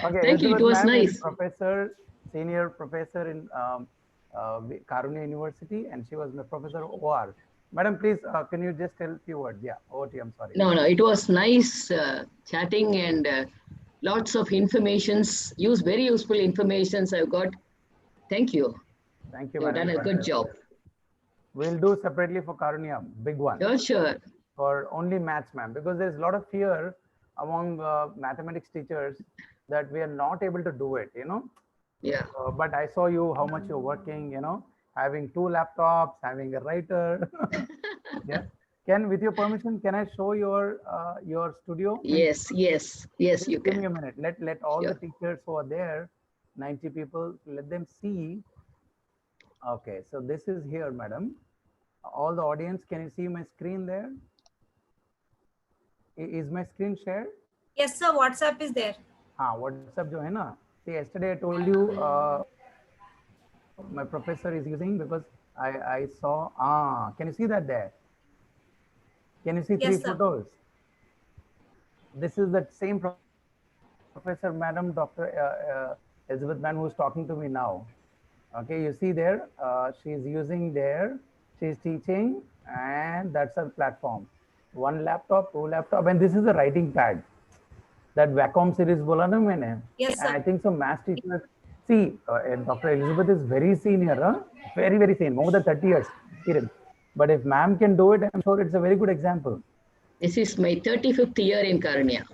Okay, Thank you. It Elizabeth was ma'am is nice. professor, senior professor in Karunya University, and she was my professor OR. Madam, please, can you just tell a few words? Yeah, over to you. I'm sorry. No, it was nice chatting and lots of informations, very useful informations I've got. Thank you. Thank you, You've madam. done a good job. We'll do separately for Karunya, big one. Sure. For only maths, ma'am, because there's a lot of fear among mathematics teachers that we are not able to do it, Yeah. But I saw you, how much you're working, having 2 laptops, having a writer. Yeah. With your permission, can I show your studio? Yes, you Give can. me a minute. Let all the teachers who are there, 90 people, let them see. Okay, so this is here, madam. All the audience, can you see my screen there? Is my screen shared? Yes, sir. WhatsApp is there. WhatsApp jo hai na. See, yesterday I told you my professor is using, because I saw, can you see that there? Can you see Yes, 3 sir. photos? This is that same professor, madam, Dr. Elizabeth Mann, who is talking to me now. Okay, you see there, she's using there, she's teaching, and that's her platform. 1 laptop, 2 laptop, and this is a writing pad. That Wacom series bola na maine. Yes, sir. And I think some math teachers, see, Dr. Elizabeth is very senior, very, very senior, more than 30 years experience. But if ma'am can do it, I'm sure it's a very good example. This is my 35th year in Karunya.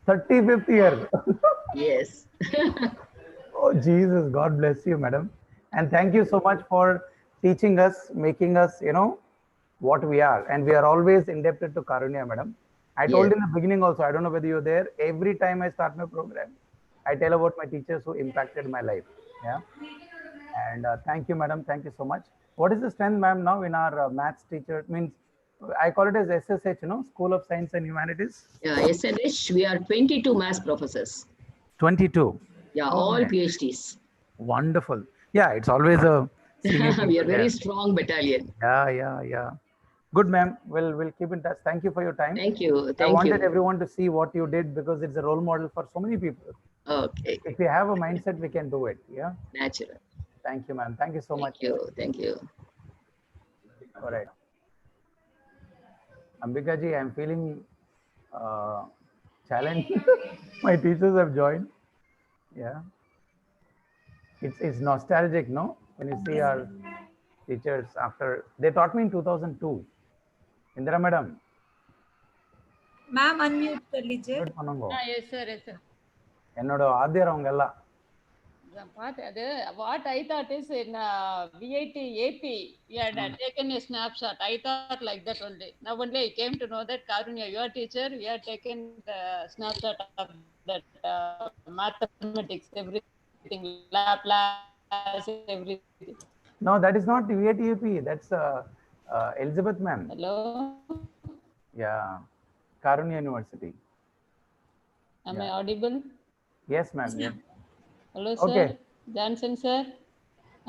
35th year. Yes. Oh, Jesus, God bless you, madam. And thank you so much for teaching us, making us, what we are. And we are always indebted to Karunya, madam. I told in the beginning also, I don't know whether you're there, every time I start my program, I tell about my teachers who impacted my life. Yeah. And thank you, madam. Thank you so much. What is the strength, ma'am, now in our maths teacher? Means I call it as SSH, School of Science and Humanities. Yeah, SNH, we are 22 maths professors. 22. Yeah, all PhDs. Wonderful. Yeah, it's always a senior. We are very strong battalion. Yeah. Good, ma'am. We'll keep in touch. Thank you for your time. Thank you. I wanted everyone to see what you did, because it's a role model for so many people. Okay. If we have a mindset, we can do it. Yeah. Natural. Thank you, ma'am. Thank you so much. Thank you. All right. Ambika ji, I'm feeling challenged. My teachers have joined. Yeah. It's nostalgic, no? When you see our teachers after, they taught me in 2002. Indira madam. Ma'am, unmute kar lijiye. Yes, sir. என்னோட ஆதியார் அவங்க எல்லாம். What I thought is in VIT AP, we had taken a snapshot. I thought like that only. Now only I came to know that Karunya, your teacher, we had taken the snapshot of that mathematics, everything, Laplace, everything. No, that is not VIT AP. That's Elizabeth ma'am. Hello. Yeah, Karunya University. Am I audible? Yes, ma'am. Yes. Hello, sir. Okay. Johnson, sir.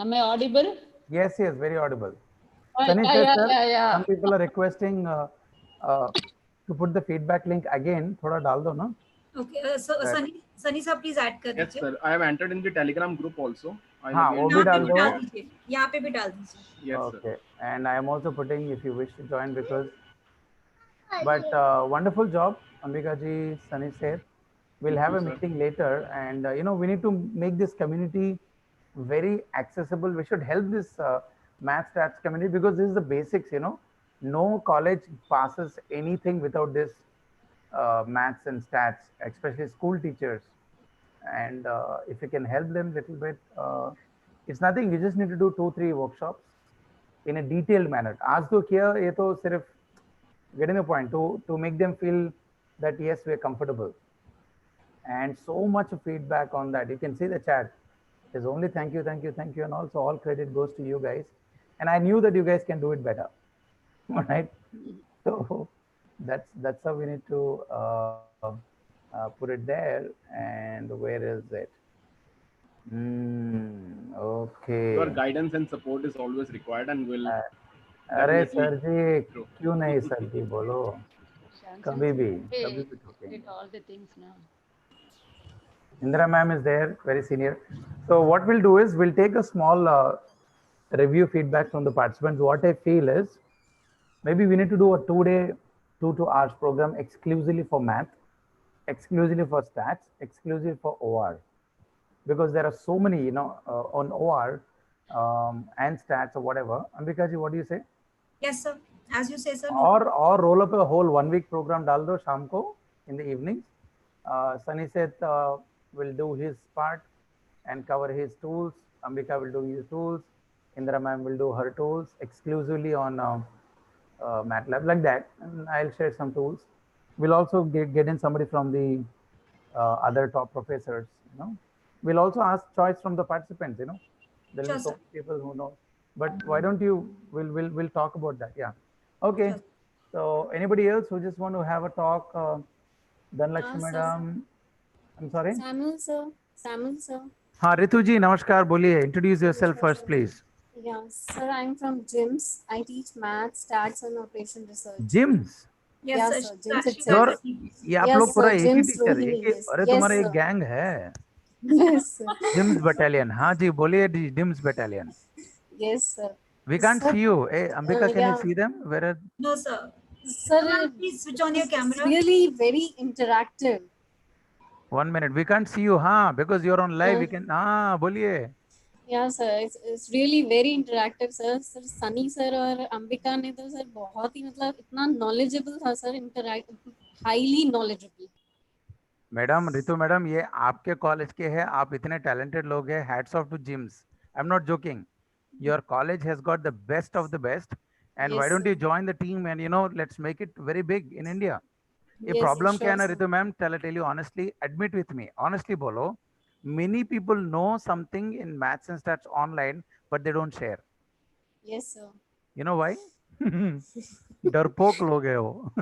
Am I audible? Yes, very audible. Yeah. Some people are requesting to put the feedback link again. Thoda dal do, no? Okay. So, Sunny sir, please add kar Yes, sir. I have entered in the Telegram group also. वो भी डाल दो. यहाँ पे भी डाल दीजिए. Yes, okay. And I am also putting, if you wish to join, because. But wonderful job, Ambika ji, Sunny sir. We'll have a meeting later, and we need to make this community very accessible. We should help this math stats community, because this is the basics, you know. No college passes anything without this maths and stats, especially school teachers. And if you can help them a little bit, it's nothing. You just need to do 2-3 workshops in a detailed manner. Ask to kiya ye to sirf getting the point to make them feel that yes, we are comfortable. And so much feedback on that. You can see the chat. There's only thank you, thank you, thank you, and also all credit goes to you guys. And I knew that you guys can do it better. All right. So that's how we need to put it there. And where is it? Okay. Your guidance and support is always required, and will अरे definitely sir जी grow. क्यों नहीं sir जी बोलो कभी भी Hey, ठोकेंगे. did all the things now. Indra ma'am is there, very senior. So what we'll do is we'll take a small review feedback from the participants. What I feel is maybe we need to do a 2-day, 2 hours program exclusively for math, exclusively for stats, exclusively for OR, because there are so many, you know, on OR and stats or whatever. Ambika ji, what do you say? Yes, sir. As you say, sir. No. Or roll up a whole 1-week program डाल दो शाम को in the evenings. Sunny said will do his part and cover his tools. Ambika will do his tools. Indra ma'am will do her tools exclusively on MATLAB, like that. And I'll share some tools. We'll also get in somebody from the other top professors. You know, we'll also ask choice from the participants. You know, there'll be so many people who know. But why don't you? We'll talk about that. Yeah. Okay. So anybody else who just want to have a talk? Dhanlakshmi madam. I'm sorry. Samuel sir. Samuel sir. हाँ रितु जी नमस्कार बोलिए. Introduce yourself first, please. Yeah, sir. I'm from GIMS. I teach math, stats, and operation research. GIMS. Yes, sir. GIMS और itself. ये आप लोग पूरा एक ही टीचर Rohini, एक yes. अरे Yes, तुम्हारा एक sir. गैंग है. Yes, sir. जिम्स बटालियन. हाँ जी बोलिए जिम्स battalion. Yes, sir. We can't Sir, see you. Hey, Ambika, can you yeah. see them? Where are... No, sir. Sir, please switch on your camera. It's really very interactive. 1 minute. We can't see you. हाँ, because you're on live. We can. हाँ, बोलिए. Yeah, sir. It's really very interactive, sir. Sir, Sunny sir और अंबिका ने तो sir बहुत ही मतलब इतना knowledgeable था sir, highly knowledgeable. Madam Ritu madam ये आपके कॉलेज के हैं. आप इतने टैलेंटेड लोग हैं. Hats off to gyms. I'm not joking. Your college has got the best of the best. And Yes, why don't sir. you join the team and, you know, let's make it very big in India. A Yes, problem sure, क्या है ना sir. Ritu ma'am, tell you honestly, admit with me, honestly बोलो, many people know something in maths and stats online, but they don't share. Yes, sir. You know why? डरपोक लोग है वो.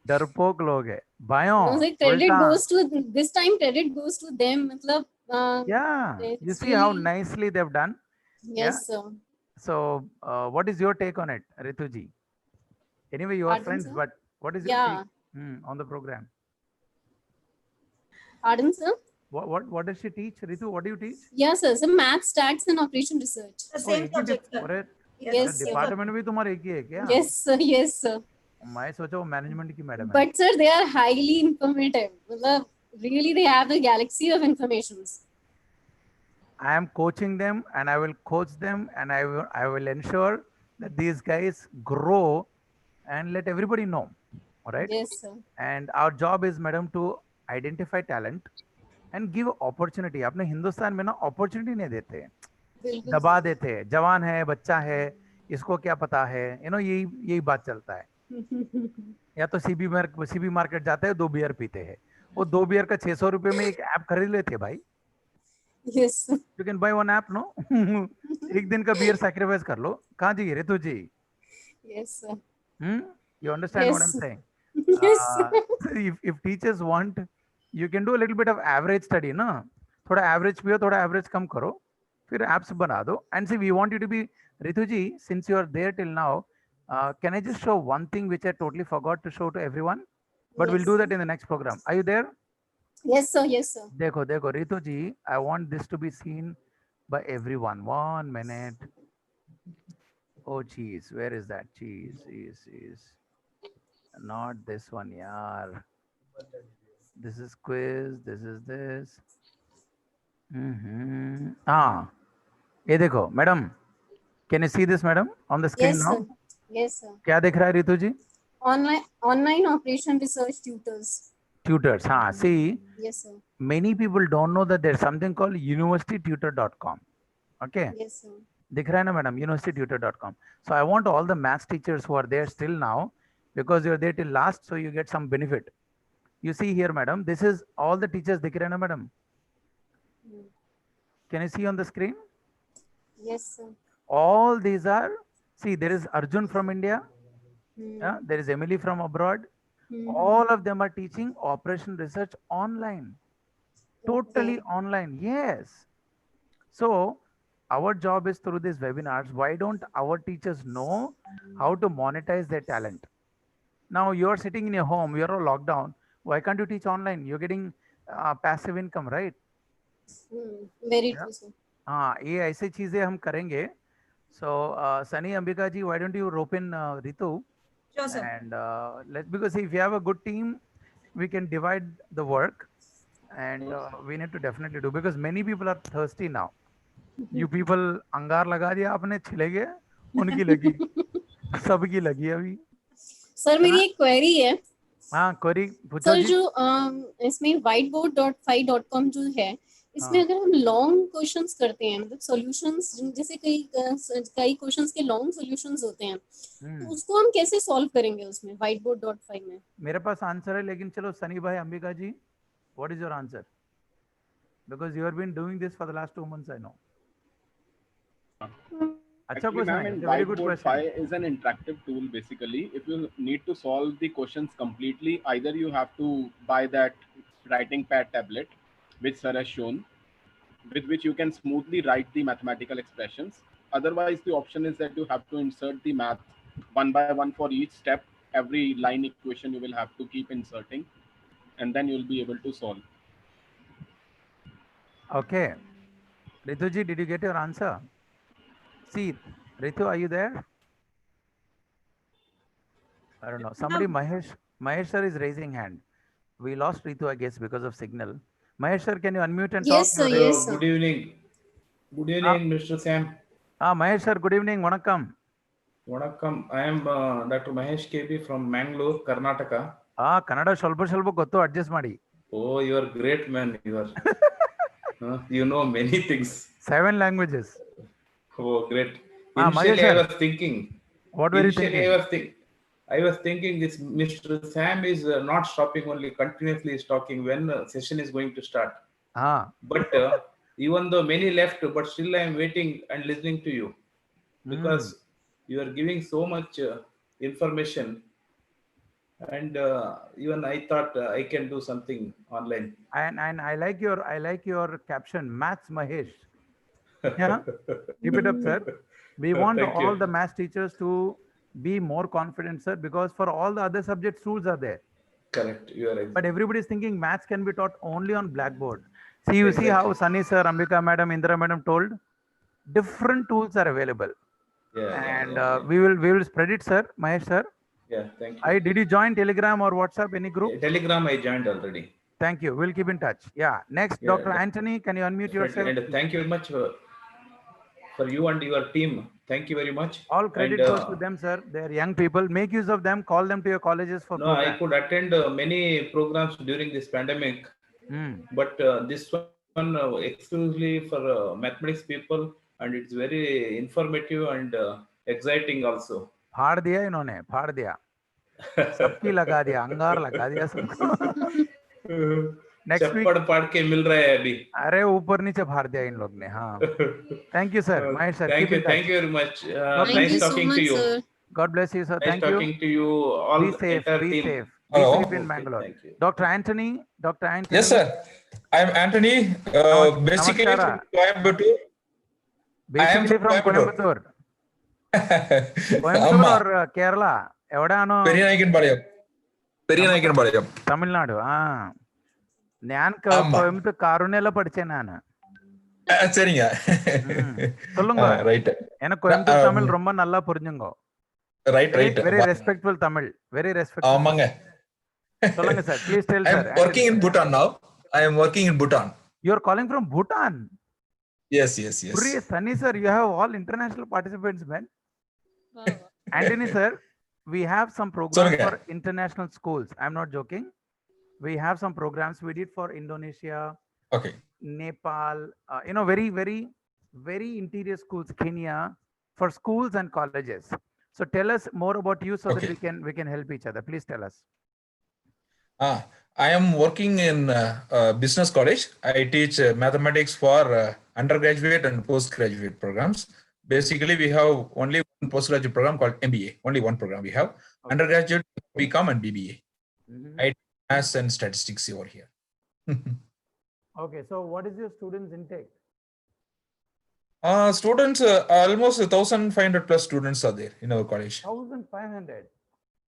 डरपोक लोग है. बायों. No, sir, credit उल्टा. goes to this time. Credit goes to them. मतलब Yeah, you it's see how really- nicely they've done. Yes, sir. So, what is your take on it, Ritu ji? Anyway, you are Pardon, friends, sir? but what is your Yeah. take on the program? Pardon, sir? What does she teach, Ritu? What do you teach? Yes, sir. So math, stats, and operation research. The same subject, sir. अरे Yes, sir. Department भी तुम्हारे एक ही है क्या? Yes, sir. Yes, sir. मैं सोचा वो management की मैडम है. But sir, they are highly informative. मतलब really, they have the galaxy of informations. I am coaching them, and I will coach them, and I will ensure that these guys grow and let everybody know. All right. Yes, sir. And our job is, madam, to identify talent and give opportunity. अपने हिंदुस्तान में ना opportunity नहीं देते, दबा देते हैं. जवान है, बच्चा है, इसको क्या पता है, you know, यही बात चलता है. या तो सीबी मार्केट जाते हैं, 2 बियर पीते हैं. वो 2 बियर का 600 रुपए में एक ऐप खरीद लेते भाई. Yes. You can buy one app, no? एक दिन का बियर सैक्रिफाइस कर लो. कहाँ जी रितु जी? Yes, sir. You understand Yes. what I'm saying? Yes. If teachers want, you can do a little bit of average study, ना? थोड़ा average पियो, थोड़ा average कम करो, फिर apps बना दो. And see, we want you to be, Ritu ji, since you are there till now, can I just show one thing which I totally forgot to show to everyone? But we'll do that in the next program. Are you there? Yes, sir. Yes, sir. देखो Ritu ji, I want this to be seen by everyone. 1 minute. Oh cheese, where is that cheese? Is not this one, yaar. This is quiz. This is this. ये देखो madam, can you see this madam on the screen Yes, now? sir. Yes, sir. क्या दिख रहा है रितु जी? Online operation research tutors. Tutors, हाँ. See, Yes, sir. many people don't know that there's something called universitytutor.com. Okay. Yes, sir. दिख रहा है ना madam, universitytutor.com. So I want all the maths teachers who are there still now, because you're there till last, so you get some benefit. You see here, madam, this is all the teachers. दिख रहे हैं ना madam? Can you see on the screen? Yes, sir. All these are, see, there is Arjun from India. Hmm. Yeah, there is Emily from abroad. All of them are teaching operation research online. Totally online. Yes. So our job is through these webinars. Why don't our teachers know how to monetize their talent? Now you're sitting in your home, you're on lockdown. Why can't you teach online? You're getting passive income, right? Very true, sir. हाँ, ये ऐसे चीजें हम करेंगे. So Sunny, Ambika ji, why don't you rope in Ritu? Sure, sir. And because if you have a good team, we can divide the work, and we need to definitely do, because many people are thirsty now. You people अंगार लगा दिया आपने, छिले गए, उनकी लगी, सबकी लगी अभी. सर मेरी एक क्वेरी है. हाँ, क्वेरी पूछो सर जी. जो इसमें whiteboard.fi.com जो है, इसमें अगर हम लॉन्ग क्वेश्चंस करते हैं, मतलब सॉल्यूशंस, जैसे कई क्वेश्चंस के लॉन्ग सॉल्यूशंस होते हैं, तो उसको हम कैसे सॉल्व करेंगे उसमें whiteboard.fi में? मेरे पास आंसर है, लेकिन चलो सनी भाई, Ambika ji, what is your answer? Because you have been doing this for the last 2 months, I know. Actually, ma'am, in Whiteboard is an interactive tool. Basically, if you need to solve the questions completely, either you have to buy that writing pad tablet, which sir has shown, with which you can smoothly write the mathematical expressions. Otherwise, the option is that you have to insert the math one by one for each step. Every line equation you will have to keep inserting, and then you'll be able to solve. Okay. Ritu ji, did you get your answer? See, Ritu, are you there? I don't know. Somebody, Mahesh sir is raising hand. We lost Ritu, I guess, because of signal. Mahesh sir, can you unmute and yes, talk? Sir, yes, sir. Good evening. Good evening, Mr. Sam. Mahesh sir, good evening. Vanakkam. Vanakkam. I am Dr. Mahesh KB from Mangalore, Karnataka. Kannada ಸ್ವಲ್ಪ ಗೊತ್ತು, adjust ಮಾಡಿ. Oh, you are great, man. You are. You know many things. 7 languages. Oh, great. Initially, I was thinking. What were you thinking? I was thinking this Mr. Sam is not stopping, only continuously talking when session is going to start. But even though many left, but still I am waiting and listening to you, because you are giving so much information, and even I thought I can do something online. And I like your caption, Maths Mahesh. Yeah, keep it up, sir. We want all the maths teachers to be more confident, sir, because for all the other subjects, tools are there. Correct, you are right. But everybody is thinking maths can be taught only on blackboard. See, you see how Sunny sir, Ambika madam, Indra madam told, different tools are available. And we will spread it, sir. Mahesh sir. Yeah, thank you. Did you join Telegram or WhatsApp, any group? Telegram I joined already. Thank you. We'll keep in touch. Yeah. Next, Dr. Anthony, can you unmute yourself? And thank you very much for you and your team. Thank you very much. All credit goes to them, sir. They are young people. Make use of them. Call them to your colleges for programs. I could attend many programs during this pandemic, but this one exclusively for mathematics people, and it's very informative and exciting also. फाड़ दिया इन्होंने, फाड़ दिया, सबकी लगा दिया, अंगार लगा दिया सबको. नेक्स्ट वीक पढ़ के मिल रहा है अभी. अरे ऊपर नीचे फाड़ दिया इन लोग ने. हाँ, thank you sir. Mahesh sir, thank you very much. Nice talking to you. God bless you, sir. Thank you. Nice talking to you all. Be safe. Be safe. Be safe in Bangalore. Dr. Anthony. Yes, sir. I am Anthony. Basically from Coimbatore. Basically from Coimbatore. Coimbatore or Kerala? എവിടെയാണോ? പെരിയനായിക്കൻപാളയം, തമിഴ്നാട്. ഞാൻ കോയമ്പത്തൂർ കാരുണ്യല പഠിച്ചேன் நானு. சரிங்க, சொல்லுங்க. Right. எனக்கு கோயம்புத்தூர் தமிழ் ரொம்ப நல்லா புரிஞ்சுங்க. Right. Very respectful Tamil. Very respectful. ஆமாங்க. சொல்லுங்க sir. Please tell I sir. am working in Bhutan now. I am working in Bhutan. You are calling from Bhutan? Yes, yes, yes. Puri, Sunny sir, you have all international participants, man. Wow. Anthony sir, we have some programs for international schools. I'm not joking. We have some programs we did for Indonesia, Okay. Nepal, very, very, very interior schools, Kenya, for schools and colleges. So tell us more about you so that we can help each other. Please tell us. I am working in business college. I teach mathematics for undergraduate and postgraduate programs. Basically, we have only one postgraduate program called MBA. Only one program we have. Undergraduate, BCom and BBA. I teach maths and statistics over here. Okay, so what is your students' intake? Students, almost 1,500 plus students are there in our college. 1,500?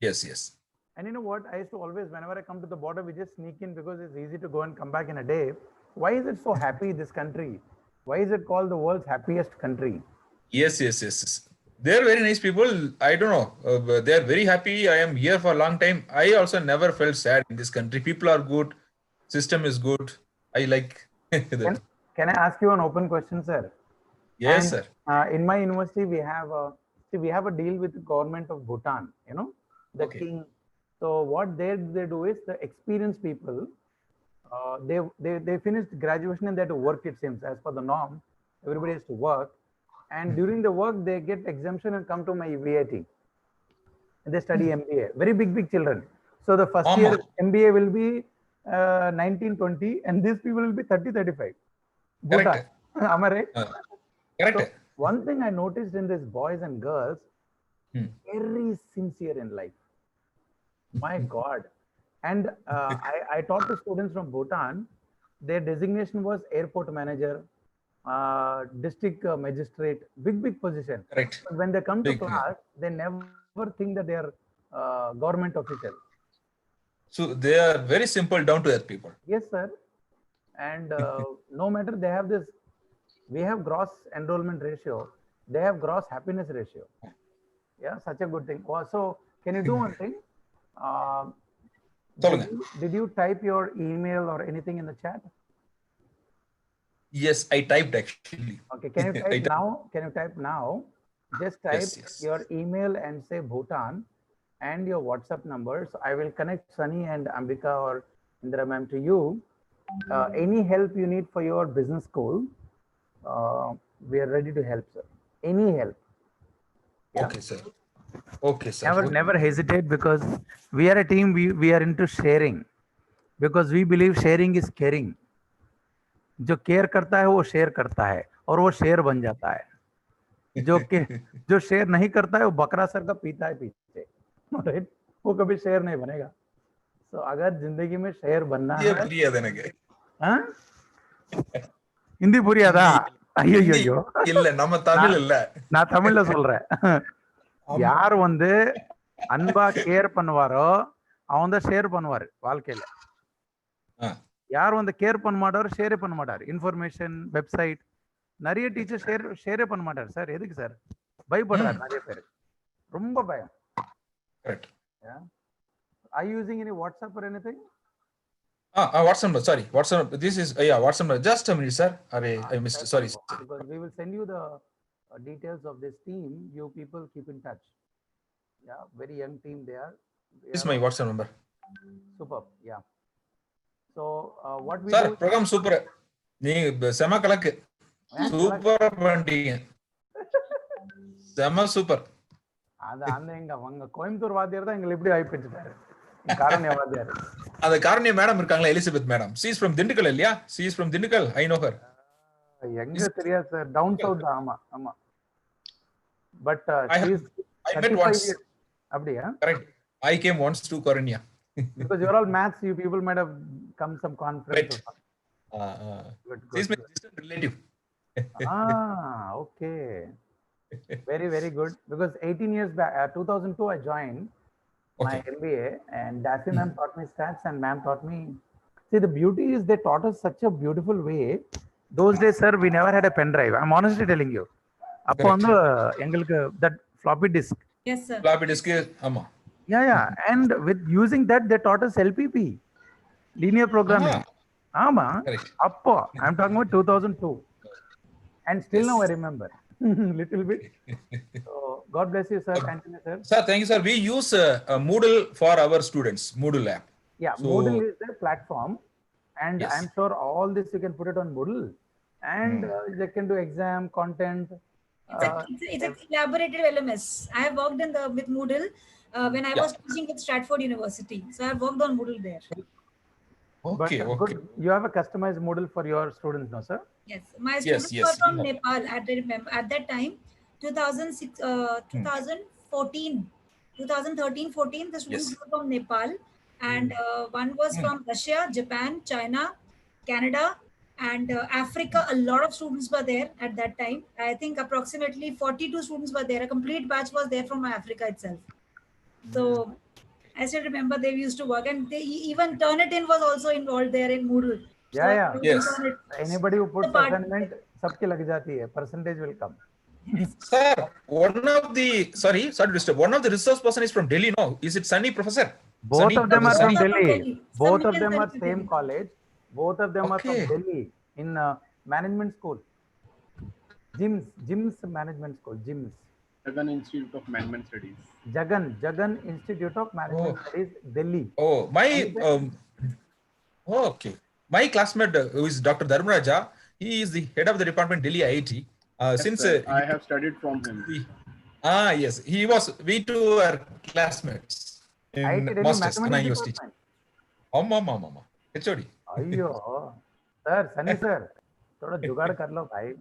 Yes, yes. And you know what? I used to always, whenever I come to the border, we just sneak in because it's easy to go and come back in a day. Why is it so happy, this country? Why is it called the world's happiest country? Yes, yes, yes, yes. They're very nice people. I don't know. They're very happy. I am here for a long time. I also never felt sad in this country. People are good. System is good. I like that. Can I ask you an open question, sir? Yes, sir. In my university, we have a deal with the government of Bhutan, the king. So what they do is the experienced people, they finished graduation and they have to work, it seems, as per the norm. Everybody has to work. And during the work, they get exemption and come to my VIT. And they study MBA. Very big children. So the first year MBA will be 19, 20, and these people will be 30, 35. Bhutan. Am I right? Correct. So one thing I noticed in these boys and girls, very sincere in life. My God. And I taught the students from Bhutan, their designation was airport manager, district magistrate, big position. Correct. But when they come to class, they never think that they are government officials. So they are very simple, down to earth people. Yes, sir. And no matter, they have this, we have gross enrollment ratio, they have gross happiness ratio. Yeah, such a good thing. So can you do one thing? Did you type your email or anything in the chat? Yes, I typed actually. Okay, can you type now? Can you type now? Just type your email and say Bhutan and your WhatsApp number. So I will connect Sunny and Ambika or Indra ma'am to you. Any help you need for your business school, we are ready to help, sir. Any help. Yeah? Okay, sir. Okay, sir. Never hesitate, because we are a team, we are into sharing, because we believe sharing is caring. जो care करता है वो share करता है और वो share बन जाता है. जो शेयर नहीं करता है वो बकरा सर का पीता है पीछे, राइट? वो कभी शेयर नहीं बनेगा. तो अगर जिंदगी में शेयर बनना है, हिंदी புரியாதா? ஐயோ இல்ல, நம்ம தமிழ் இல்ல, நான் தமிழ்ல சொல்றேன். யார் அன்பா கேர் பண்ணுவாரோ அவன் தான் ஷேர் பண்ணுவாரு வாழ்க்கையில. யார் கேர் பண்ண மாட்டாரு, ஷேரே பண்ண மாட்டாரு. இன்ஃபர்மேஷன், வெப்சைட், நிறைய டீச்சர் ஷேரே பண்ண மாட்டாரு சார். எதுக்கு சார்? பயப்படுறாரு நிறைய பேர், ரொம்ப பயம். Correct. Are you using any WhatsApp or anything? WhatsApp, sorry. WhatsApp, this is, WhatsApp. Just a minute, sir. I missed, sorry. Because we will send you the details of this team. You people keep in touch. Yeah, very young team they are. This is my WhatsApp number. Super, yeah. So what we sir, do, program super. Nee sema kalak. Super பண்ணிட்டீங்க. செம super. அவங்க கோயம்புத்தூர் வாத்தியார் தான் எங்களை எப்படி ஆயிப்பிச்சிட்டாரு. காரண்யா வாத்தியார். அந்த Karunya madam இருக்காங்களா, Elizabeth madam. she is from Dindigul இல்லையா? she is from Dindigul. I know her. எங்க தெரியாது சார், டவுன் சவுத். ஆமா. But she is I met once. அப்படியா? Correct. I came once to Karanya. Because you're all maths, you people might have come some conference. Right. She's my distant relative. Okay. Very good. Because 18 years back, 2002, I joined my MBA, and Daphne ma'am taught me stats, and ma'am taught me. See, the beauty is they taught us such a beautiful way. Those days, sir, we never had a pen drive. I'm honestly telling you. அப்போ எங்களுக்கு that floppy disk. Yes, sir. Floppy disk, ஆமா. Yeah. And with using that, they taught us LPP, linear programming. ஆமா. அப்போ I'm talking about 2002. And still now I remember little bit. So God bless you, sir. Continue, sir. Sir, thank you, sir. We use Moodle for our students, Moodle app. Yeah, So, Moodle is the platform, and yes. I'm sure all this you can put it on Moodle, and they can do exam content. It's a collaborative LMS. I have worked with Moodle when I was teaching at Stratford University. So I have worked on Moodle there. Okay, okay. Good. You have a customized Moodle for your students, no, sir? Yes, my students were from Nepal at that time, 2006, 2014, 2013-14. The students were from Nepal, and one was from Russia, Japan, China, Canada, and Africa. A lot of students were there at that time. I think approximately 42 students were there. A complete batch was there from Africa itself. So I still remember they used to work, and even Turnitin was also involved there in Moodle. Yeah, so yes. Anybody who puts assignment, sabke lag jati hai. Percentage will come. Sir, one of the one of the resource person is from Delhi. No, is it Sunny, Professor? Both Sunny, of them are from Delhi. Both of Sunny them and are Sunny same Delhi. college. Both of them are from Delhi in management school. Jims management school. Jims. Jagan Institute of Management Studies. Jagan Institute of Management Studies, Delhi. Oh, okay. My classmate who is Dr. Dharmaraja, he is the head of the department Delhi IIT. Yes, I have studied from him. Yes, we two are classmates in Masters, Anna University. HOD. Ayyo, sir, Sunny sir, thoda jugaad kar lo bhai.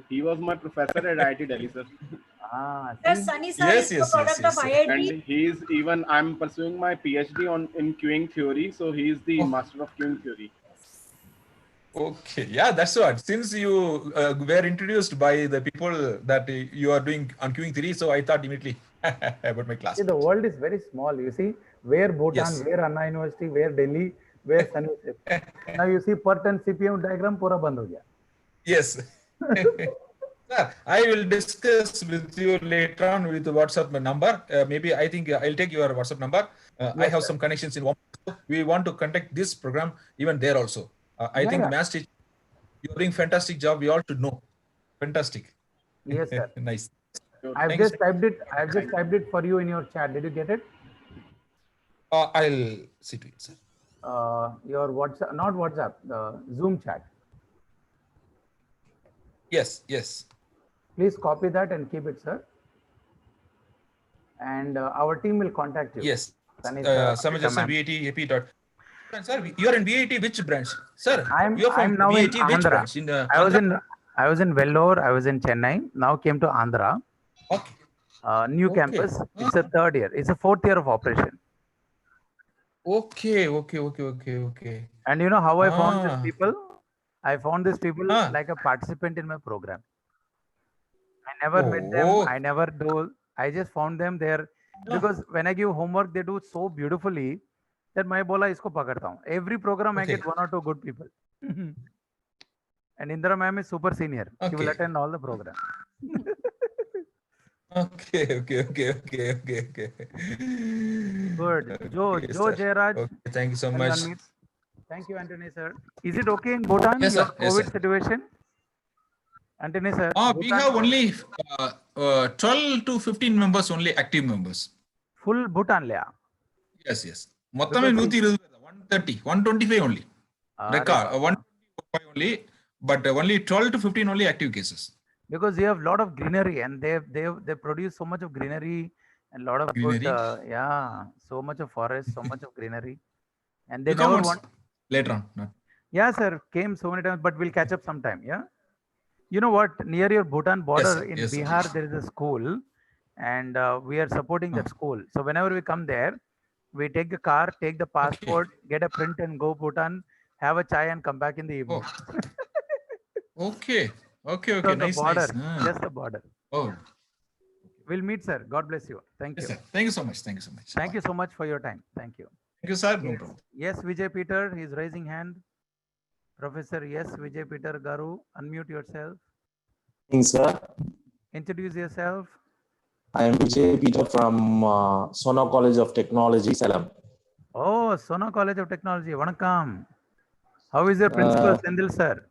He was my professor at IIT Delhi, sir. Sunny sir is a product of IIT. And I'm pursuing my PhD in queuing theory, so he is the master of queuing theory. Okay, yeah, that's what. Since you were introduced by the people that you are doing on queuing theory, so I thought immediately about my class. See, the world is very small. You see, where Bhutan, where Anna University, where Delhi, where Sunny. Now you see per ton CPM diagram pura band ho gaya. Yes. Sir, I will discuss with you later on with the WhatsApp number. Maybe I think I'll take your WhatsApp number. I have some connections in one. We want to conduct this program even there also. I think maths teacher, you're doing fantastic job. We all should know. Fantastic. Yes, sir. Nice. I've just typed it. I've just typed it for you in your chat. Did you get it? I'll see to it, sir. Your WhatsApp, not WhatsApp, the Zoom chat. Yes. Please copy that and keep it, sir. And our team will contact you. Yes. Samajas VIT AP. Sir, you are in VIT which branch? Sir, you are from now VIT in which Andhra. branch? In I was in Vellore. I was in Chennai. Now came to Andhra. Okay. New campus. It's a third year. It's a fourth year of operation. Okay. And you know how I found these people? I found these people like a participant in my program. I never met them. I never do. I just found them there because when I give homework, they do so beautifully that my bola isko pakadta hu. Every program I get one or two good people. And Indra ma'am is super senior. She will attend all the programs. Okay. Good. Joe Jairaj. Okay, thank you so much. Thank you, Anthony sir. Is it okay in Bhutan? Yes, your sir. Yes, COVID sir. situation? Anthony sir. We have only 12 to 15 members only, active members. Full Bhutan laya? Yes. Mottame 125 only. Record 125 only, but only 12 to 15 only active cases. Because you have a lot of greenery and they produce so much of greenery and a lot of good, so much of forest, so much of greenery. And they never want later on. Yeah, sir, came so many times, but we'll catch up sometime. Yeah. You know what? Near your Bhutan border in Bihar, there is a school and we are supporting that school. So whenever we come there, we take the car, take the passport, get a print and go Bhutan, have a chai and come back in the evening. Okay. So Nice. Just the border. We'll meet, sir. God bless you. Thank you. Yes, sir. Thank you so much. Thank you so much for your time. Thank you. Thank you, sir. No problem. Yes, Vijay Peter, he's raising hand. Professor, yes, Vijay Peter Garu, unmute yourself. Thanks, sir. Introduce yourself. I am Vijay Peter from Sona College of Technology, Salem. Oh, Sona College of Technology. Vanakkam. How is your principal, Sendil sir?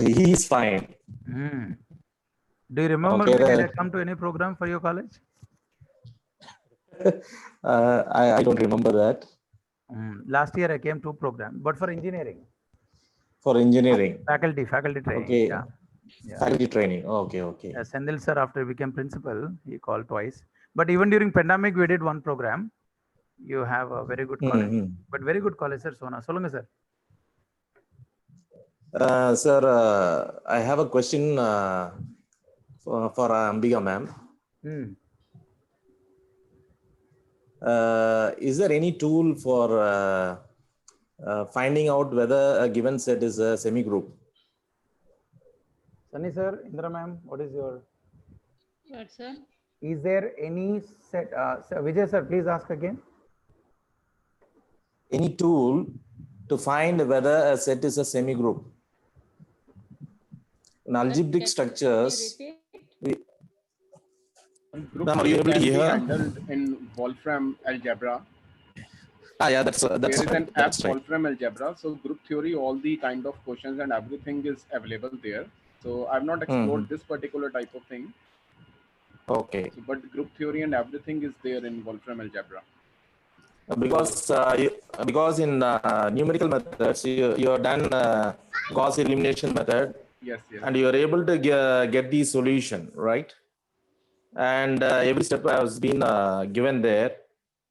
He is fine. Do you remember Okay, me? Did I come to any program for your college? I don't remember that. Last year I came to program, but for engineering. For engineering. Faculty training. Okay. Yeah. Faculty training. Okay. Sendil sir, after he became principal, he called twice. But even during pandemic, we did one program. You have a very good college. But very good college, sir. Sona. Solunga, sir. Sir, I have a question for Ambika ma'am. Is there any tool for finding out whether a given set is a semi-group? Sunny sir, Indra ma'am, what is your... What, sir? Is there any set... Vijay sir, please ask again. Any tool to find whether a set is a semi-group? In algebraic structures... Group Ma'am, are theory you able to can be hear? handled in Wolfram algebra. Yeah, that's there is right. an app That's right. Wolfram algebra. So group theory, all the kind of questions and everything is available there. So I've not explored this particular type of thing. Okay. So, but group theory and everything is there in Wolfram algebra. Because in numerical methods, you have done Gauss elimination method. Yes. And you are able to get the solution, right? And every step has been given there.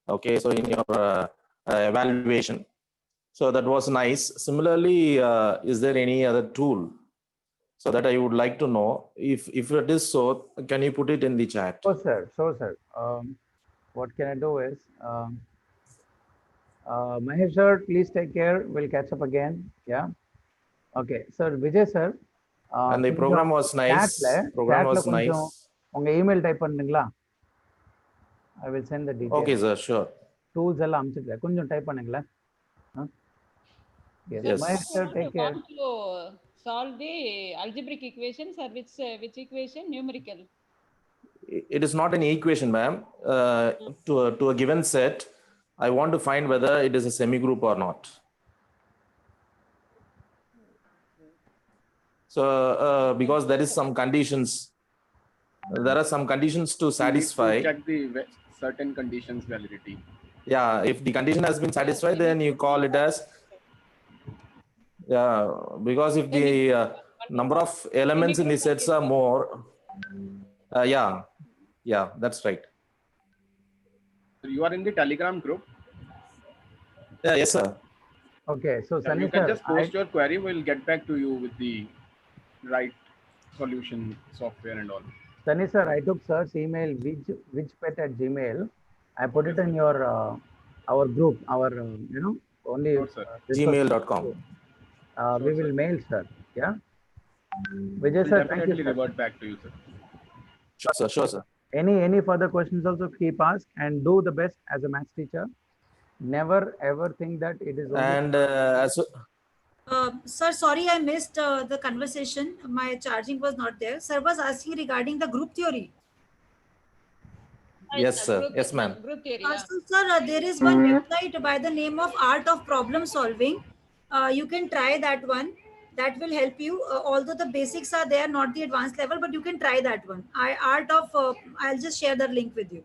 Okay, so in your evaluation. So that was nice. Similarly, is there any other tool? So that I would like to know. If it is so, can you put it in the chat? Sure, sir. What can I do is, Mahesh sir, please take care. We'll catch up again. Yeah. Okay, sir, Vijay sir. And the program was nice. Program was nice. Unga email type pannunga. I will send the details. Okay, sir, sure. Tools ella amchidla. Konjam type pannunga. Yes. Mahesh sir, take care. Want to solve the algebraic equations or which equation? Numerical. It is not an equation, ma'am. To a given set, I want to find whether it is a semi-group or not. So because there is some conditions, there are some conditions to satisfy. You need to check the certain conditions validity. Yeah, if the condition has been satisfied, then you call it as, yeah, because if the number of elements in the sets are more, yeah, that's right. You are in the Telegram group? Yeah, yes, sir. Okay, so Sunny you can sir, just post your query. We'll get back to you with the right solution software and all. Sunny sir, I took sir's email vijpet@gmail. I put it in your our group, our only gmail.com. We will mail sir. Yeah. Vijay sir, thank you. Definitely revert back to you, sir. Sure, sir. Any further questions also keep ask and do the best as a maths teacher. Never ever think that it is only... And sir, sorry I missed the conversation. My charging was not there. Sir was asking regarding the group theory. Yes, sir. Yes, ma'am. Group theory. So, sir, there is one website by the name of Art of Problem Solving. You can try that one. That will help you. Although the basics are there, not the advanced level, but you can try that one. I'll just share the link with you.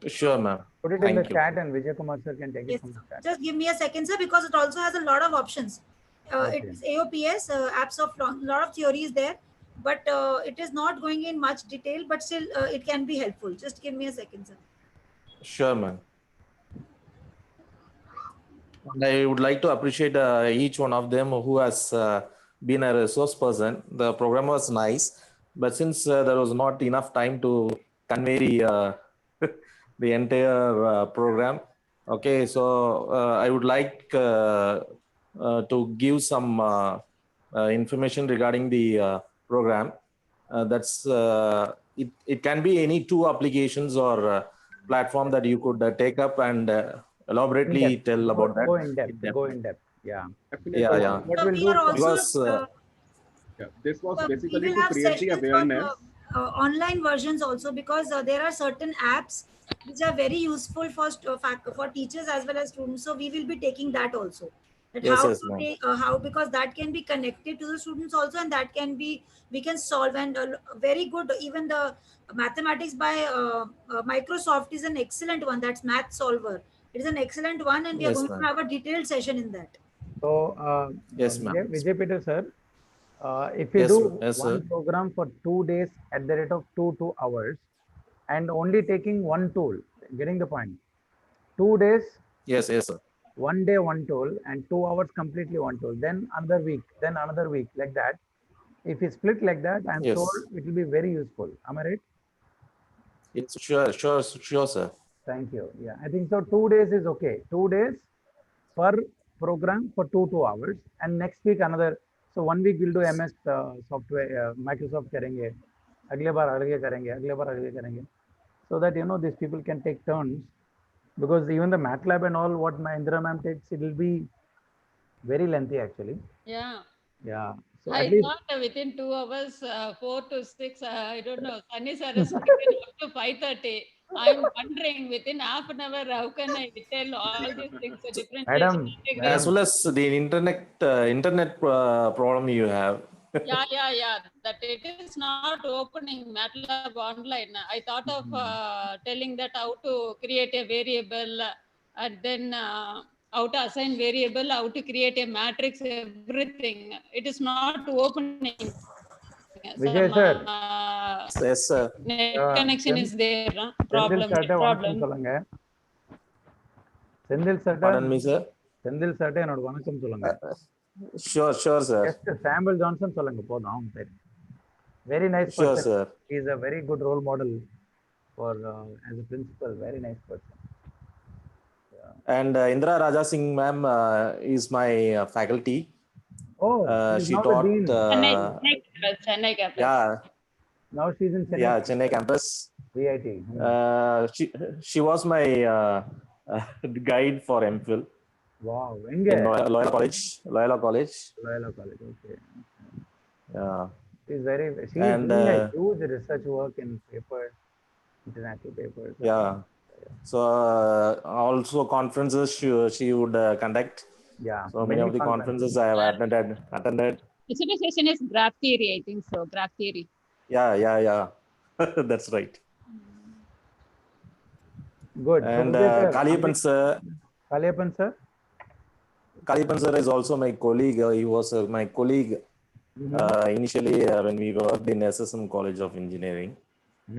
Sure, ma'am. Put it in the chat and Vijay Kumar sir can take it from the chat. Just give me a second, sir, because it also has a lot of options. It's AOPS, apps of lot of theories there, but it is not going in much detail, but still it can be helpful. Just give me a second, sir. Sure, ma'am. And I would like to appreciate each one of them who has been a resource person. The program was nice, but since there was not enough time to convey the entire program, okay, so I would like to give some information regarding the program. That's it can be any two applications or platform that you could take up and elaborately tell about that. Go in depth. Yeah. Yeah. What we'll do because this was basically we will to have create the sessions awareness. of online versions also, because there are certain apps which are very useful for teachers as well as students. So we will be taking that also. That Yes, how yes, to ma'am. take, how, because that can be connected to the students also, and that can be, we can solve. And very good, even the mathematics by Microsoft is an excellent one. That's Math Solver. It is an excellent one, and we are Yes, going to ma'am. have a detailed session in that. So, Yes, ma'am. Vijay Peter sir, if you Yes, do yes, one sir. program for 2 days at the rate of 2 hours and only taking one tool, getting the point. 2 days, Yes, yes, sir. one day one tool, and 2 hours completely one tool. Then another week, like that. If you split like that, I'm sure Yes. it will be very useful. Am I right? Yes, sure, sir. Thank you. Yeah, I think so. 2 days is okay. 2 days per program for 2 hours, and next week another. So 1 week we'll do MS software, Microsoft करेंगे, अगले बार अगले करेंगे, अगले बार अगले करेंगे, so that these people can take turns, because even the MATLAB and all what my Indira ma'am takes, it will be very lengthy actually. Yeah. Yeah. So I at least thought within 2 hours, 4 to 6, I don't know. Sunny sir has taken up to 5:30. I'm wondering within half an hour, how can I tell all these things, the differentiation, As integration? well as the internet problem you have. Yeah. That it is not opening MATLAB online. I thought of telling that how to create a variable and then how to assign variable, how to create a matrix, everything. It is not opening. Vijay Some sir, Yes, sir. net connection is there. Senthil Problem, சார்ட்ட net வணக்கம் problem. சொல்லுங்க. செந்தில் சார்ட்ட Pardon me, sir. Senthil சார்ட்ட என்னோட வணக்கம் சொல்லுங்க. Sure, sir. Just Samuel Johnson சொல்லுங்க போதும் அவங்க பேரு. Very nice Sure, person. sir. He is a very good role model for as a principal. Very nice person. And Indra Raja Singh ma'am is my faculty. Oh, she's she now the taught. dean. Chennai campus. Yeah. Now she's in Chennai. Yeah, Chennai campus. VIT. She was my guide for MPhil. Wow. In Loyola College. Loyola College. Okay. Yeah. She's doing a huge research work in papers, international papers. Yeah. So also conferences she would conduct. Yeah. So many of the conferences I have attended. Visualization is graph theory, I think so. Graph theory. Yeah. That's right. Good. And Kaliappan sir. Kaliappan sir is also my colleague. He was my colleague initially when we worked in SSM College of Engineering. A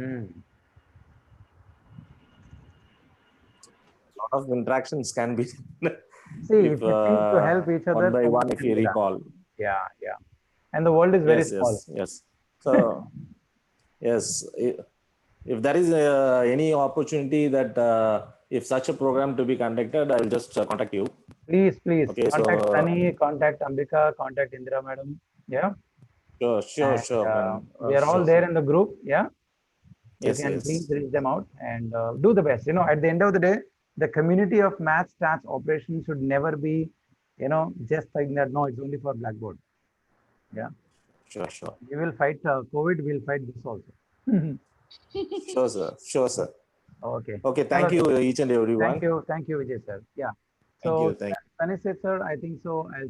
lot of interactions can be see if you think to help each other one by one, if you recall. Yeah. And the world is very small. Yes. So yes, if there is any opportunity that if such a program to be conducted, I will just contact you. Please. Okay, contact Sunny, contact Ambika, contact Indira madam. Yeah. Sure. We are all there in the group. Yeah. You can Yes. please reach them out and do the best. At the end of the day, the community of math, stats, operations should never be, just like that. No, it's only for Blackboard. Yeah. Sure. We will fight COVID. We'll fight this also. Sure, sir. Okay. Thank you, each and everyone. Thank you, Vijay sir. Yeah. Thank you. Sunny sir, I think so. As